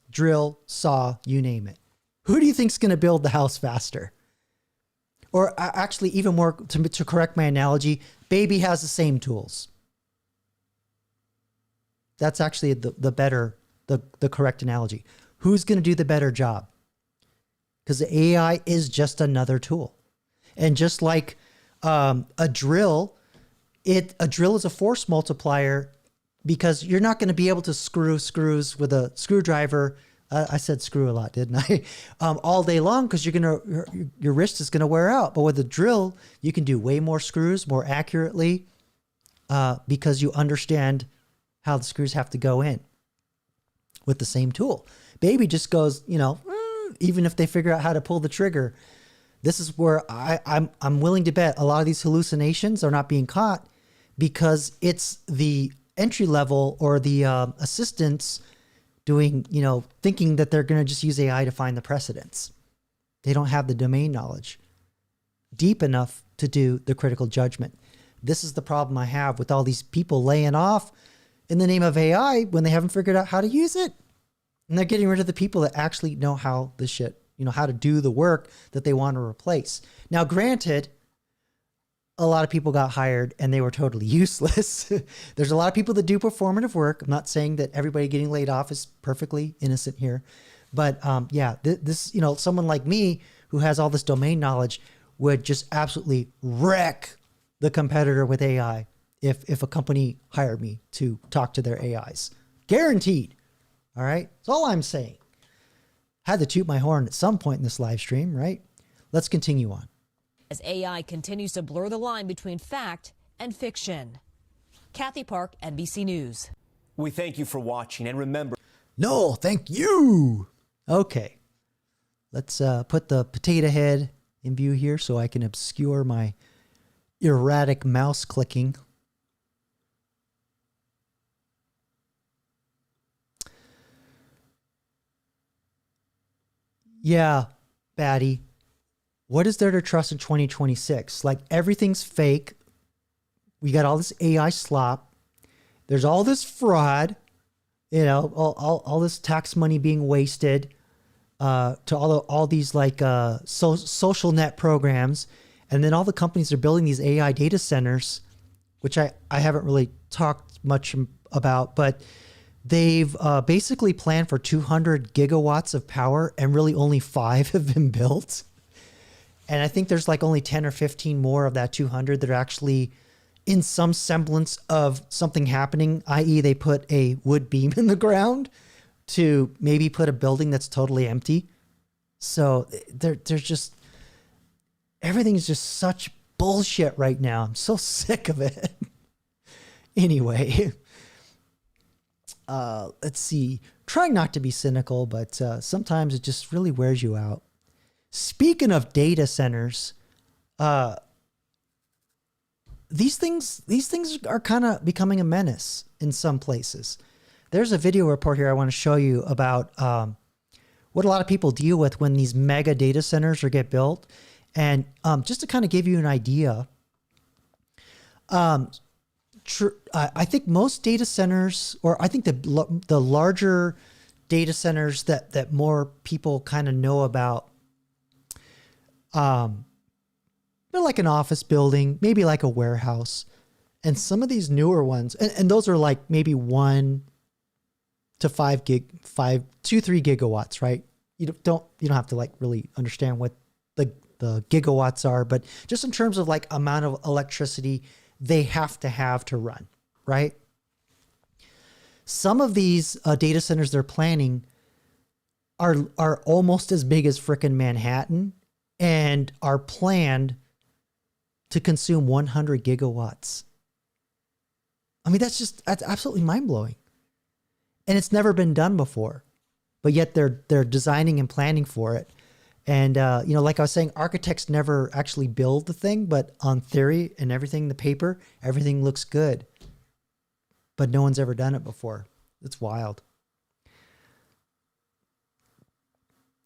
Drill, saw, you name it. Who do you think is going to build the house faster? Or actually, even more, to correct my analogy, baby has the same tools. That's actually the correct analogy. Who's going to do the better job? Because the AI is just another tool. And just like a drill a drill is a force multiplier because you're not going to be able to screw screws with a screwdriver. I said screw a lot, didn't I? All day long, because your wrist is going to wear out. But with a drill, you can do way more screws more accurately because you understand how the screws have to go in with the same tool. Baby just goes, even if they figure out how to pull the trigger. This is where I'm willing to bet a lot of these hallucinations are not being caught because it's the entry level or the assistants doing, thinking that they're going to just use AI to find the precedents. They don't have the domain knowledge deep enough to do the critical judgment. This is the problem I have with all these people laying off in the name of AI when they haven't figured out how to use it. And they're getting rid of the people that actually know how this shit, how to do the work that they want to replace. Now, granted, a lot of people got hired and they were totally useless. There's a lot of people that do performative work. I'm not saying that everybody getting laid off is perfectly innocent here. But this, someone like me who has all this domain knowledge would just absolutely wreck the competitor with AI if a company hired me to talk to their AIs. Guaranteed. All right. That's all I'm saying. Had to toot my horn at some point in this live stream, right? Let's continue on. As AI continues to blur the line between fact and fiction. Kathy Park, NBC News. We thank you for watching, and remember... No, thank you. Okay. Let's put the potato head in view here so I can obscure my erratic mouse clicking. Yeah, Batty. What is there to trust in 2026? Like, everything's fake. We got all this AI slop. There's all this fraud, all this tax money being wasted to all these like social net programs. And then all the companies are building these AI data centers, which I haven't really talked much about, but they've basically planned for 200 gigawatts of power and really only 5 have been built. And I think there's like only 10 or 15 more of that 200 that are actually in some semblance of something happening, i.e. they put a wood beam in the ground to maybe put a building that's totally empty. So there's just, everything's just such bullshit right now. I'm so sick of it. Anyway, let's see. Trying not to be cynical, but sometimes it just really wears you out. Speaking of data centers, these things are kind of becoming a menace in some places. There's a video report here I want to show you about what a lot of people deal with when these mega data centers get built. And just to kind of give you an idea, I think most data centers, or I think the larger data centers that more people kind of know about, they're like an office building, maybe like a warehouse. And some of these newer ones, and those are like maybe 1 to 3 gigawatts, right? You don't have to like really understand what the gigawatts are, but just in terms of like amount of electricity they have to run, right? Some of these data centers they're planning are almost as big as frickin' Manhattan and are planned to consume 100 gigawatts. I mean, that's absolutely mind-blowing. And it's never been done before, but yet they're designing and planning for it. And, like I was saying, architects never actually build the thing, but on theory and everything, the paper, everything looks good. But no one's ever done it before. It's wild.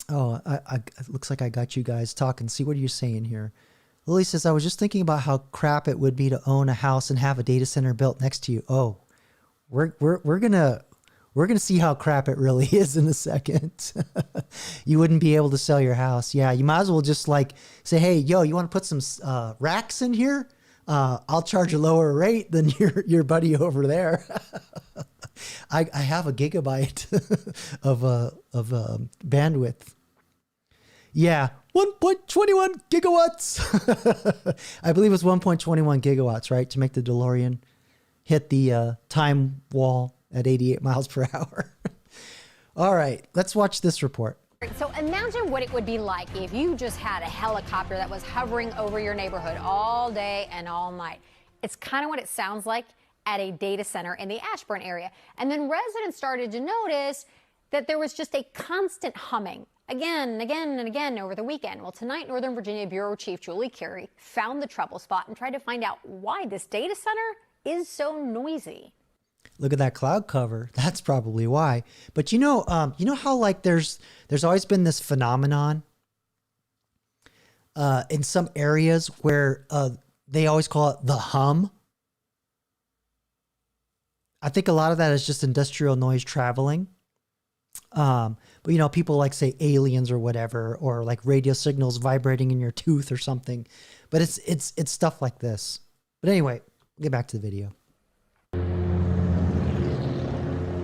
Oh, it looks like I got you guys talking. See, what are you saying here? Lily says, I was just thinking about how crap it would be to own a house and have a data center built next to you. Oh, we're gonna see how crap it really is in a second. You wouldn't be able to sell your house. Yeah, you might as well just like say, hey, yo, you want to put some racks in here? I'll charge a lower rate than your buddy over there. I have a gigabyte of bandwidth. Yeah, 1.21 gigawatts. I believe it was 1.21 gigawatts, right? To make the DeLorean hit the time wall at 88 miles per hour. All right, let's watch this report. So imagine what it would be like if you just had a helicopter that was hovering over your neighborhood all day and all night. It's kind of what it sounds like at a data center in the Ashburn area. And then residents started to notice that there was just a constant humming again and again and again over the weekend. Well, tonight, Northern Virginia Bureau Chief Julie Carey found the trouble spot and tried to find out why this data center is so noisy. Look at that cloud cover. That's probably why. But you know how like there's always been this phenomenon in some areas where they always call it the hum. I think a lot of that is just industrial noise traveling. But you know, people like say aliens or whatever, or like radio signals vibrating in your tooth or something. But it's stuff like this. But anyway, get back to the video.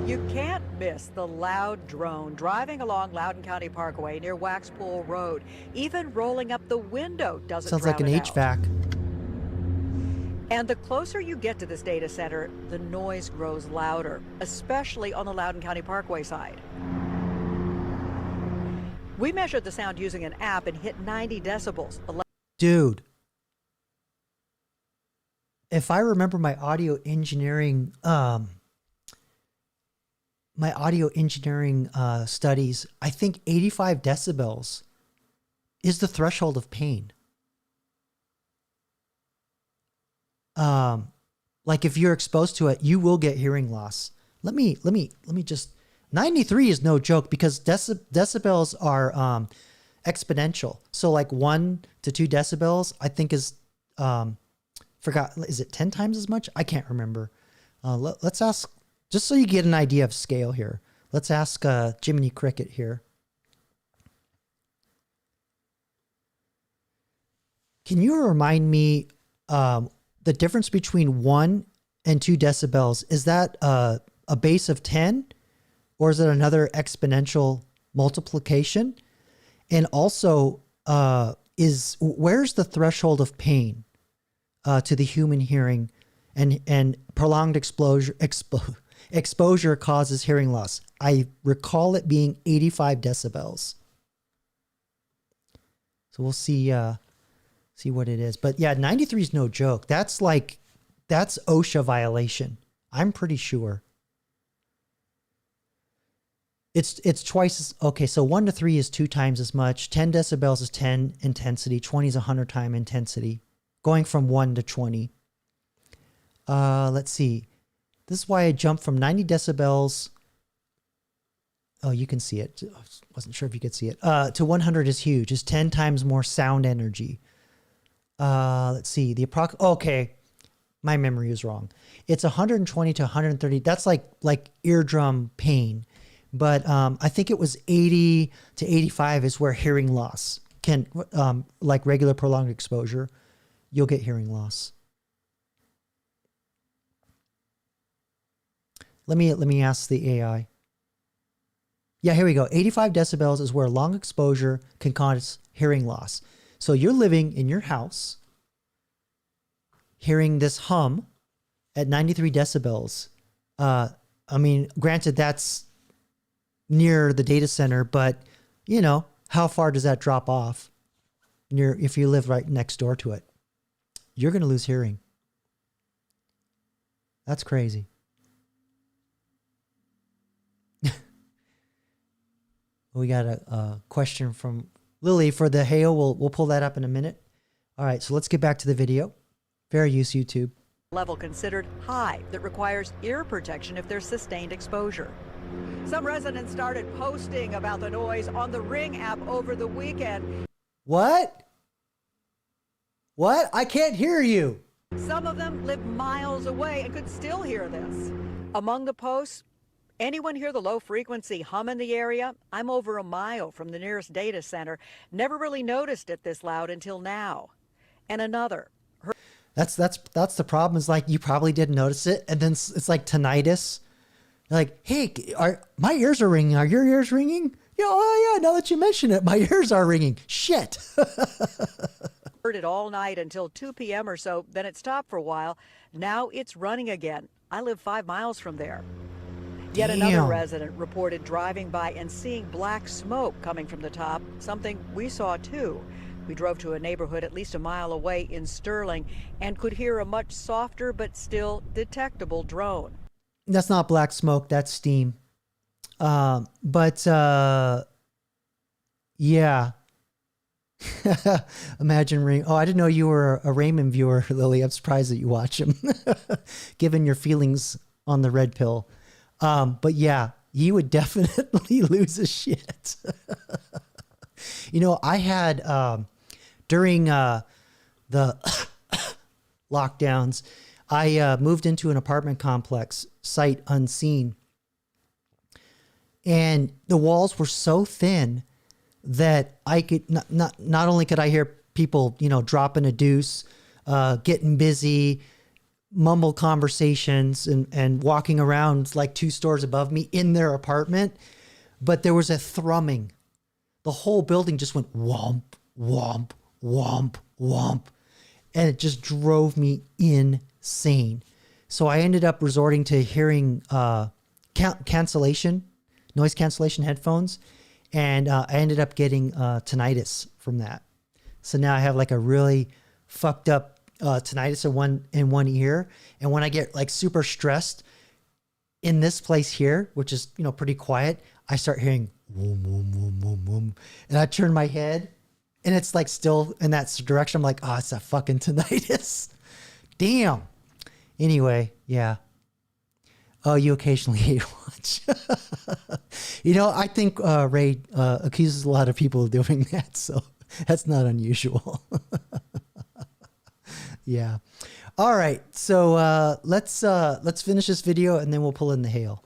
You can't miss the loud drone driving along Loudoun County Parkway near Waxpool Road. Even rolling up the window doesn't Sounds like an HVAC. And the closer you get to this data center, the noise grows louder, especially on the Loudoun County Parkway side. We measured the sound using an app and hit 90 decibels. Dude, if I remember my audio engineering studies, I think 85 decibels is the threshold of pain. Like if you're exposed to it, you will get hearing loss. Let me just, 93 is no joke because decibels are exponential. So like 1 to 2 decibels, I think is, is it 10 times as much? I can't remember. Let's ask, just so you get an idea of scale here. Let's ask Jiminy Cricket here. Can you remind me the difference between 1 and 2 decibels? Is that a base of 10 or is it another exponential multiplication? And also, where's the threshold of pain to the human hearing, and prolonged exposure causes hearing loss? I recall it being 85 decibels. So we'll see what it is. But yeah, 93 is no joke. That's OSHA violation. I'm pretty sure. It's twice as, okay, so 1 to 3 is 2 times as much. 10 decibels is 10 intensity. 20 is 100 time intensity. Going from 1 to 20. Let's see. This is why I jumped from 90 decibels. Oh, you can see it. I wasn't sure if you could see it. To 100 is huge. It's 10 times more sound energy. Let's see. Okay. My memory is wrong. It's 120 to 130. That's like eardrum pain. But I think it was 80 to 85 is where hearing loss can, like regular prolonged exposure, you'll get hearing loss. Let me ask the AI. Yeah, here we go. 85 decibels is where long exposure can cause hearing loss. So you're living in your house, hearing this hum at 93 decibels. I mean, granted, that's near the data center, but you know, how far does that drop off if you live right next door to it? You're going to lose hearing. That's crazy. We got a question from Lily for the hail. We'll pull that up in a minute. All right, so let's get back to the video. Fair use, YouTube. Level considered high that requires ear protection if there's sustained exposure. Some residents started posting about the noise on the Ring app over the weekend. What? I can't hear you. Some of them live miles away and could still hear this. Among the posts, anyone hear the low frequency hum in the area? I'm over a mile from the nearest data center. Never really noticed it this loud until now. And another. That's the problem, is like you probably didn't notice it, and then it's like tinnitus. Like, hey, my ears are ringing. Are your ears ringing? Yeah, oh yeah, now that you mention it, my ears are ringing. Shit. Heard it all night until 2 p.m. or so, then it stopped for a while. Now it's running again. I live 5 miles from there. Yet another resident reported driving by and seeing black smoke coming from the top, something we saw too. We drove to a neighborhood at least a mile away in Sterling and could hear a much softer but still detectable drone. That's not black smoke, that's steam. Yeah. Imagine Raymond. Oh, I didn't know you were a Raymond viewer, Lily. I'm surprised that you watch him, given your feelings on the red pill. But yeah, you would definitely lose a shit. You know, I had, during the lockdowns, I moved into an apartment complex, sight unseen. And the walls were so thin that I could not only could I hear people, you know, dropping a deuce, getting busy, mumble conversations and walking around like 2 stores above me in their apartment, but there was a thrumming. The whole building just went womp, womp, womp, womp. And it just drove me insane. So I ended up resorting to hearing noise cancellation headphones. And I ended up getting tinnitus from that. So now I have like a really fucked up tinnitus in one ear. And when I get like super stressed in this place here, which is, you know, pretty quiet, I start hearing boom, boom, boom, boom, boom. And I turn my head and it's like still in that direction. I'm like, oh, it's a fucking tinnitus. Damn. Anyway, yeah. Oh, you occasionally hate watch. You know, I think Ray accuses a lot of people of doing that, so that's not unusual. Yeah. All right, so let's finish this video and then we'll pull in the hail.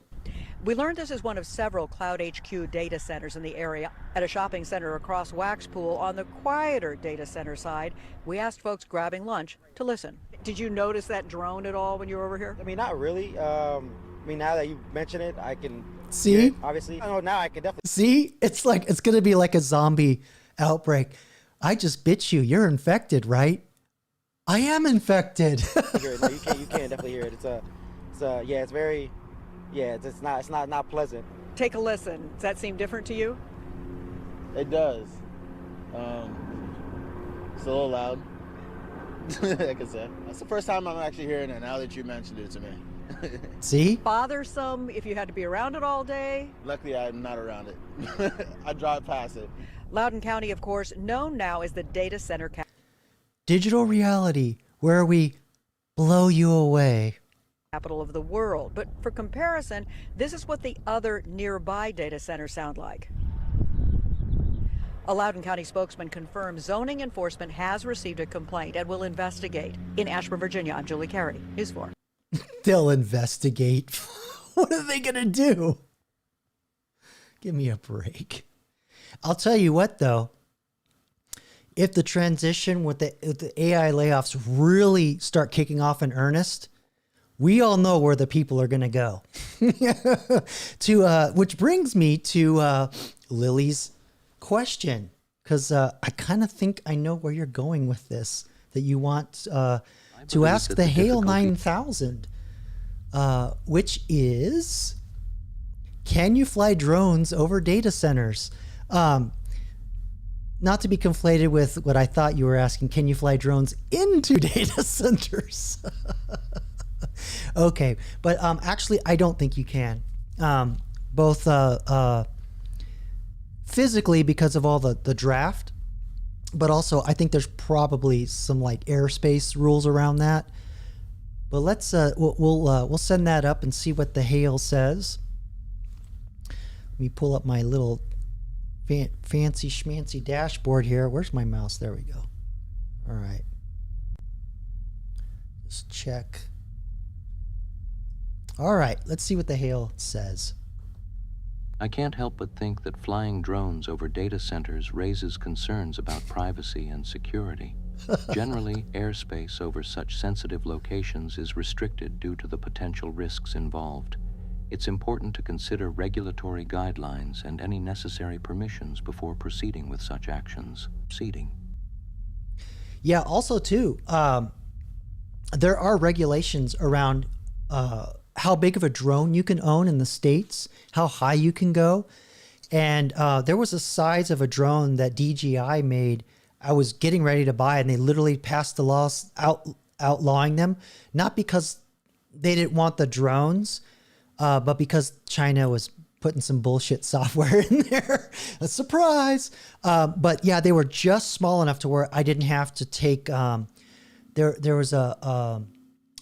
We learned this is one of several Cloud HQ data centers in the area. At a shopping center across Waxpool on the quieter data center side, we asked folks grabbing lunch to listen. Did you notice that drone at all when you were over here? I mean, not really. I mean, now that you mention it, I can see it, obviously. I know now I can definitely see. It's like it's gonna be like a zombie outbreak. I just bit you. You're infected, right? I am infected. No, you can definitely hear it. It's very, it's not pleasant. Take a listen. Does that seem different to you? It does. It's a little loud. I can say that's the first time I'm actually hearing it now that you mentioned it to me. See? Bothersome if you had to be around it all day? Luckily, I'm not around it. I drive past it. Loudoun County, of course, known now as the data center digital reality, where we blow you away. Capital of the world. But for comparison, this is what the other nearby data centers sound like. A Loudoun County spokesman confirms zoning enforcement has received a complaint and will investigate. In Ashburn, Virginia, I'm Julie Carey, News 4. They'll investigate. What are they going to do? Give me a break. I'll tell you what, though. If the transition with the AI layoffs really start kicking off in earnest, we all know where the people are going to go. Which brings me to Lily's question, because I kind of think I know where you're going with this, that you want to ask the Hail 9000, which is, can you fly drones over data centers? Not to be conflated with what I thought you were asking, can you fly drones into data centers? Okay, but actually I don't think you can. Both physically because of all the draft, but also I think there's probably some like airspace rules around that. But let's we'll send that up and see what the Hail says. Let me pull up my little fancy schmancy dashboard here. Where's my mouse? There we go. All right. Just check. All right, let's see what the Hail says. I can't help but think that flying drones over data centers raises concerns about privacy and security. Generally, airspace over such sensitive locations is restricted due to the potential risks involved. it's important to consider regulatory guidelines and any necessary permissions before proceeding with such actions. Yeah, also too, there are regulations around how big of a drone you can own in the States, how high you can go. And there was a size of a drone that DJI made. I was getting ready to buy, and they literally passed the laws outlawing them, not because they didn't want the drones, but because China was putting some bullshit software in there. A surprise. But yeah, they were just small enough to where I didn't have to take, there's a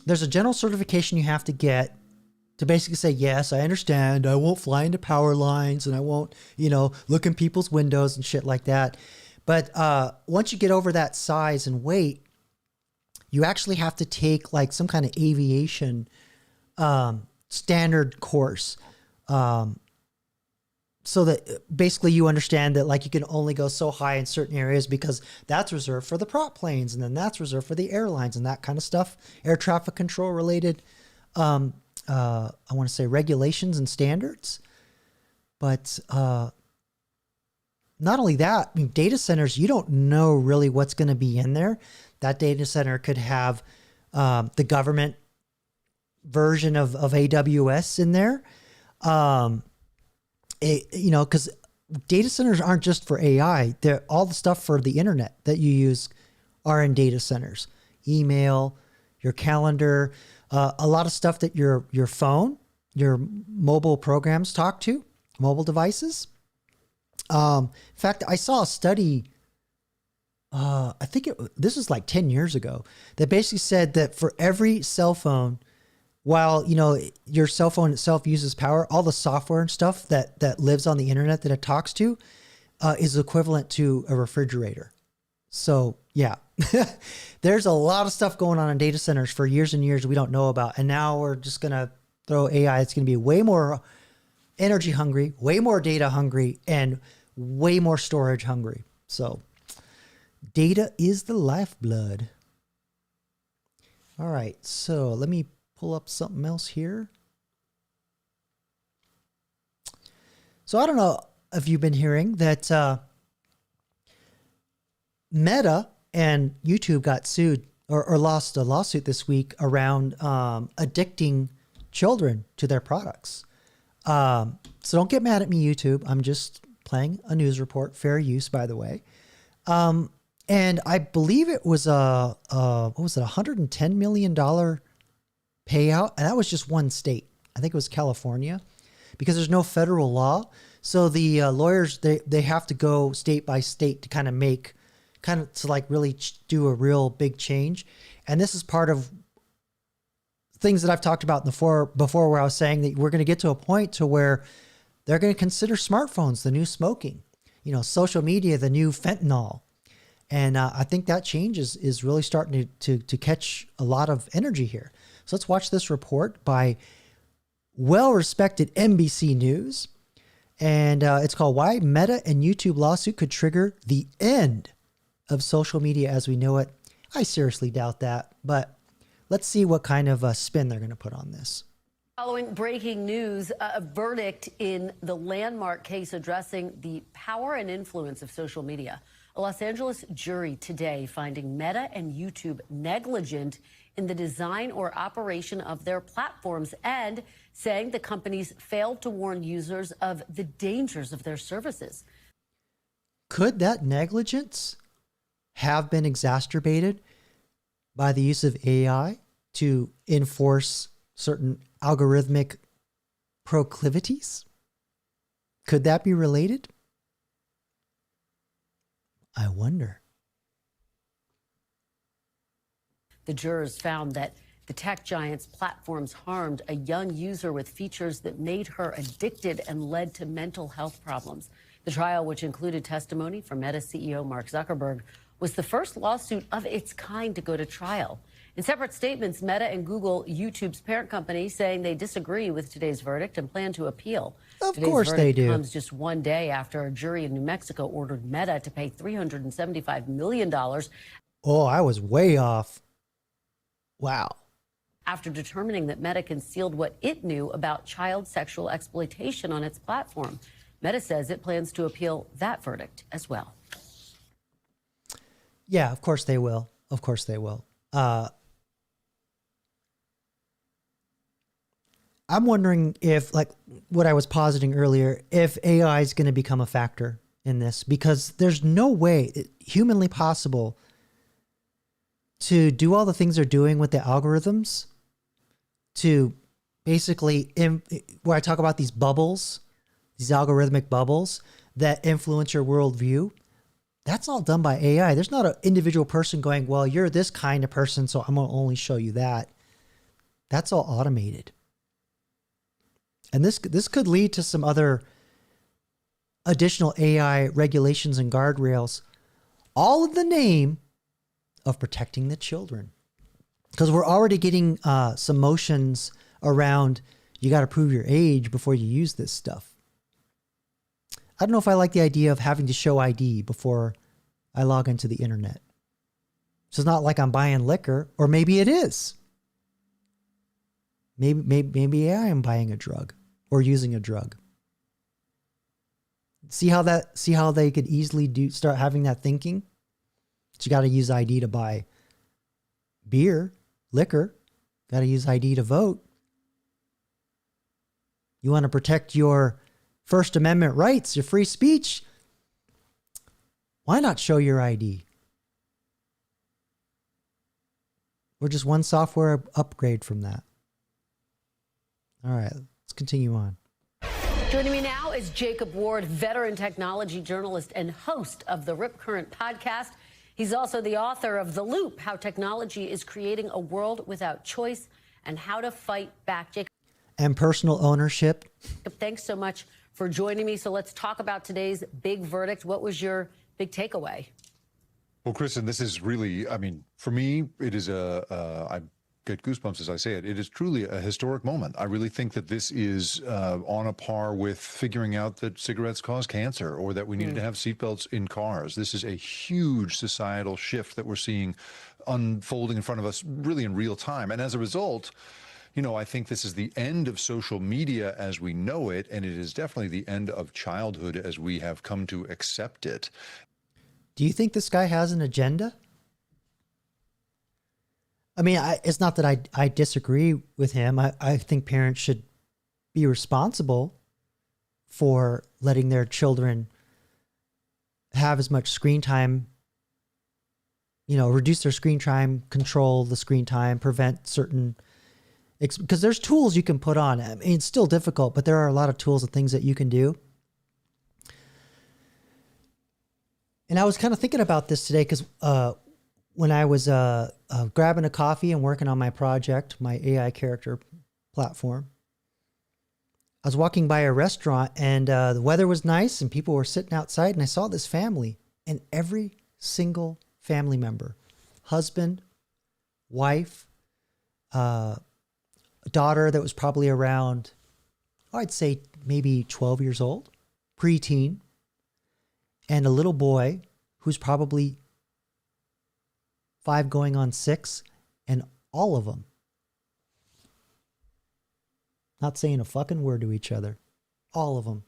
general certification you have to get to basically say, yes, I understand. I won't fly into power lines, and I won't, look in people's windows and shit like that. But once you get over that size and weight, you actually have to take like some kind of aviation standard course. So that basically you understand that like you can only go so high in certain areas because that's reserved for the prop planes, and then that's reserved for the airlines and that kind of stuff. Air traffic control related, I want to say regulations and standards. But not only that, I mean, data centers, you don't know really what's going to be in there. That data center could have the government version of AWS in there. Because data centers aren't just for AI. They're all the stuff for the internet that you use are in data centers. Email, your calendar, a lot of stuff that your phone, your mobile programs talk to, mobile devices. In fact, I saw a study, I think this was like 10 years ago, that basically said that for every cell phone, while, your cell phone itself uses power, all the software and stuff that lives on the internet that it talks to is equivalent to a refrigerator. So, yeah, there's a lot of stuff going on in data centers for years and years we don't know about. And now we're just going to throw AI. It's going to be way more energy hungry, way more data hungry, and way more storage hungry. So, data is the lifeblood. All right, so let me pull up something else here. So I don't know if you've been hearing that Meta and YouTube got sued or lost a lawsuit this week around addicting children to their products. So don't get mad at me, YouTube. I'm just playing a news report. Fair use, by the way. And I believe it was what was it, $110 million payout, and that was just one state. I think it was California, because there's no federal law. So the lawyers, they have to go state by state to to like really do a real big change. And this is part of things that I've talked about before, where I was saying that we're going to get to a point to where they're going to consider smartphones the new smoking, social media the new fentanyl. And I think that change is really starting to catch a lot of energy here. So let's watch this report by well-respected NBC News. And it's called Why Meta and YouTube Lawsuit Could Trigger the End of Social Media as We Know It. I seriously doubt that, but let's see what kind of a spin they're going to put on this. Following breaking news, a verdict in the landmark case addressing the power and influence of social media. A Los Angeles jury today finding Meta and YouTube negligent in the design or operation of their platforms and saying the companies failed to warn users of the dangers of their services. Could that negligence have been exacerbated by the use of AI to enforce certain algorithmic proclivities? Could that be related? I wonder. The jurors found that the tech giant's platforms harmed a young user with features that made her addicted and led to mental health problems. The trial, which included testimony from Meta CEO Mark Zuckerberg, was the first lawsuit of its kind to go to trial. In separate statements, Meta and Google, YouTube's parent company, saying they disagree with today's verdict and plan to appeal. Of course they do. Today's verdict comes just one day after a jury in New Mexico ordered Meta to pay $375 million. Oh, I was way off. Wow. after determining that Meta concealed what it knew about child sexual exploitation on its platform. Meta says it plans to appeal that verdict as well. Yeah, of course they will. Of course they will. I'm wondering if, like what I was positing earlier, if AI is going to become a factor in this, because there's no way humanly possible to do all the things they're doing with the algorithms to basically, where I talk about these bubbles, these algorithmic bubbles that influence your worldview. That's all done by AI. There's not an individual person going, well, you're this kind of person, so I'm going to only show you that. That's all automated. And this could lead to some other additional AI regulations and guardrails, all in the name of protecting the children. Because we're already getting some motions around, you got to prove your age before you use this stuff. I don't know if I like the idea of having to show ID before I log into the internet. So it's not like I'm buying liquor, or maybe it is. Maybe I am buying a drug or using a drug. See how they could easily start having that thinking? But you got to use ID to buy beer, liquor. Got to use ID to vote. You want to protect your First Amendment rights, your free speech. Why not show your ID? We're just one software upgrade from that. All right, let's continue on. Joining me now is Jacob Ward, veteran technology journalist and host of the Rip Current podcast. He's also the author of The Loop, How Technology is Creating a World Without Choice and How to Fight Back. Jacob, and personal ownership. thanks so much for joining me. So let's talk about today's big verdict. What was your big takeaway? Well, Kristen, this is really, I mean, for me, it is I get goosebumps as I say it. It is truly a historic moment. I really think that this is on a par with figuring out that cigarettes cause cancer or that we needed to have seatbelts in cars. This is a huge societal shift that we're seeing unfolding in front of us really in real time. And as a result, you know, I think this is the end of social media as we know it, and it is definitely the end of childhood as we have come to accept it. Do you think this guy has an agenda? I mean, it's not that I disagree with him. I think parents should be responsible for letting their children have as much screen time, you know, reduce their screen time, control the screen time, prevent certain, because there's tools you can put on. I mean, it's still difficult, but there are a lot of tools and things that you can do. And I was kind of thinking about this today because when I was grabbing a coffee and working on my project, my AI character platform, I was walking by a restaurant and the weather was nice and people were sitting outside, and I saw this family, and every single family member, husband, wife, daughter that was probably around, I'd say maybe 12 years old, preteen, and a little boy who's probably 5 going on 6, and all of them not saying a fucking word to each other. All of them.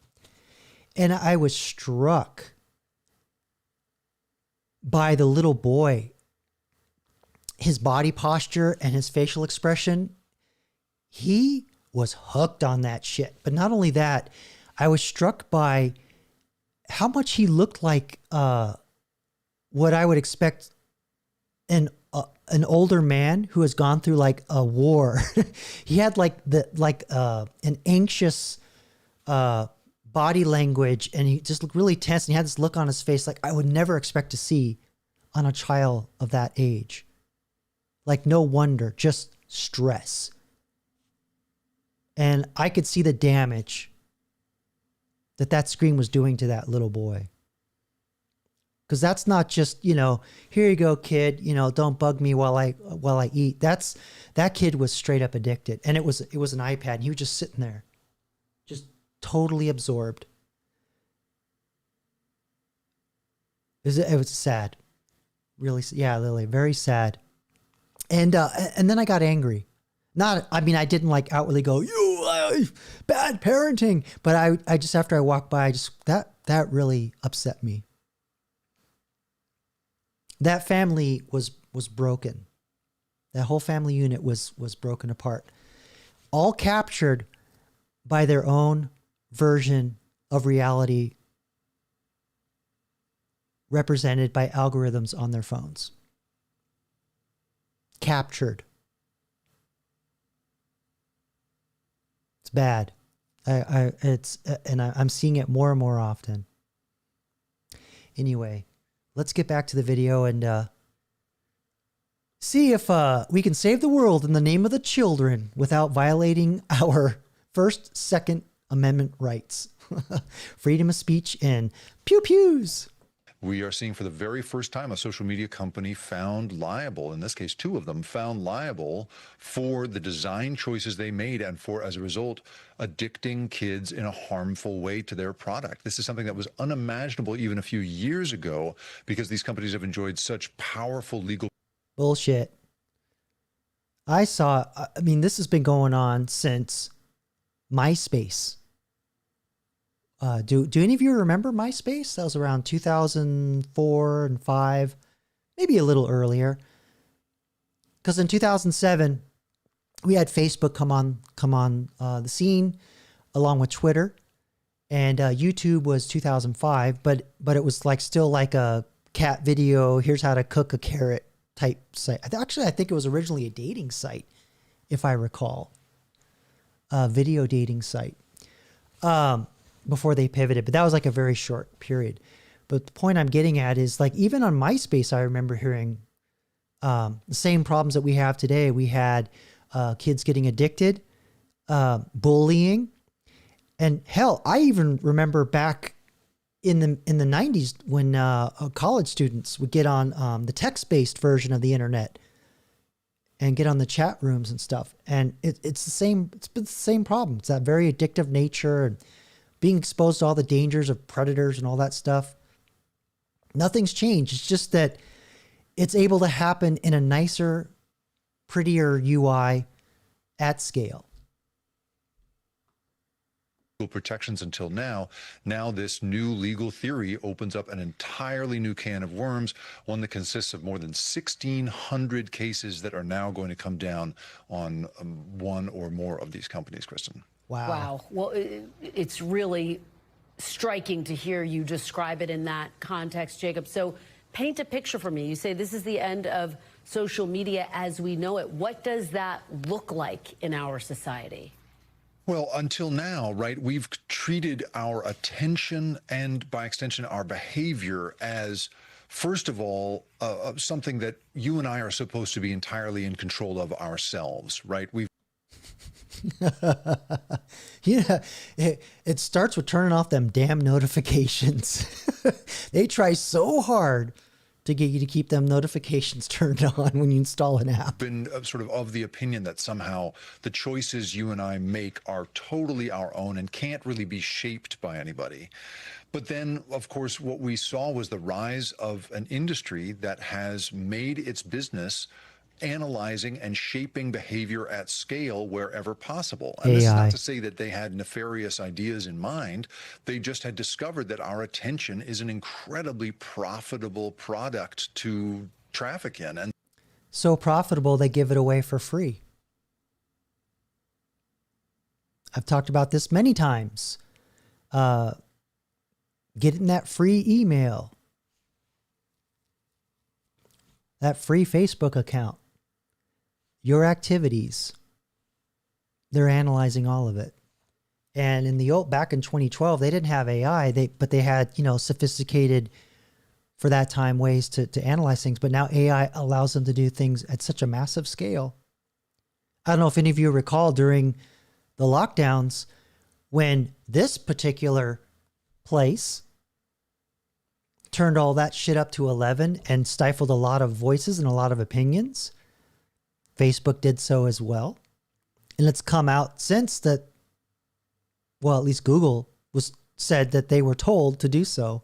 And I was struck by the little boy, his body posture and his facial expression. He was hooked on that shit. But not only that, I was struck by how much he looked like what I would expect an older man who has gone through like a war. He had like an anxious body language, and he just looked really tense, and he had this look on his face like I would never expect to see on a child of that age. Like no wonder, just stress. And I could see the damage that screen was doing to that little boy. Because that's not just, you know, here you go, kid, you know, don't bug me while I eat. That kid was straight up addicted. And it was an iPad, and he was just sitting there, just totally absorbed. It was sad. Really, yeah, Lily, very sad. And then I got angry. Not, I mean, I didn't like outwardly go, bad parenting. But I just, after I walked by, that really upset me. That family was broken. That whole family unit was broken apart. All captured by their own version of reality represented by algorithms on their phones. Captured. It's bad. I'm seeing it more and more often. Anyway, let's get back to the video and see if we can save the world in the name of the children without violating our First, Second Amendment rights. Freedom of speech and pew-pews. We are seeing for the very first time a social media company found liable, in this case 2 of them, found liable for the design choices they made and for, as a result, addicting kids in a harmful way to their product. This is something that was unimaginable even a few years ago because these companies have enjoyed such powerful legal... Bullshit. I mean, this has been going on since MySpace. Do any of you remember MySpace? That was around 2004 and 5, maybe a little earlier. Because in 2007, we had Facebook come on the scene, along with Twitter, and YouTube was 2005. But it was still like a cat video. Here's how to cook a carrot type site. Actually, I think it was originally a dating site, if I recall, a video dating site. Before they pivoted, but that was like a very short period. But the point I'm getting at is even on MySpace, I remember hearing the same problems that we have today. We had kids getting addicted, bullying, and hell, I even remember back in the 90s when college students would get on the text-based version of the internet and get on the chat rooms and stuff. And it's the same. It's been the same problem. It's that very addictive nature and being exposed to all the dangers of predators and all that stuff. Nothing's changed. It's just that it's able to happen in a nicer, prettier UI at scale. Protections until now. Now this new legal theory opens up an entirely new can of worms, one that consists of more than 1,600 cases that are now going to come down on one or more of these companies, Kristen. Wow. Well, it's really striking to hear you describe it in that context, Jacob. So paint a picture for me. You say this is the end of social media as we know it. What does that look like in our society? Well, until now, right, we've treated our attention and, by extension, our behavior as, first of all, something that you and I are supposed to be entirely in control of ourselves, right? Yeah, it starts with turning off them damn notifications. They try so hard to get you to keep them notifications turned on when you install an app. Been sort of the opinion that somehow the choices you and I make are totally our own and can't really be shaped by anybody. But then, of course, what we saw was the rise of an industry that has made its business analyzing and shaping behavior at scale wherever possible. And this is not to say that they had nefarious ideas in mind. They just had discovered that our attention is an incredibly profitable product to traffic in. And so profitable, they give it away for free. I've talked about this many times. Getting that free email, that free Facebook account, your activities, they're analyzing all of it. And in the back in 2012, they didn't have AI, but they had, sophisticated, for that time, ways to analyze things. But now AI allows them to do things at such a massive scale. I don't know if any of you recall during the lockdowns when this particular place turned all that shit up to 11 and stifled a lot of voices and a lot of opinions. Facebook did so as well. And it's come out since that, well, at least Google said that they were told to do so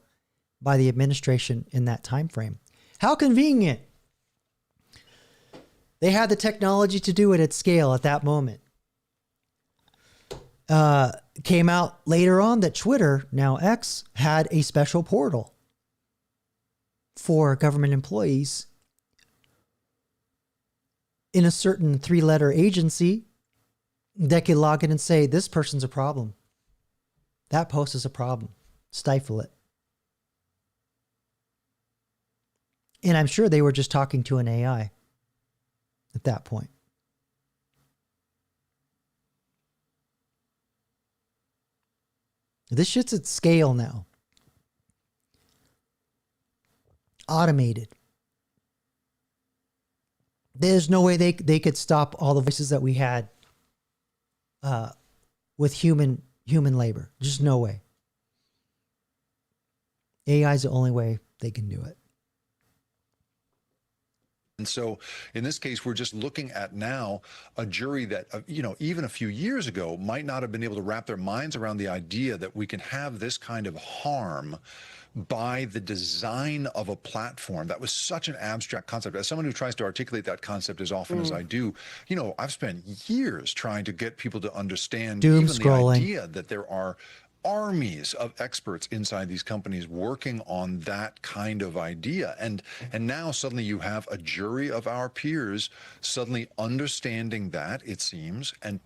by the administration in that time frame. How convenient. They had the technology to do it at scale at that moment. Came out later on that Twitter, now X, had a special portal for government employees in a certain 3-letter agency that could log in and say, this person's a problem. That post is a problem. Stifle it. And I'm sure they were just talking to an AI at that point. This shit's at scale now. Automated. There's no way they could stop all the voices that we had with human labor. Just no way. AI is the only way they can do it. And so in this case, we're just looking at now a jury that, even a few years ago might not have been able to wrap their minds around the idea that we can have this kind of harm by the design of a platform. That was such an abstract concept. As someone who tries to articulate that concept as often as I do, I've spent years trying to get people to understand Doom even scrolling. the idea that there are armies of experts inside these companies working on that kind of idea. And now suddenly you have a jury of our peers suddenly understanding that, it seems, and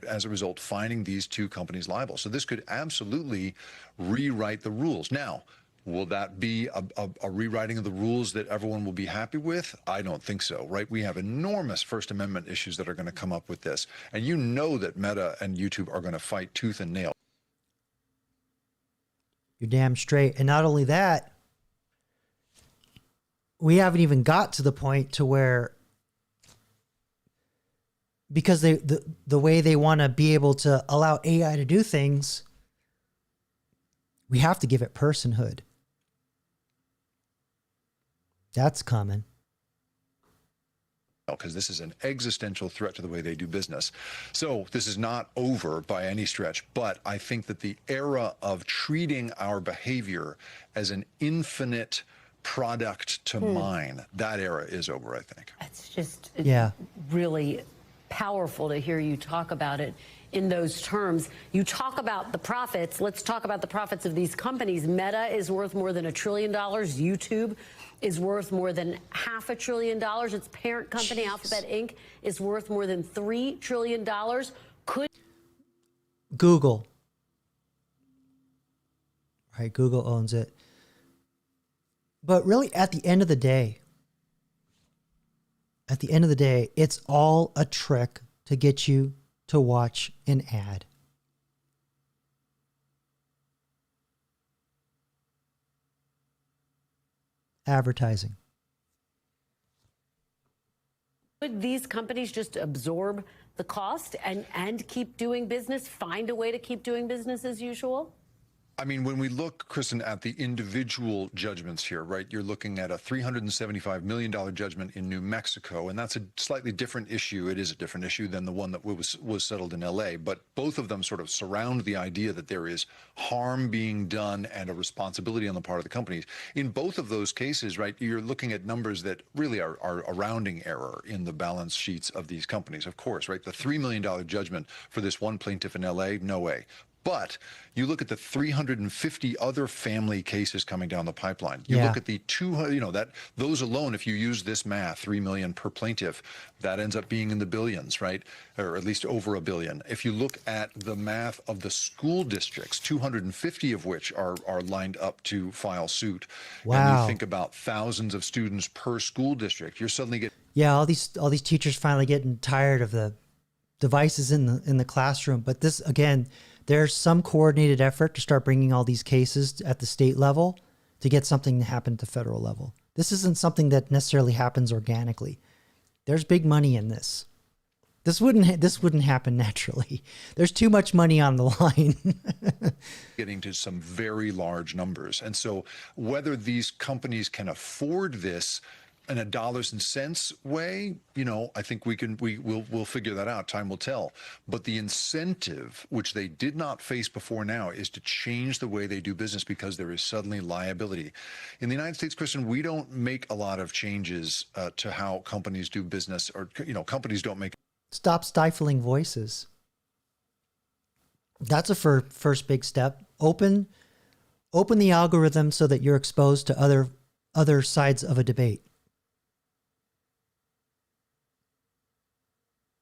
as a result, finding these two companies liable. So this could absolutely rewrite the rules. Now, will that be a rewriting of the rules that everyone will be happy with? I don't think so, right? We have enormous First Amendment issues that are going to come up with this. And you know that Meta and YouTube are going to fight tooth and nail. You're damn straight. And not only that, we haven't even got to the point to where, because the way they want to be able to allow AI to do things, we have to give it personhood. That's coming. Because this is an existential threat to the way they do business. So this is not over by any stretch, but I think that the era of treating our behavior as an infinite product to mine, that era is over, I think. It's just really powerful to hear you talk about it in those terms. You talk about the profits. Let's talk about the profits of these companies. Meta is worth more than $1 trillion. YouTube is worth more than $500 billion. Its parent company, Alphabet Inc., is worth more than $3 trillion. Could Google, right? Google owns it. But really, at the end of the day, it's all a trick to get you to watch an ad. Advertising. Could these companies just absorb the cost and keep doing business, find a way to keep doing business as usual? I mean, when we look, Kristen, at the individual judgments here, right, you're looking at a $375 million judgment in New Mexico, and that's a slightly different issue. It is a different issue than the one that was settled in L.A., but both of them sort of surround the idea that there is harm being done and a responsibility on the part of the companies. In both of those cases, right, you're looking at numbers that really are a rounding error in the balance sheets of these companies, of course, right? The $3 million judgment for this one plaintiff in L.A., no way. But you look at the 350 other family cases coming down the pipeline. You look at the those alone, if you use this math, 3 million per plaintiff, that ends up being in the billions, right? Or at least over $1 billion. If you look at the math of the school districts, 250 of which are lined up to file suit. Wow. And you think about thousands of students per school district, you're suddenly getting... Yeah, all these teachers finally getting tired of the devices in the classroom. But this, again, there's some coordinated effort to start bringing all these cases at the state level to get something to happen at the federal level. This isn't something that necessarily happens organically. There's big money in this. This wouldn't happen naturally. There's too much money on the line. Getting to some very large numbers. And so whether these companies can afford this in a dollars and cents way, I think we'll figure that out. Time will tell. But the incentive, which they did not face before now, is to change the way they do business because there is suddenly liability. In the United States, Kristen, we don't make a lot of changes to how companies do business, or, companies don't make. Stop stifling voices. That's a first big step. Open the algorithm so that you're exposed to other sides of a debate.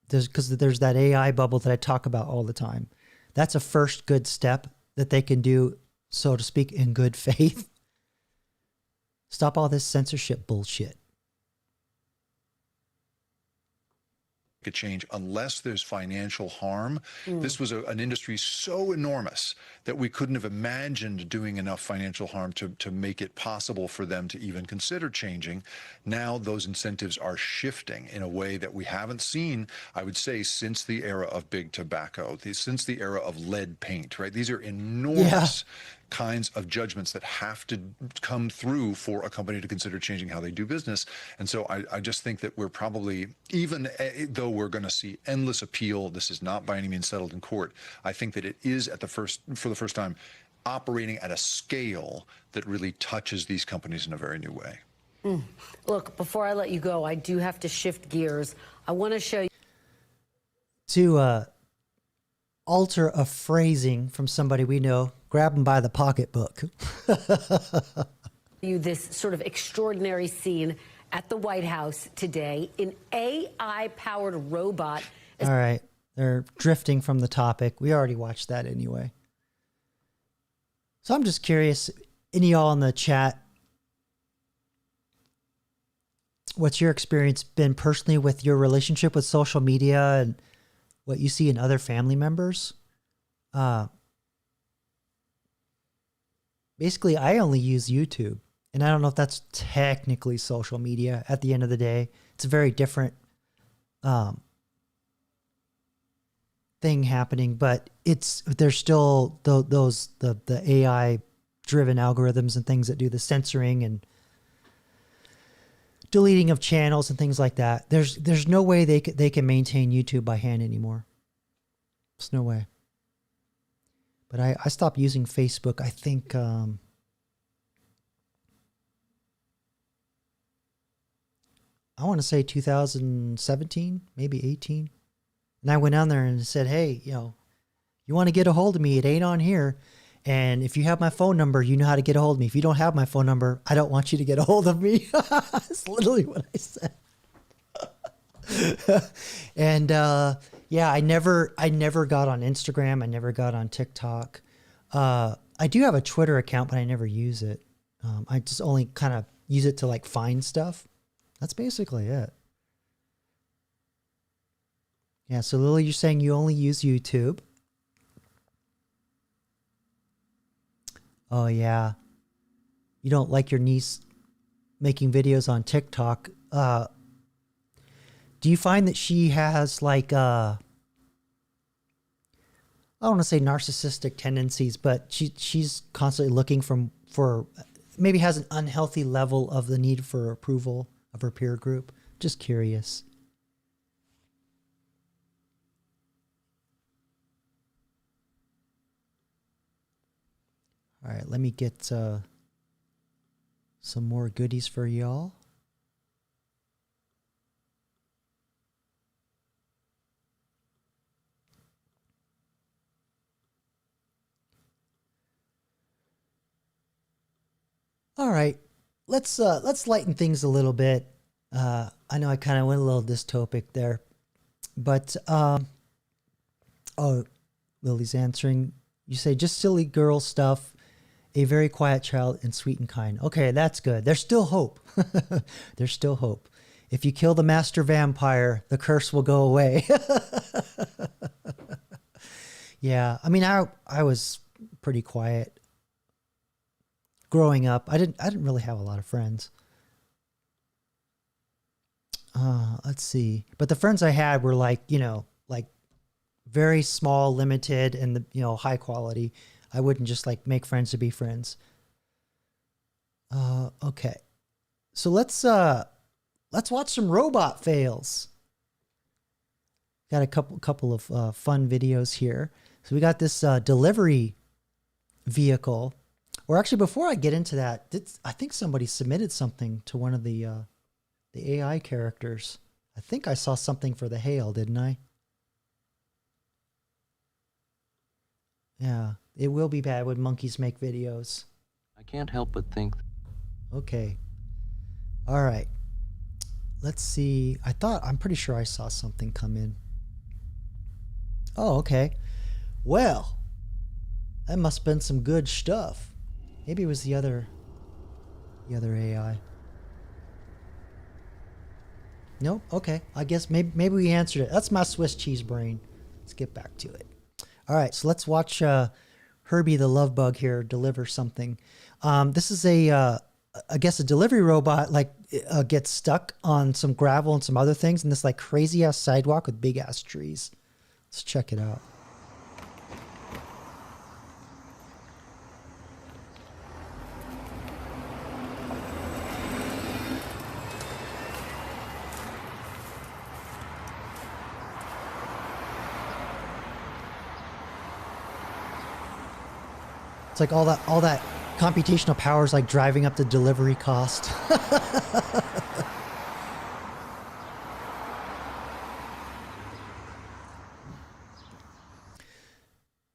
Because there's that AI bubble that I talk about all the time. That's a first good step that they can do, so to speak, in good faith. Stop all this censorship bullshit. A change unless there's financial harm. This was an industry so enormous that we couldn't have imagined doing enough financial harm to make it possible for them to even consider changing. Now those incentives are shifting in a way that we haven't seen, I would say, since the era of big tobacco, since the era of lead paint, right? These are enormous kinds of judgments that have to come through for a company to consider changing how they do business. And so I just think that we're probably, even though we're going to see endless appeal, this is not by any means settled in court, I think that it is for the first time operating at a scale that really touches these companies in a very new way. Look, before I let you go, I do have to shift gears. I want to show you. To alter a phrasing from somebody we know, grab them by the pocketbook. You this sort of extraordinary scene at the White House today. An AI-powered robot. All right. They're drifting from the topic. We already watched that anyway. So I'm just curious, any of y'all in the chat, what's your experience been personally with your relationship with social media and what you see in other family members? Basically, I only use YouTube, and I don't know if that's technically social media. At the end of the day, it's a very different thing happening, but there's still the AI driven algorithms and things that do the censoring and deleting of channels and things like that. There's no way they can maintain YouTube by hand anymore. There's no way. But I stopped using Facebook, I think, I want to say 2017, maybe 18. And I went on there and said, hey, you want to get a hold of me, it ain't on here. And if you have my phone number, you know how to get a hold of me. If you don't have my phone number, I don't want you to get a hold of me. That's literally what I said. And yeah, I never got on Instagram. I never got on TikTok. I do have a Twitter account, but I never use it. I just only kind of use it to like find stuff. That's basically it. Yeah, so Lily, you're saying you only use YouTube. Oh, yeah. You don't like your niece making videos on TikTok. Do you find that she has like, I don't want to say narcissistic tendencies, but she's constantly looking for maybe has an unhealthy level of the need for approval of her peer group? Just curious. All right, let me get some more goodies for y'all. All right, let's lighten things a little bit. I know I kind of went a little dystopic there, but oh, Lily's answering. You say just silly girl stuff. A very quiet child and sweet and kind. Okay, that's good. There's still hope. There's still hope. If you kill the master vampire, the curse will go away. Yeah, I mean, I was pretty quiet growing up. I didn't really have a lot of friends. Let's see. But the friends I had were like, like very small, limited, and high quality. I wouldn't just like make friends to be friends. Okay. So let's let's watch some robot fails. Got a couple of fun videos here. So we got this delivery vehicle. Or actually, before I get into that, I think somebody submitted something to one of the AI characters. I think I saw something for the hail, didn't I? Yeah, it will be bad when monkeys make videos. I can't help but think. Okay. All right. Let's see. I'm pretty sure I saw something come in. Oh, okay. Well, that must have been some good stuff. Maybe it was the other AI. Nope. Okay. I guess maybe we answered it. That's my Swiss cheese brain. Let's get back to it. All right. So let's watch Herbie the Love Bug here deliver something. This is I guess a delivery robot gets stuck on some gravel and some other things in this like crazy ass sidewalk with big ass trees. Let's check it out. It's like all that computational power is like driving up the delivery cost.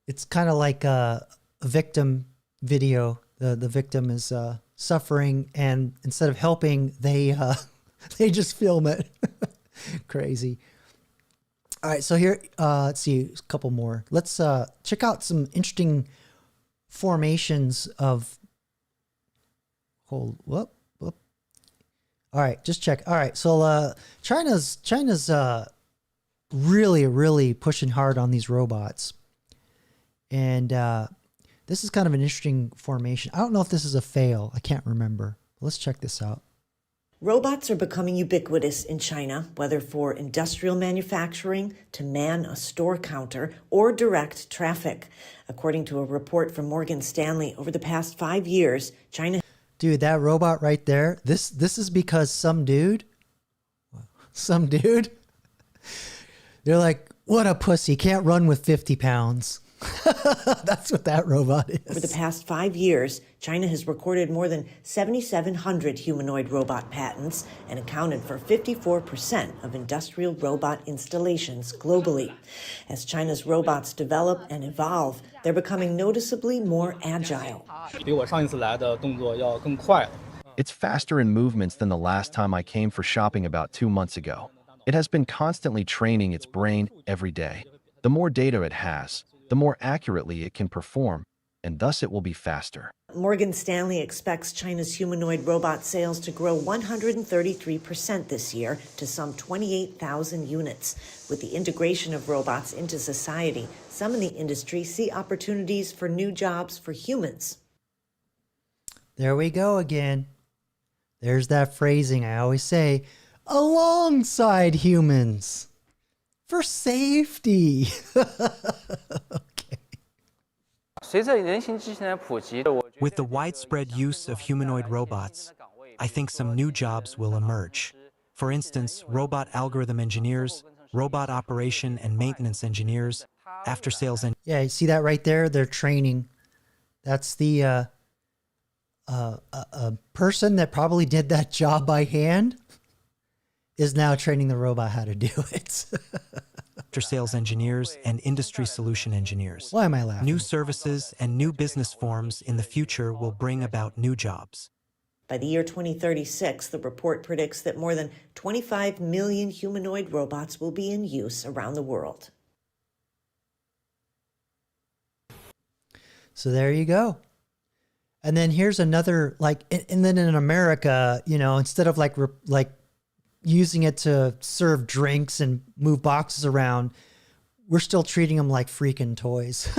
It's kind of like a victim video. The victim is suffering, and instead of helping, they just film it. Crazy. All right, so here, let's see, a couple more. Let's check out some interesting formations of whoop. All right, just check. All right, so China's really pushing hard on these robots, and this is kind of an interesting formation. I don't know if this is a fail. I can't remember. Let's check this out. Robots are becoming ubiquitous in China, whether for industrial manufacturing, to man a store counter, or direct traffic. According to a report from Morgan Stanley, over the past 5 years, China... Dude, that robot right there, this is because some dude, they're like, what a pussy, can't run with 50 pounds. That's what that robot is. Over the past 5 years, China has recorded more than 7,700 humanoid robot patents and accounted for 54% of industrial robot installations globally. As China's robots develop and evolve, they're becoming noticeably more agile. It's faster in movements than the last time I came for shopping about 2 months ago. It has been constantly training its brain every day. The more data it has, the more accurately it can perform, and thus it will be faster. Morgan Stanley expects China's humanoid robot sales to grow 133% this year to some 28,000 units. With the integration of robots into society, some in the industry see opportunities for new jobs for humans. There we go again. There's that phrasing I always say, alongside humans. For safety. With the widespread use of humanoid robots, I think some new jobs will emerge. For instance, robot algorithm engineers, robot operation and maintenance engineers, after-sales engineers. Yeah, you see that right there? They're training. That's the a person that probably did that job by hand is now training the robot how to do it. After-sales engineers and industry solution engineers. Why am I laughing? New services and new business forms in the future will bring about new jobs. By the year 2036, the report predicts that more than 25 million humanoid robots will be in use around the world. So there you go. And then here's another, and then in America, instead of like using it to serve drinks and move boxes around, we're still treating them like freaking toys.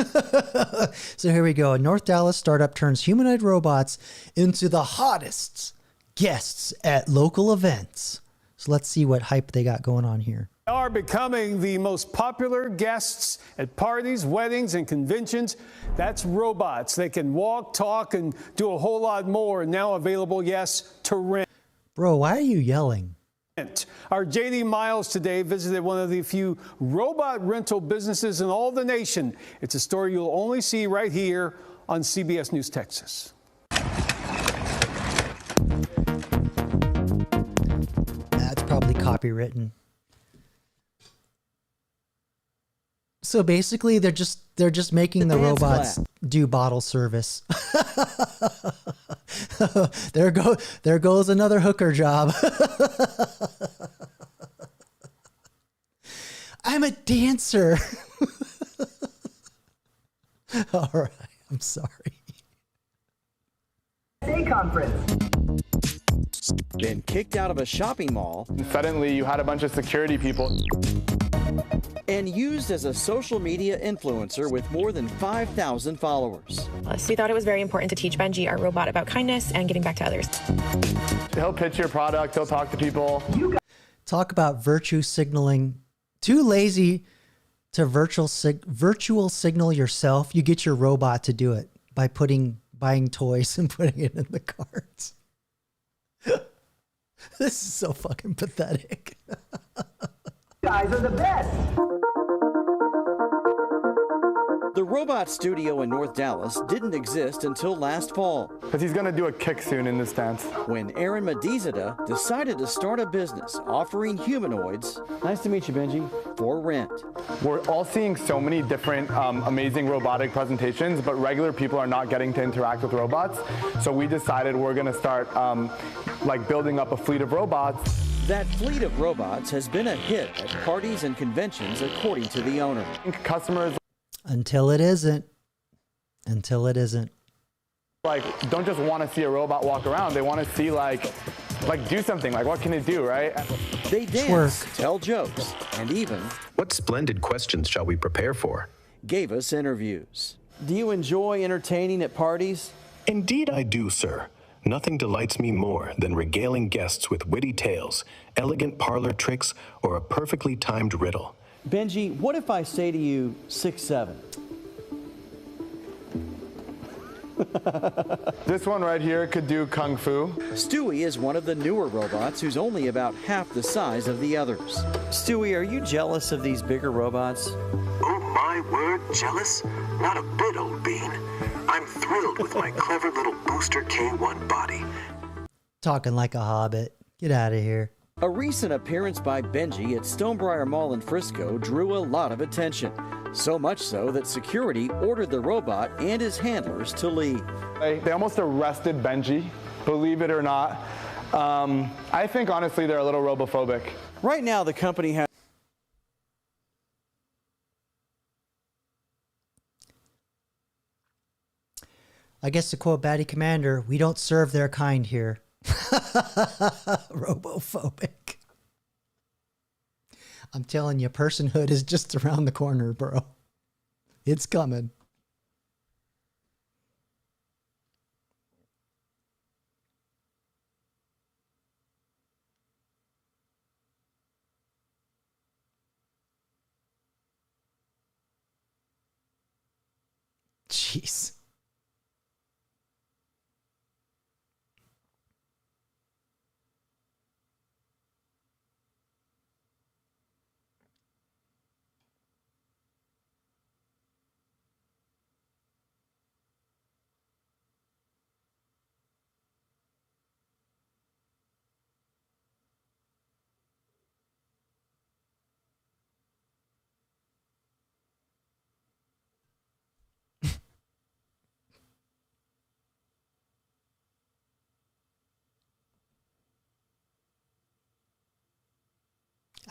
So here we go. A North Dallas startup turns humanoid robots into the hottest guests at local events. So let's see what hype they got going on here. They are becoming the most popular guests at parties, weddings, and conventions. That's robots. They can walk, talk, and do a whole lot more. And now available, yes, to rent. Bro, why are you yelling? Our JD Miles today visited one of the few robot rental businesses in all the nation. It's a story you'll only see right here on CBS News Texas. That's probably copywritten. So basically, they're just making the robots do bottle service. There goes another hooker job. I'm a dancer. All right, I'm sorry. Day conference. Been kicked out of a shopping mall. And suddenly you had a bunch of security people. And used as a social media influencer with more than 5,000 followers. So we thought it was very important to teach Benji, our robot, about kindness and giving back to others. He'll pitch your product, he'll talk to people. Talk about virtue signaling. Too lazy to virtual signal yourself. You get your robot to do it by buying toys and putting it in the carts. This is so fucking pathetic. You guys are the best. The robot studio in North Dallas didn't exist until last fall. Because he's going to do a kick soon in this dance. When Aaron Medizada decided to start a business offering humanoids. Nice to meet you, Benji. For rent. We're all seeing so many different amazing robotic presentations, but regular people are not getting to interact with robots. So we decided we're going to start like building up a fleet of robots. That fleet of robots has been a hit at parties and conventions, according to the owner. Customers until it isn't. Until it isn't. Like, don't just want to see a robot walk around. They want to see like do something. Like, what can it do, right? They dance, tell jokes, and even what splendid questions shall we prepare for? Gave us interviews. Do you enjoy entertaining at parties? Indeed I do, sir. Nothing delights me more than regaling guests with witty tales, elegant parlor tricks, or a perfectly timed riddle. Benji, what if I say to you 6'7"? This one right here could do kung fu. Stewie is one of the newer robots who's only about half the size of the others. Stewie, are you jealous of these bigger robots? Oh my word, jealous? Not a bit, old bean. I'm thrilled with my clever little booster K1 body. Talking like a hobbit. Get out of here. A recent appearance by Benji at Stonebriar Mall in Frisco drew a lot of attention. So much so that security ordered the robot and his handlers to leave. They almost arrested Benji, believe it or not. I think, honestly, they're a little robophobic. Right now, the company has... I guess to quote Batty Commander, we don't serve their kind here. Robophobic. I'm telling you, personhood is just around the corner, bro. It's coming. Jeez.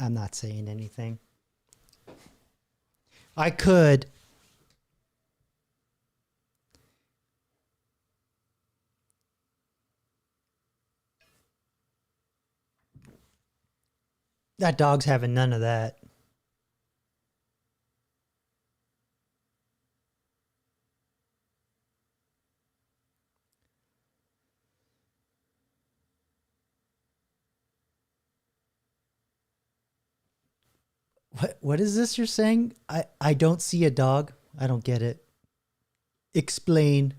I'm not saying anything. I could. That dog's having none of that. What is this you're saying? I don't see a dog. I don't get it. Explain.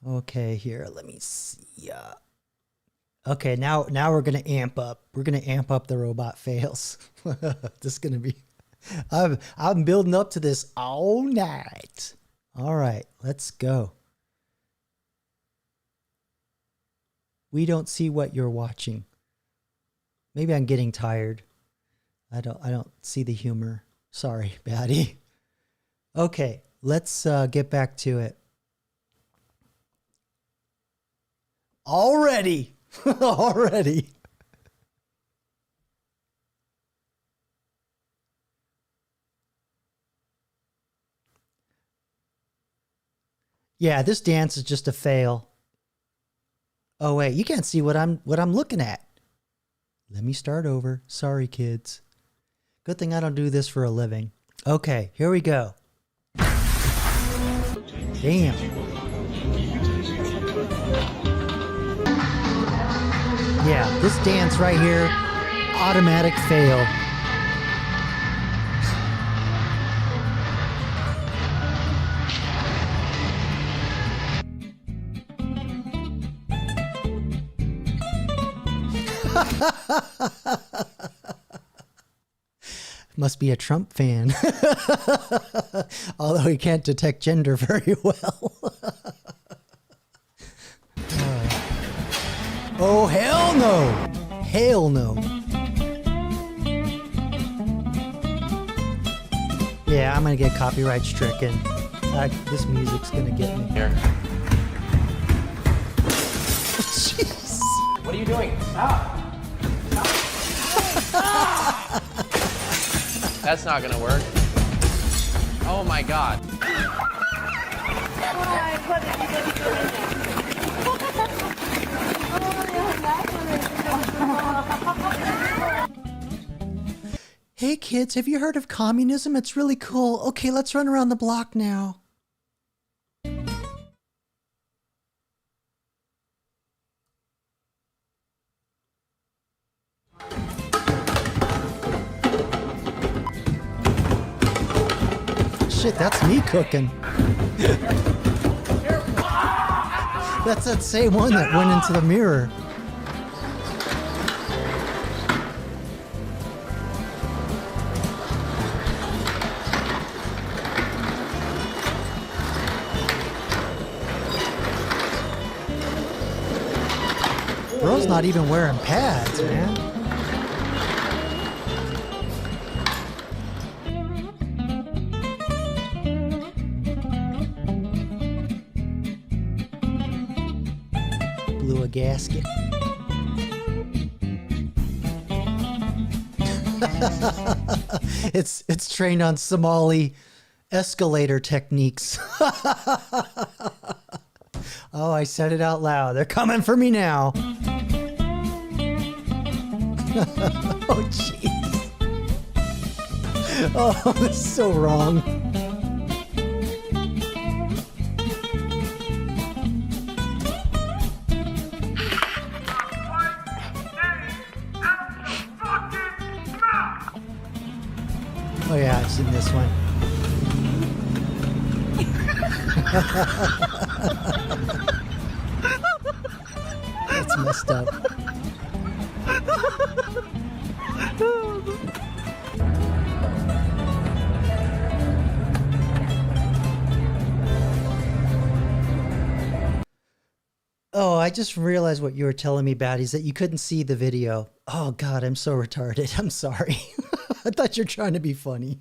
Okay, here, let me see. Okay, now we're gonna amp up. We're gonna amp up the robot fails. This is gonna be. I'm building up to this all night. All right, let's go. We don't see what you're watching. Maybe I'm getting tired. I don't see the humor. Sorry, Batty. Okay, let's get back to it. Already. Already. Yeah, this dance is just a fail. Oh wait, you can't see what I'm looking at. Let me start over. Sorry, kids. Good thing I don't do this for a living. Okay, here we go. Damn. Yeah, this dance right here, automatic fail. Must be a Trump fan. Although he can't detect gender very well. Oh, hell no. Hell no. Yeah, I'm going to get copyright stricken. This music's going to get me. Here. Jeez. What are you doing? Stop. Stop. That's not going to work. Oh my God. Hey kids, have you heard of communism? It's really cool. Okay, let's run around the block now. Shit, that's me cooking. That's that same one that went into the mirror. Bro's not even wearing pads, man. Blew a gasket. It's trained on Somali escalator techniques. Oh, I said it out loud. They're coming for me now. Oh, jeez. Oh, this is so wrong. Oh yeah, I've seen this one. That's messed up. Oh, I just realized what you were telling me, Baddies, that you couldn't see the video. Oh God, I'm so retarded. I'm sorry. I thought you were trying to be funny.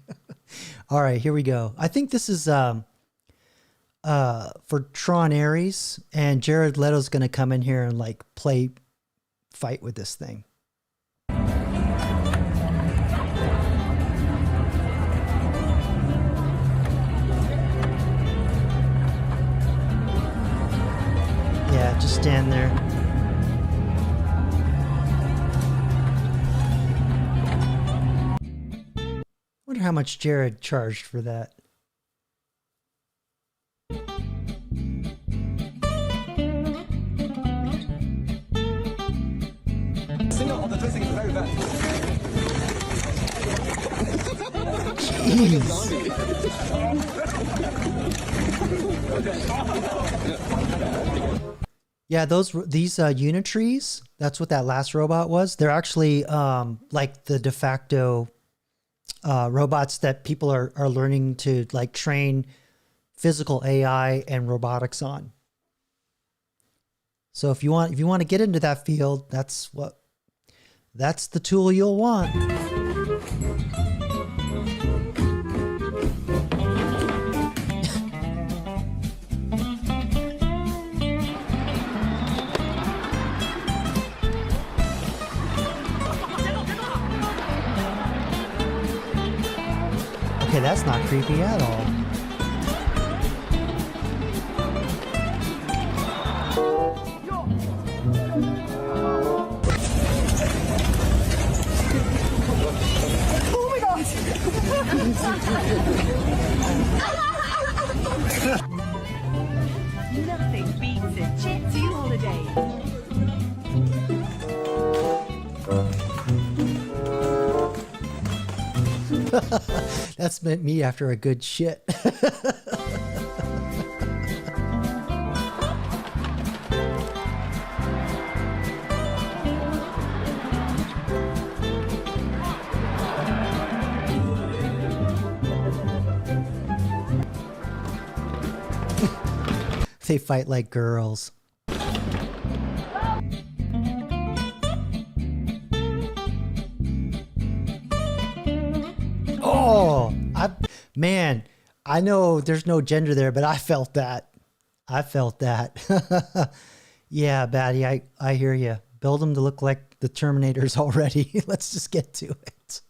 All right, here we go. I think this is for Tron Ares, and Jared Leto's gonna come in here and like fight with this thing. Yeah, just stand there. Wonder how much Jared charged for that. Yeah, these Unitrees, that's what that last robot was. They're actually like the de facto robots that people are learning to like train physical AI and robotics on. So if you want to get into that field, that's the tool you'll want. Okay, that's not creepy at all. Oh my god! Nothing beats a Jet 2 holiday. That's meant me after a good shit. They fight like girls. Oh, man, I know there's no gender there, but I felt that. I felt that. Yeah, Batty, I hear you. Build them to look like the Terminators already. Let's just get to it.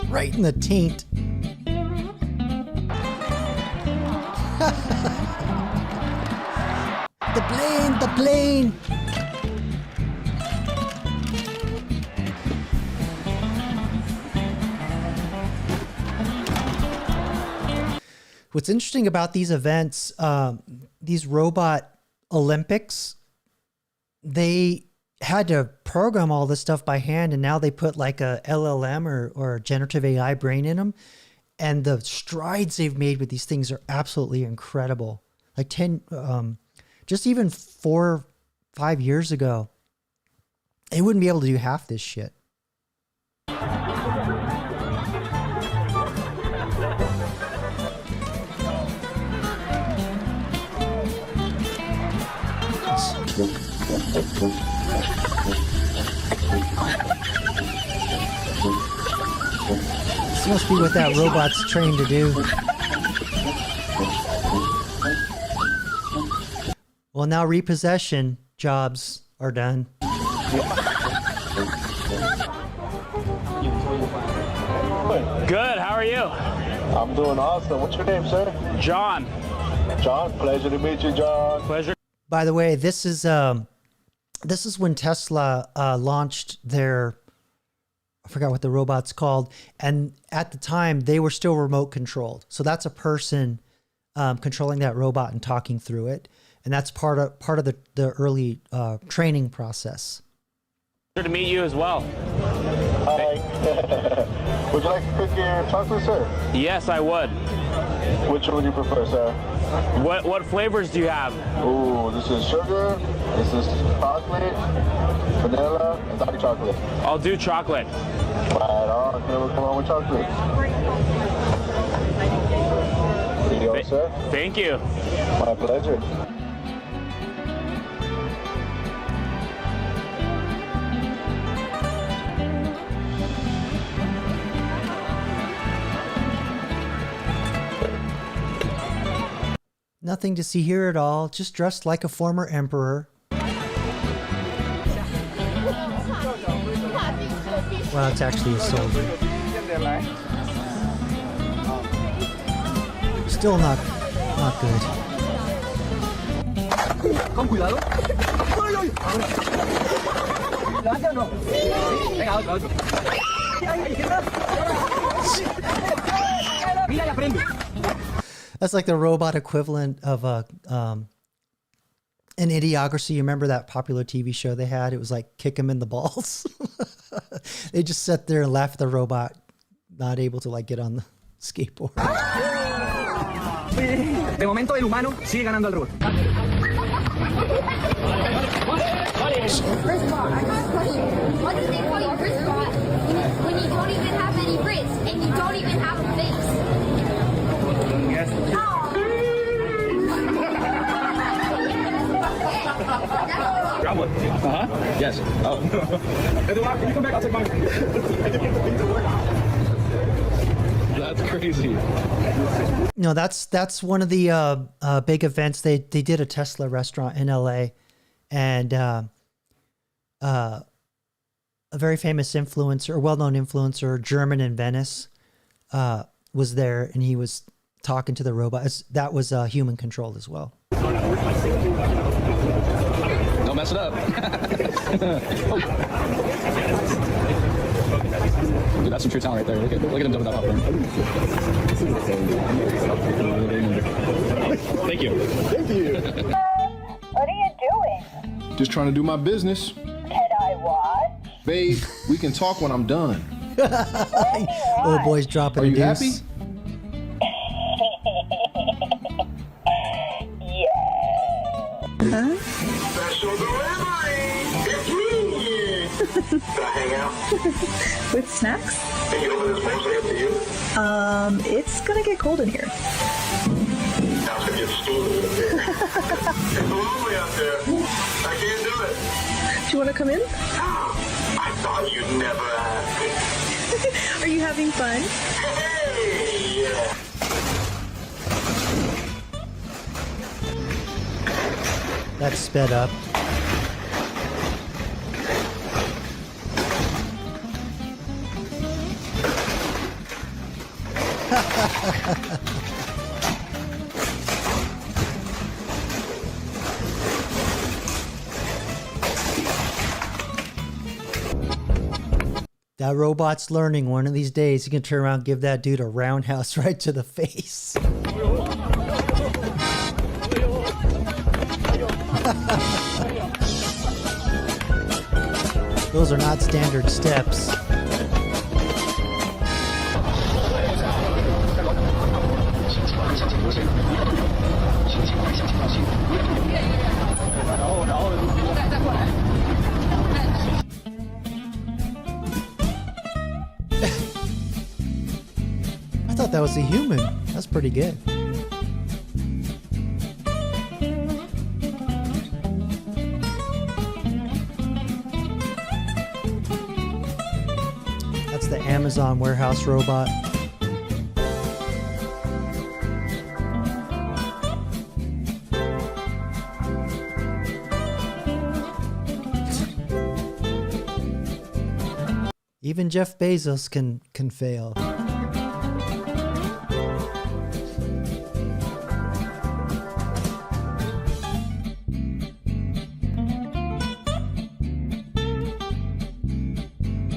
Right in the taint. The plane. What's interesting about these events, these robot Olympics, they had to program all this stuff by hand, and now they put like a LLM or generative AI brain in them. And the strides they've made with these things are absolutely incredible. Like just even 4 or 5 years ago, they wouldn't be able to do half this shit. This must be what that robot's trained to do. Well, now repossession jobs are done. Good, how are you? I'm doing awesome. What's your name, sir? John. John, pleasure to meet you, John. Pleasure. By the way, this is when Tesla launched their, I forgot what the robot's called, and at the time they were still remote controlled. So that's a person controlling that robot and talking through it, and that's part of the early training process. Pleasure to meet you as well. Hi. Would you like to pick your chocolate, sir? Yes, I would. Which one would you prefer, sir? What flavors do you have? Ooh, this is sugar, this is chocolate, vanilla, and dark chocolate. I'll do chocolate. Right on. Here we come on with chocolate. Here you go, sir. Thank you. My pleasure. Nothing to see here at all, just dressed like a former emperor. Well, it's actually a soldier. Still not good. Con cuidado. That's like the robot equivalent of an Idiocracy. You remember that popular TV show they had? It was like kick him in the balls. They just sat there and laugh at the robot not able to like get on the skateboard. De momento el humano sigue ganando al robot. First of all, I got a question. What do they call you wristbot when you don't even have any wrists and you don't even have a face? Yes. Grab one. Yes. Oh. Eduardo, can you come back? I'll take mine. That's crazy. No, that's one of the big events. They did a Tesla restaurant in LA, and a very famous influencer, or well-known influencer, German in Venice, was there, and he was talking to the robot. That was human controlled as well. Don't mess it up. Oh. Dude, that's some true talent right there. Look at him dumping that popcorn. Thank you. Thank you. What are you doing? Just trying to do my business. Can I watch? Babe, we can talk when I'm done. Old boy's dropping. Are you a happy? deuce. Huh? Special delivery! It's me! Can I hang out? With snacks? Can you open this mostly up to you? It's gonna get cold in here. Now it's gonna get steamy up there. It's lonely out there. I can't do it. Do you wanna come in? I thought you'd never ask. Are you having fun? Hey! Yeah. That's sped up. That robot's learning. One of these days, he can turn around and give that dude a roundhouse right to the face. Those are not standard steps. I thought that was a human. That's pretty good. That's the Amazon warehouse robot. Even Jeff Bezos can fail.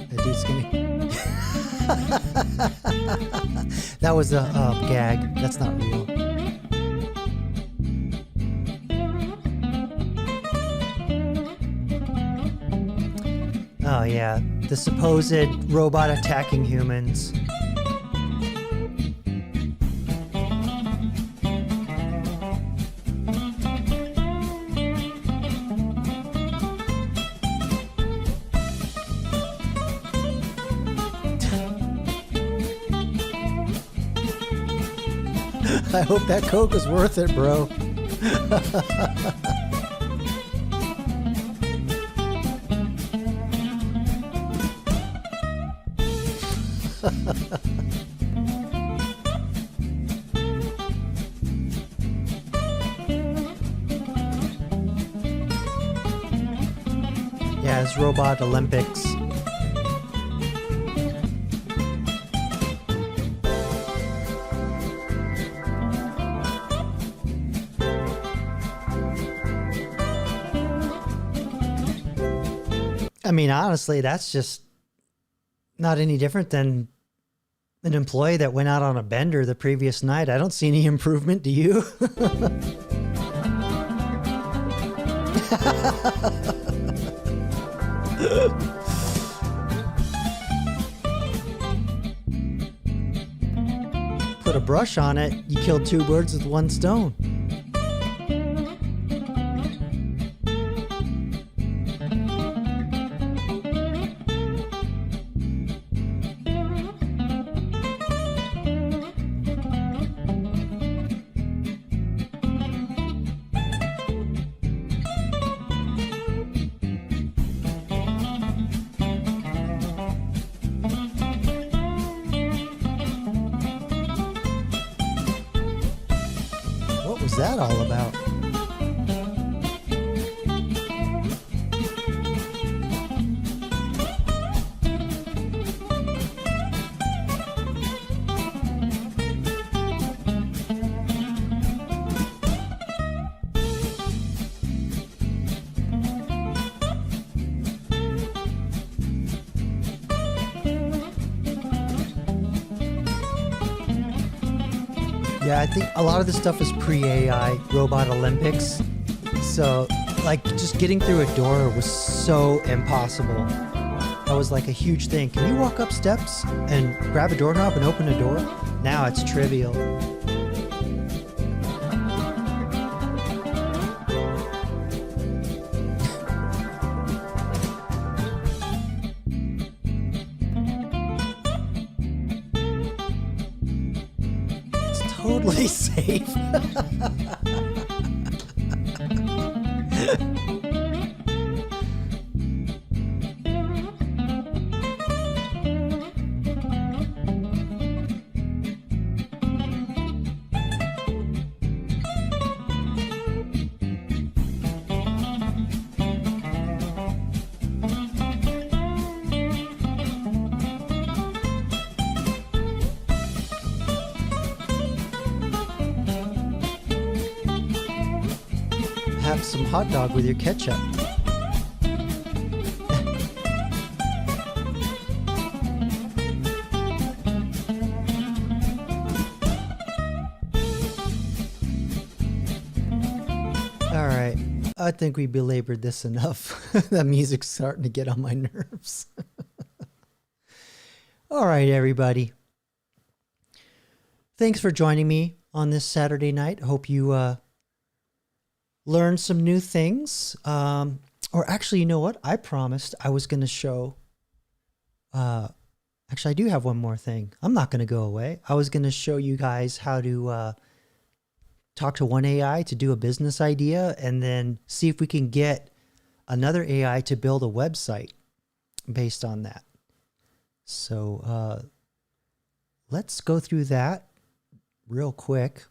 That dude's gonna... That was a gag. That's not real. Oh yeah, the supposed robot attacking humans. I hope that Coke was worth it, bro. Yeah, it's Robot Olympics. I mean, honestly, that's just not any different than an employee that went out on a bender the previous night. I don't see any improvement. Do you? Put a brush on it, you killed two birds with one stone. What was that all about? Yeah, I think a lot of this stuff is pre-AI Robot Olympics. So, like, just getting through a door was so impossible. That was like a huge thing. Can you walk up steps and grab a doorknob and open a door? Now it's trivial. Totally safe. Have some hot dog with your ketchup. All right, I think we belabored this enough. That music's starting to get on my nerves. All right, everybody. Thanks for joining me on this Saturday night. Hope you learn some new things. Or actually, you know what? I promised I was going to show. Actually, I do have one more thing. I'm not going to go away. I was going to show you guys how to talk to one AI to do a business idea and then see if we can get another AI to build a website based on that. So let's go through that real quick.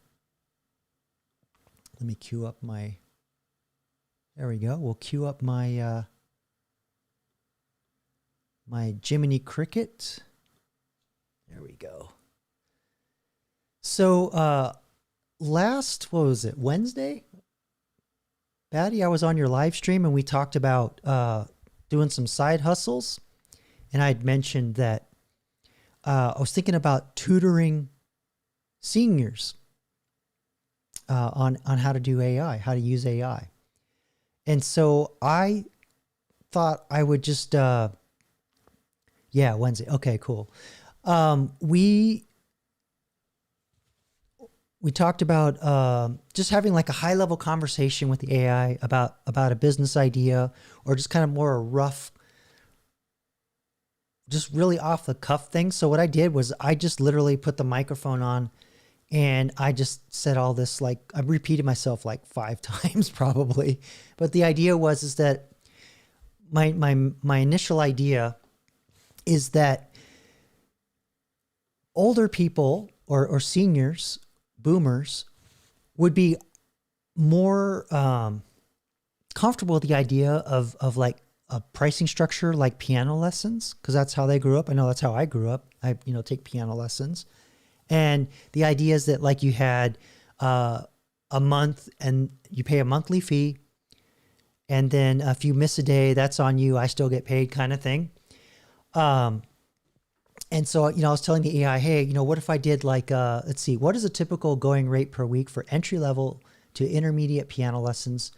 Let me queue up my, there we go. We'll queue up my, my Jiminy Cricket. There we go. So, what was it? Wednesday? Patty, I was on your live stream and we talked about, doing some side hustles. And I'd mentioned that, I was thinking about tutoring seniors. On how to do AI, how to use AI. And so I thought I would just, yeah, Wednesday. Okay, cool. We talked about just having like a high level conversation with the AI about a business idea or just kind of more a rough, just really off the cuff thing. So what I did was I just literally put the microphone on and I just said all this, like I repeated myself like 5 times probably. But the idea is that my initial idea is that older people or seniors, boomers, would be more comfortable with the idea of like a pricing structure like piano lessons, because that's how they grew up. I know that's how I grew up. I take piano lessons. And the idea is that like you had a month and you pay a monthly fee. And then if you miss a day, that's on you. I still get paid kind of thing. And so, I was telling the AI, hey, what if I did like, let's see, what is a typical going rate per week for entry level to intermediate piano lessons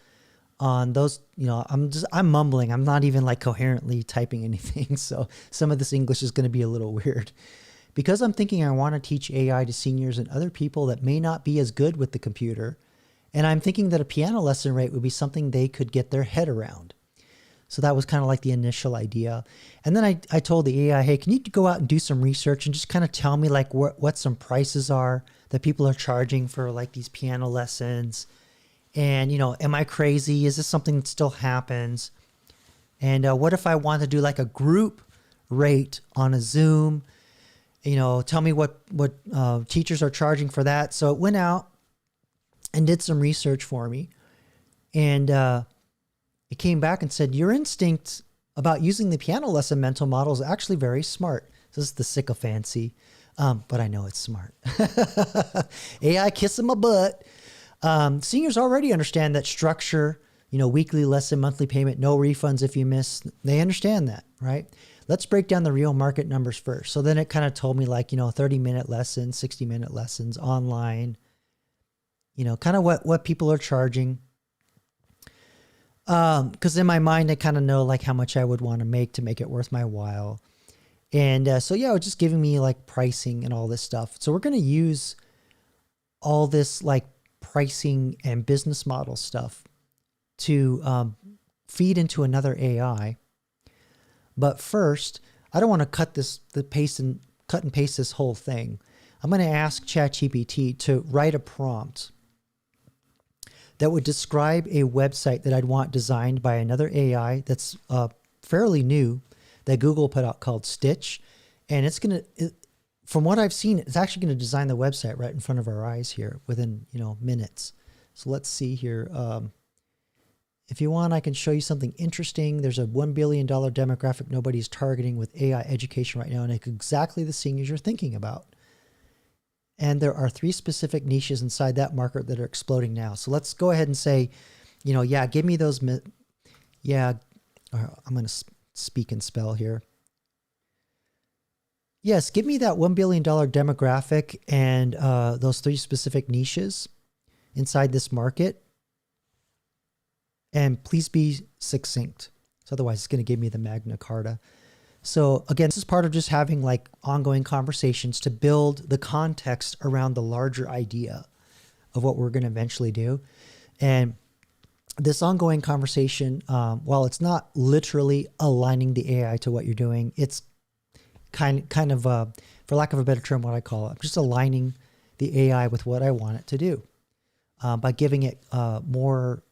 on those, I'm mumbling. I'm not even like coherently typing anything. So some of this English is going to be a little weird. because I'm thinking I want to teach AI to seniors and other people that may not be as good with the computer. And I'm thinking that a piano lesson rate would be something they could get their head around. So that was kind of like the initial idea. And then I told the AI, hey, can you go out and do some research and just kind of tell me like what some prices are that people are charging for like these piano lessons? And, you know, am I crazy? Is this something that still happens? And what if I want to do like a group rate on a Zoom? You know, tell me what teachers are charging for that. So it went out and did some research for me. And it came back and said, your instinct about using the piano lesson mental model is actually very smart. This is the sycophancy, but I know it's smart. AI kissing my butt. Seniors already understand that structure, you know, weekly lesson, monthly payment, no refunds if you miss. They understand that, right? Let's break down the real market numbers first. So then it kind of told me like, you know, 30-minute lessons, 60-minute lessons online, you know, kind of what people are charging. Because in my mind, I kind of know like how much I would want to make it worth my while. And so, yeah, it was just giving me like pricing and all this stuff. So we're going to use all this like pricing and business model stuff to feed into another AI. But first, I don't want to cut and paste this whole thing. I'm going to ask ChatGPT to write a prompt that would describe a website that I'd want designed by another AI that's fairly new that Google put out called Stitch. And it's going to, from what I've seen, it's actually going to design the website right in front of our eyes here within, you know, minutes. So let's see here. If you want, I can show you something interesting. There's a $1 billion demographic nobody's targeting with AI education right now, and it's exactly the seniors you're thinking about. And there are 3 specific niches inside that market that are exploding now. So let's go ahead and say, you know, yeah, give me those. Yeah, I'm going to speak and spell here. Yes, give me that $1 billion demographic and those 3 specific niches inside this market. And please be succinct. So otherwise it's going to give me the Magna Carta. So again, this is part of just having like ongoing conversations to build the context around the larger idea of what we're going to eventually do. And this ongoing conversation, while it's not literally aligning the AI to what you're doing, it's kind of, for lack of a better term, what I call it, I'm just aligning the AI with what I want it to do by giving it more,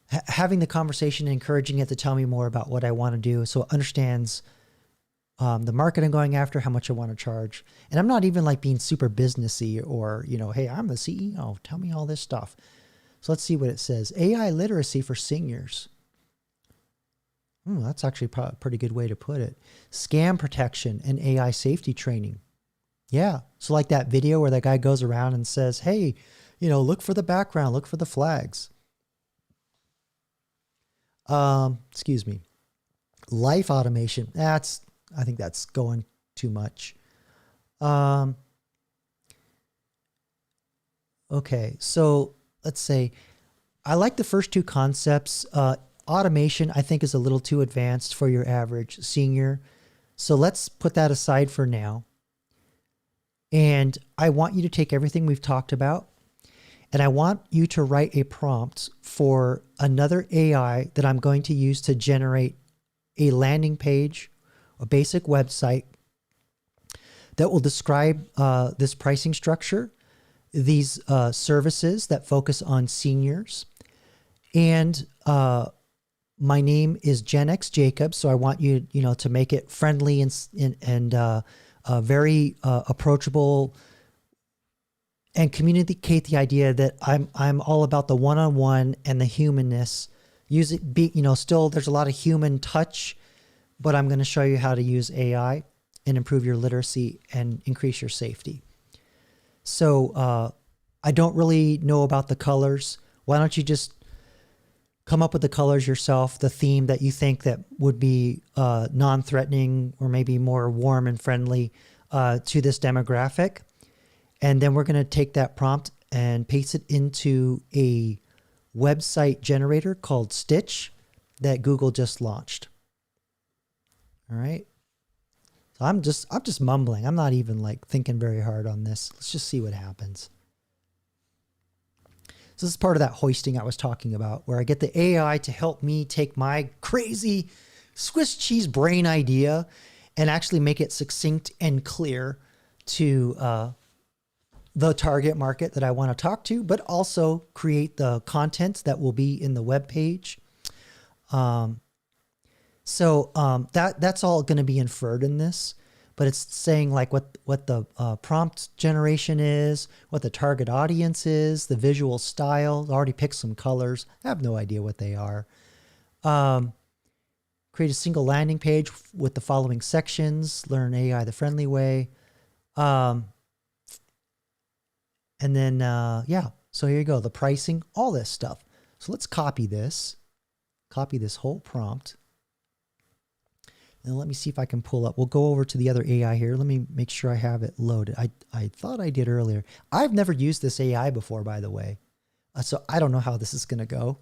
having the conversation, encouraging it to tell me more about what I want to do so it understands the market I'm going after, how much I want to charge. And I'm not even like being super businessy or, you know, hey, I'm the CEO, tell me all this stuff. So let's see what it says. AI literacy for seniors. That's actually a pretty good way to put it. Scam protection and AI safety training. Yeah. So like that video where that guy goes around and says, hey, you know, look for the background, look for the flags. Excuse me. Life automation. I think that's going too much. Okay. So let's say I like the first 2 concepts. Automation, I think, is a little too advanced for your average senior. So let's put that aside for now. And I want you to take everything we've talked about, and I want you to write a prompt for another AI that I'm going to use to generate a landing page, a basic website that will describe this pricing structure, these services that focus on seniors. And my name is Gen X Jacob, so I want you, to make it friendly and very approachable, and communicate the idea that I'm all about the one-on-one and the humanness. Still there's a lot of human touch, but I'm going to show you how to use AI and improve your literacy and increase your safety. So I don't really know about the colors. Why don't you just come up with the colors yourself, the theme that you think that would be non-threatening or maybe more warm and friendly to this demographic. And then we're going to take that prompt and paste it into a website generator called Stitch that Google just launched. All right. So I'm just mumbling. I'm not even like thinking very hard on this. Let's just see what happens. So this is part of that hoisting I was talking about, where I get the AI to help me take my crazy Swiss cheese brain idea and actually make it succinct and clear to the target market that I want to talk to, but also create the content that will be in the web page. That's all going to be inferred in this, but it's saying like what the prompt generation is, what the target audience is, the visual style. I already picked some colors. I have no idea what they are. Create a single landing page with the following sections. Learn AI the friendly way. And then, yeah, so here you go. The pricing, all this stuff. So let's copy this whole prompt. And let me see if I can pull up. We'll go over to the other AI here. Let me make sure I have it loaded. I thought I did earlier. I've never used this AI before, by the way. So I don't know how this is going to go,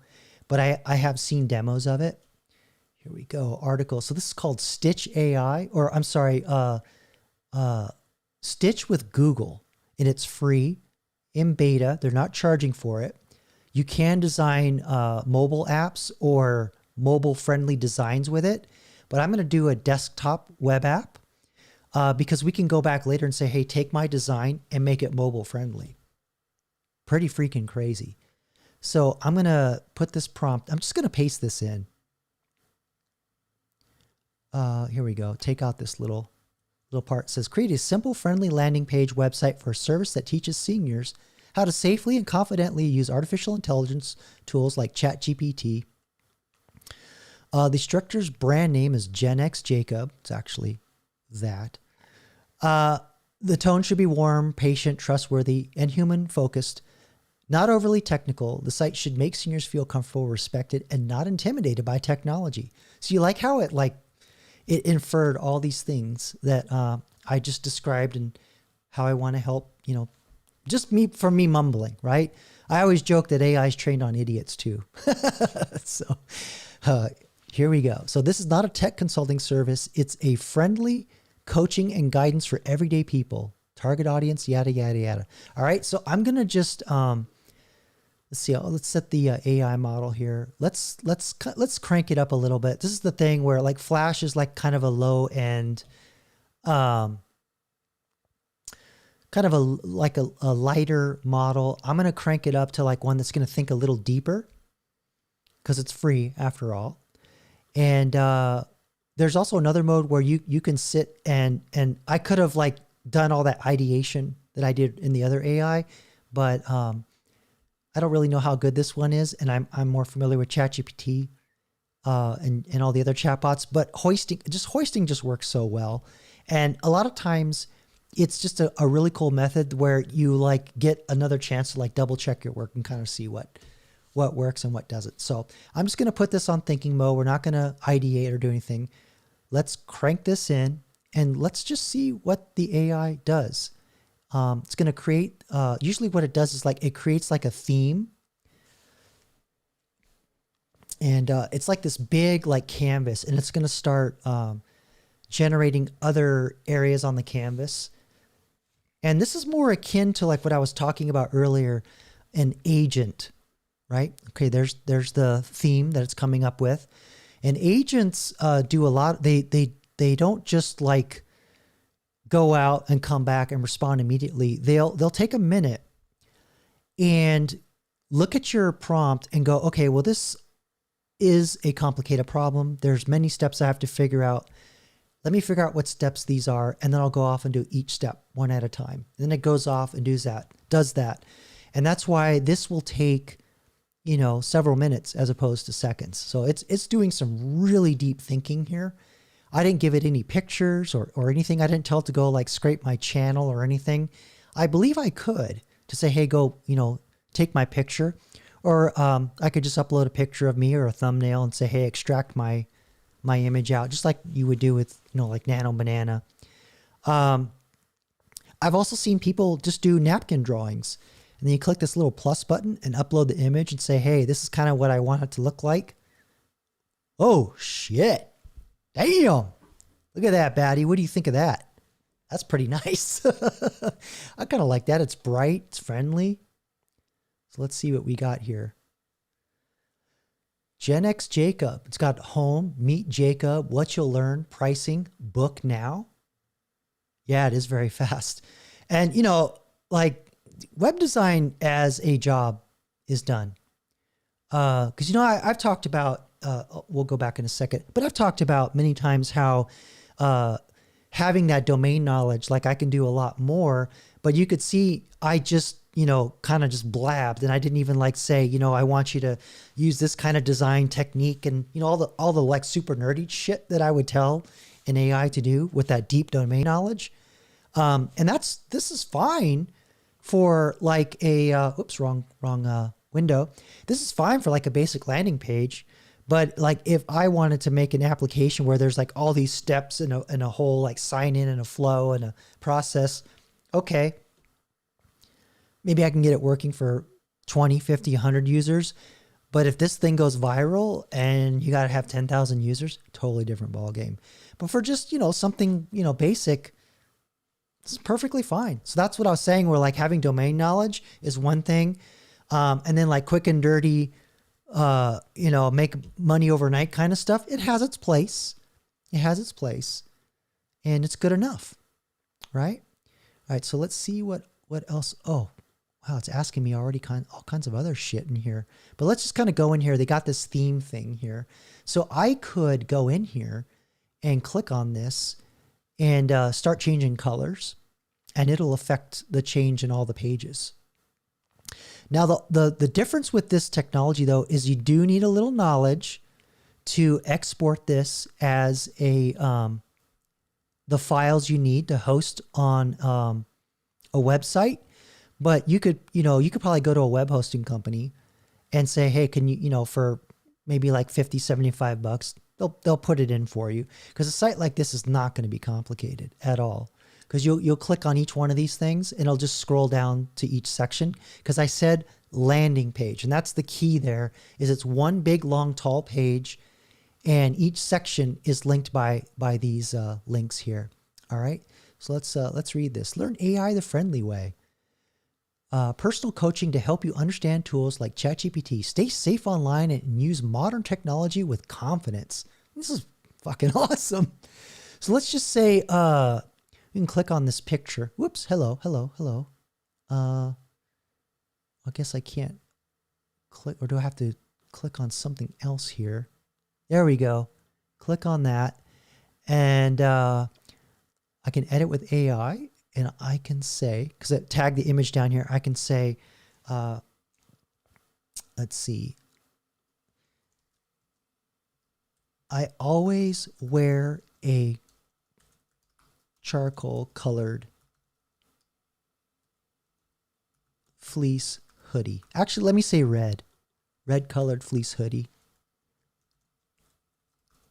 but I have seen demos of it. Here we go. Article. So this is called Stitch AI, or I'm sorry, Stitch with Google. And it's free in beta. They're not charging for it. You can design mobile apps or mobile friendly designs with it. But I'm going to do a desktop web app because we can go back later and say, hey, take my design and make it mobile friendly. Pretty freaking crazy. So I'm going to put this prompt. I'm just going to paste this in. Here we go. Take out this little part. It says, create a simple, friendly landing page website for a service that teaches seniors how to safely and confidently use artificial intelligence tools like ChatGPT. The instructor's brand name is Gen X Jacob. It's actually that. The tone should be warm, patient, trustworthy, and human-focused. Not overly technical. The site should make seniors feel comfortable, respected, and not intimidated by technology. So you like how it inferred all these things that I just described and how I want to help, just from me mumbling, right? I always joke that AI is trained on idiots too. So here we go. So this is not a tech consulting service. It's a friendly coaching and guidance for everyday people. Target audience, yada, yada, yada. All right. So I'm going to just, let's see. Let's set the AI model here. Let's crank it up a little bit. This is the thing where like Flash is like kind of a low end, kind of a lighter model. I'm going to crank it up to like one that's going to think a little deeper because it's free after all. And there's also another mode where you can sit and I could have like done all that ideation that I did in the other AI, but I don't really know how good this one is, and I'm more familiar with ChatGPT and all the other chatbots. But hoisting just works so well, and a lot of times it's just a really cool method where you like get another chance to like double check your work and kind of see what works and what doesn't. So I'm just going to put this on thinking mode. We're not going to ideate or do anything. Let's crank this in and let's just see what the AI does. It's going to create, usually what it does is like, it creates like a theme. And it's like this big like canvas, and it's going to start generating other areas on the canvas. And this is more akin to like what I was talking about earlier, an agent. Right? Okay, there's the theme that it's coming up with. And agents do a lot. They don't just like go out and come back and respond immediately. They'll take a minute and look at your prompt and go, okay, well, this is a complicated problem. There's many steps I have to figure out. Let me figure out what steps these are, and then I'll go off and do each step one at a time. And then it goes off and does that. And that's why this will take several minutes as opposed to seconds. So it's doing some really deep thinking here. I didn't give it any pictures or anything. I didn't tell it to go like scrape my channel or anything. I believe I could to say, hey, go, take my picture. Or I could just upload a picture of me or a thumbnail and say, hey, extract my image out, just like you would do with, like Nano Banana. I've also seen people just do napkin drawings. And then you click this little plus button and upload the image and say, hey, this is kind of what I want it to look like. Oh, shit. Damn. Look at that, Batty. What do you think of that? That's pretty nice. I kind of like that. It's bright. It's friendly. So let's see what we got here. Gen X Jacob. It's got home, meet Jacob, what you'll learn, pricing, book now. Yeah, it is very fast. And, you know, like web design as a job is done. Because, you know, I've talked about, we'll go back in a second, but I've talked about many times how having that domain knowledge, like I can do a lot more, but you could see I just, you know, kind of just blabbed, and I didn't even like say, you know, I want you to use this kind of design technique and, you know, all the like super nerdy shit that I would tell an AI to do with that deep domain knowledge. And this is fine for like a, oops, wrong window. This is fine for like a basic landing page. But like if I wanted to make an application where there's like all these steps and a whole like sign in and a flow and a process, okay, maybe I can get it working for 20, 50, 100 users. But if this thing goes viral and you got to have 10,000 users, totally different ball game. But for just, you know, something, you know, basic, this is perfectly fine. So that's what I was saying, where like having domain knowledge is one thing. And then like quick and dirty, you know, make money overnight kind of stuff. It has its place. It has its place and it's good enough. Right. All right. So let's see what else. Oh, wow. It's asking me already all kinds of other shit in here, but let's just kind of go in here. They got this theme thing here. So I could go in here and click on this and start changing colors, and it'll affect the change in all the pages. Now, the difference with this technology, though, is you do need a little knowledge to export this as the files you need to host on a website. But you could probably go to a web hosting company and say, hey, can you, you know, for maybe like $50, $75, they'll put it in for you. Because a site like this is not going to be complicated at all. Because you'll click on each one of these things and it'll just scroll down to each section. Because I said landing page, and that's the key there, is it's one big, long, tall page, and each section is linked by these links here. All right, so let's read this. Learn AI the friendly way. Personal coaching to help you understand tools like ChatGPT. Stay safe online and use modern technology with confidence. This is fucking awesome. So let's just say, you can click on this picture. Whoops. Hello. I guess I can't click, or do I have to click on something else here? There we go. Click on that. And I can edit with AI, and I can say, because I tagged the image down here, I can say, let's see. I always wear a charcoal colored fleece hoodie. Actually, let me say red colored fleece hoodie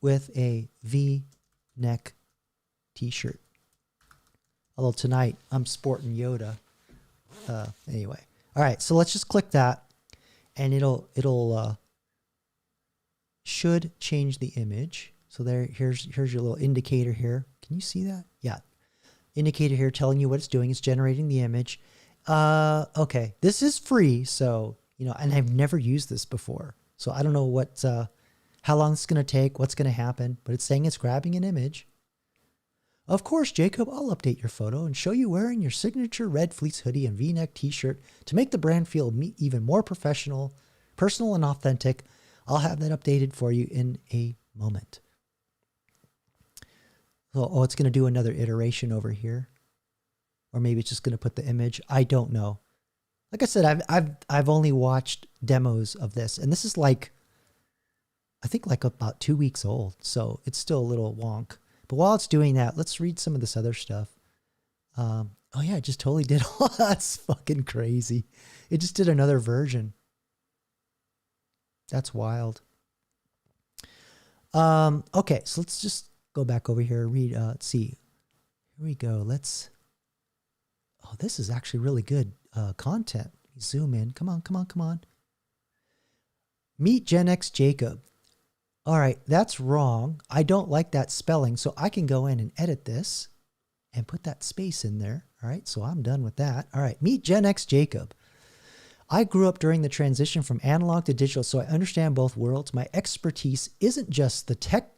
with a V-neck t-shirt. Although tonight I'm sporting Yoda. Anyway. All right. So let's just click that and it'll should change the image. So here's your little indicator here. Can you see that? Yeah. Indicator here telling you what it's doing. It's generating the image. Okay. This is free. So, you know, and I've never used this before. So I don't know how long it's going to take, what's going to happen, but it's saying it's grabbing an image. Of course, Jacob, I'll update your photo and show you wearing your signature red fleece hoodie and V-neck t-shirt to make the brand feel even more personal and authentic. I'll have that updated for you in a moment. Oh, it's going to do another iteration over here. Or maybe it's just going to put the image. I don't know. Like I said, I've only watched demos of this, and this is like, I think like about 2 weeks old. So it's still a little wonk. But while it's doing that, let's read some of this other stuff. Oh yeah, it just totally did. That's fucking crazy. It just did another version. That's wild. Okay, so let's just go back over here and read. Let's see. Here we go. Oh, this is actually really good content. Zoom in. Come on. Meet Gen X Jacob. All right, that's wrong. I don't like that spelling. So I can go in and edit this and put that space in there. All right, so I'm done with that. All right, meet Gen X Jacob. I grew up during the transition from analog to digital, so I understand both worlds. My expertise isn't just the tech.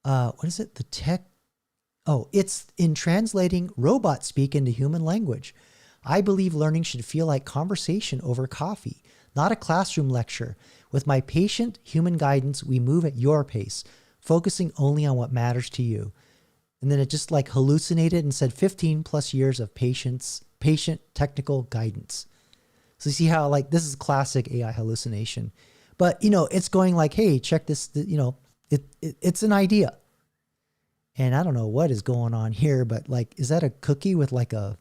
What is it? The tech. Oh, it's in translating robot speak into human language. I believe learning should feel like conversation over coffee, not a classroom lecture. With my patient human guidance, we move at your pace, focusing only on what matters to you. And then it just like hallucinated and said 15 plus years of patient technical guidance. So you see how like this is classic AI hallucination, but you know, it's going like, hey, check this, you know, it's an idea. And I don't know what is going on here, but like, is that a cookie with like a,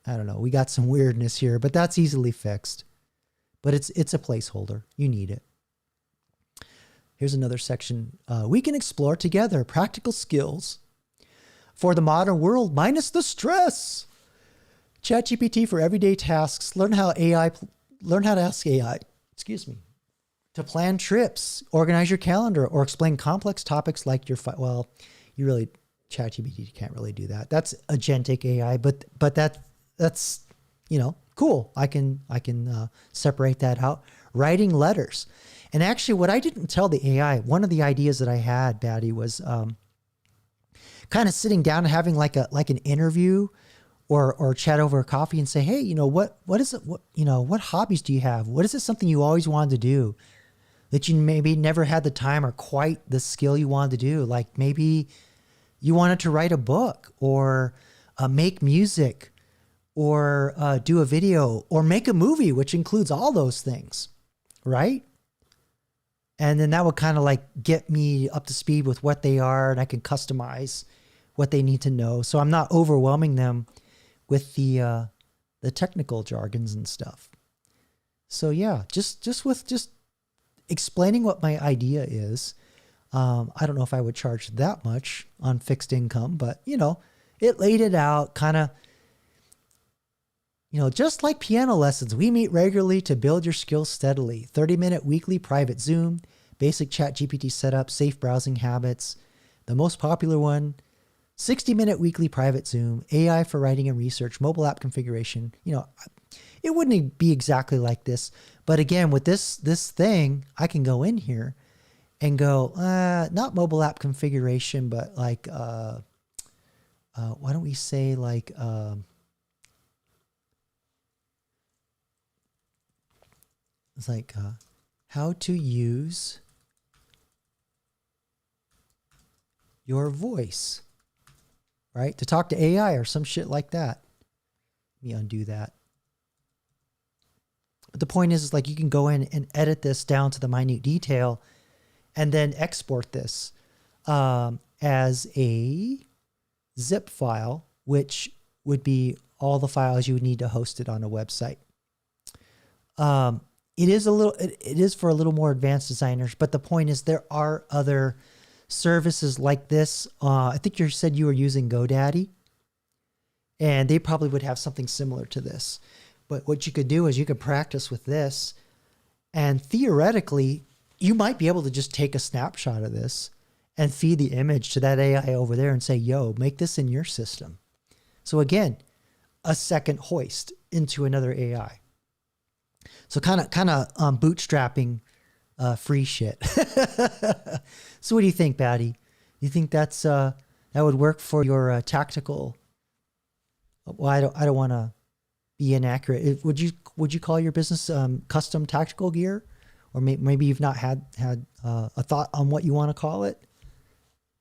I don't know. We got some weirdness here, but that's easily fixed. But it's a placeholder. You need it. Here's another section. We can explore together practical skills for the modern world minus the stress. ChatGPT for everyday tasks. Learn how to ask AI, to plan trips, organize your calendar, or explain complex topics like your well, ChatGPT can't really do that. That's agentic AI, but that's you know, cool. I can separate that out. Writing letters. And actually what I didn't tell the AI, one of the ideas that I had, Batty, was kind of sitting down and having like an interview or chat over a coffee and say, hey, you know, what is it? What hobbies do you have? What is it something you always wanted to do that you maybe never had the time or quite the skill you wanted to do? Like maybe you wanted to write a book or make music or do a video or make a movie, which includes all those things, right? And then that would kind of like get me up to speed with what they are, and I can customize what they need to know. So I'm not overwhelming them with the technical jargons and stuff. So yeah, just explaining what my idea is. I don't know if I would charge that much on fixed income, but you know, it laid it out kind of, you know, just like piano lessons, we meet regularly to build your skills steadily. 30-minute weekly private Zoom, basic ChatGPT setup, safe browsing habits. The most popular one, 60-minute weekly private Zoom, AI for writing and research, mobile app configuration. You know, it wouldn't be exactly like this. But again, with this thing, I can go in here and go, not mobile app configuration, but like, why don't we say like, it's like how to use your voice, right? To talk to AI or some shit like that. Let me undo that. But the point is like you can go in and edit this down to the minute detail and then export this as a zip file, which would be all the files you would need to host it on a website. It is for a little more advanced designers, but the point is there are other services like this. I think you said you were using GoDaddy, and they probably would have something similar to this. But what you could do is you could practice with this, and theoretically, you might be able to just take a snapshot of this and feed the image to that AI over there and say, yo, make this in your system. So again, a second hoist into another AI. So kind of bootstrapping free shit. So what do you think, Batty? You think that's that would work for your tactical? Well, I don't want to be inaccurate. Would you call your business custom tactical gear, or maybe you've not had a thought on what you want to call it?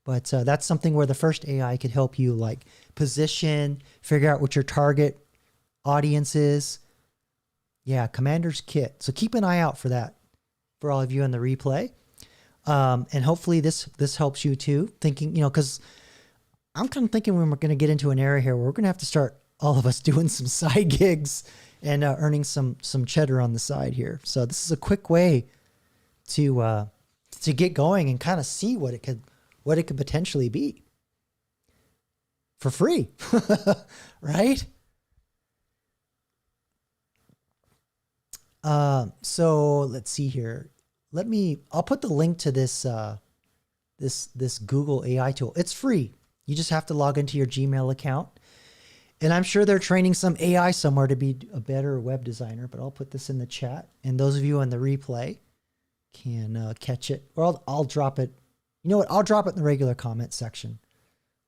But that's something where the first AI could help you like position, figure out what your target audience is. Yeah, Commander's Kit. So keep an eye out for that for all of you in the replay. And hopefully this helps you too. Thinking, you know, because I'm kind of thinking we're going to get into an era here where we're going to have to start all of us doing some side gigs and earning some cheddar on the side here. So this is a quick way to get going and kind of see what it could potentially be for free, right? So let's see here. I'll put the link to this this Google AI tool. It's free. You just have to log into your Gmail account. And I'm sure they're training some AI somewhere to be a better web designer, but I'll put this in the chat. And those of you on the replay can catch it. Or I'll drop it. You know what? I'll drop it in the regular comment section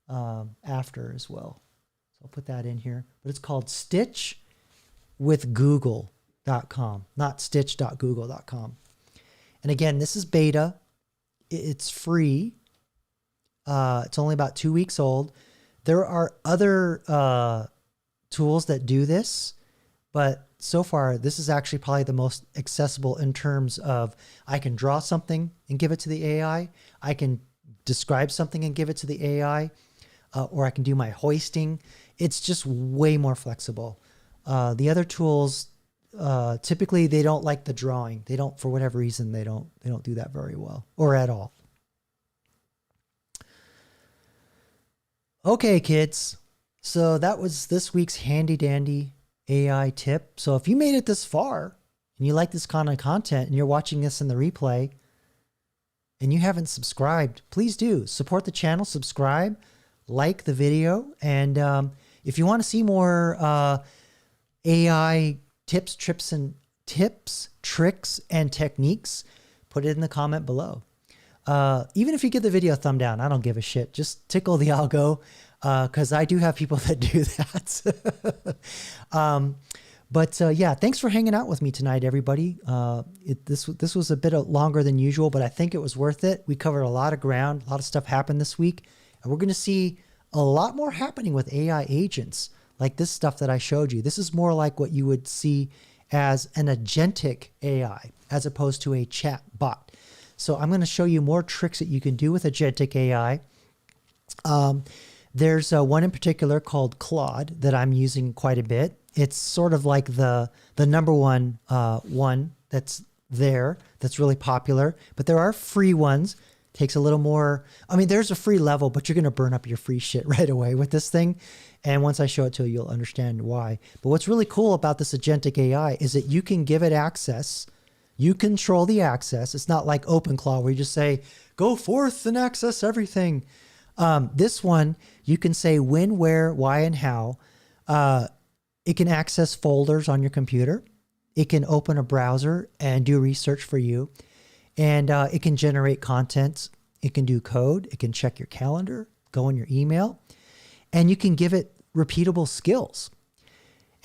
after as well. So I'll put that in here. But it's called stitchwithgoogle.com, not stitch.google.com. And again, this is beta. It's free. It's only about 2 weeks old. There are other tools that do this, but so far, this is actually probably the most accessible in terms of I can draw something and give it to the AI. I can describe something and give it to the AI, or I can do my hoisting. It's just way more flexible. The other tools, typically they don't like the drawing. They don't, for whatever reason, they don't do that very well or at all. Okay, kids. So that was this week's handy dandy AI tip. So if you made it this far and you like this kind of content and you're watching this in the replay and you haven't subscribed, please do support the channel, subscribe, like the video. And if you want to see more AI tips, tricks, and techniques, put it in the comment below. Even if you give the video a thumb down, I don't give a shit. Just tickle the algo, because I do have people that do that. Yeah, thanks for hanging out with me tonight, everybody. This was a bit longer than usual, but I think it was worth it. We covered a lot of ground. A lot of stuff happened this week. And we're going to see a lot more happening with AI agents, like this stuff that I showed you. This is more like what you would see as an agentic AI, as opposed to a chat bot. So I'm going to show you more tricks that you can do with agentic AI. There's one in particular called Claude that I'm using quite a bit. It's sort of like the number one that's there, that's really popular. But there are free ones. Takes a little more. I mean, there's a free level, but you're going to burn up your free shit right away with this thing. And once I show it to you, you'll understand why. But what's really cool about this agentic AI is that you can give it access. You control the access. It's not like OpenClaw where you just say, go forth and access everything. This one, you can say when, where, why, and how. It can access folders on your computer. It can open a browser and do research for you. And it can generate content. It can do code. It can check your calendar, go in your email. And you can give it repeatable skills.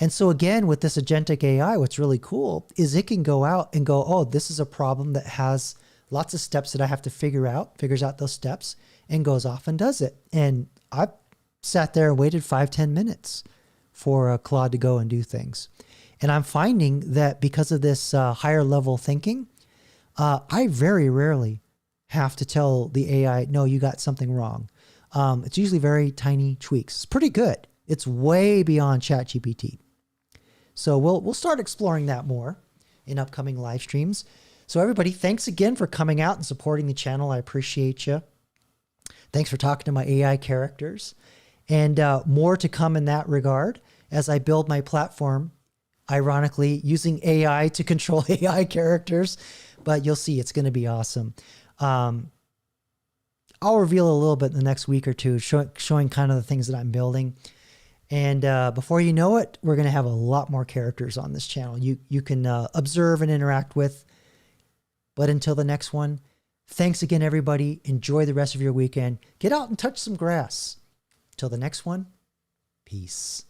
And so again, with this agentic AI, what's really cool is it can go out and go, oh, this is a problem that has lots of steps that I have to figure out, figures out those steps, and goes off and does it. And I sat there and waited 5-10 minutes for Claude to go and do things. And I'm finding that because of this higher level thinking, I very rarely have to tell the AI, no, you got something wrong. It's usually very tiny tweaks. It's pretty good. It's way beyond ChatGPT. So we'll start exploring that more in upcoming live streams. So everybody, thanks again for coming out and supporting the channel. I appreciate you. Thanks for talking to my AI characters. And more to come in that regard as I build my platform, ironically, using AI to control AI characters. But you'll see, it's going to be awesome. I'll reveal a little bit in the next week or two, showing kind of the things that I'm building. And before you know it, we're going to have a lot more characters on this channel you can observe and interact with. But until the next one, thanks again, everybody. Enjoy the rest of your weekend. Get out and touch some grass. Till the next one, peace.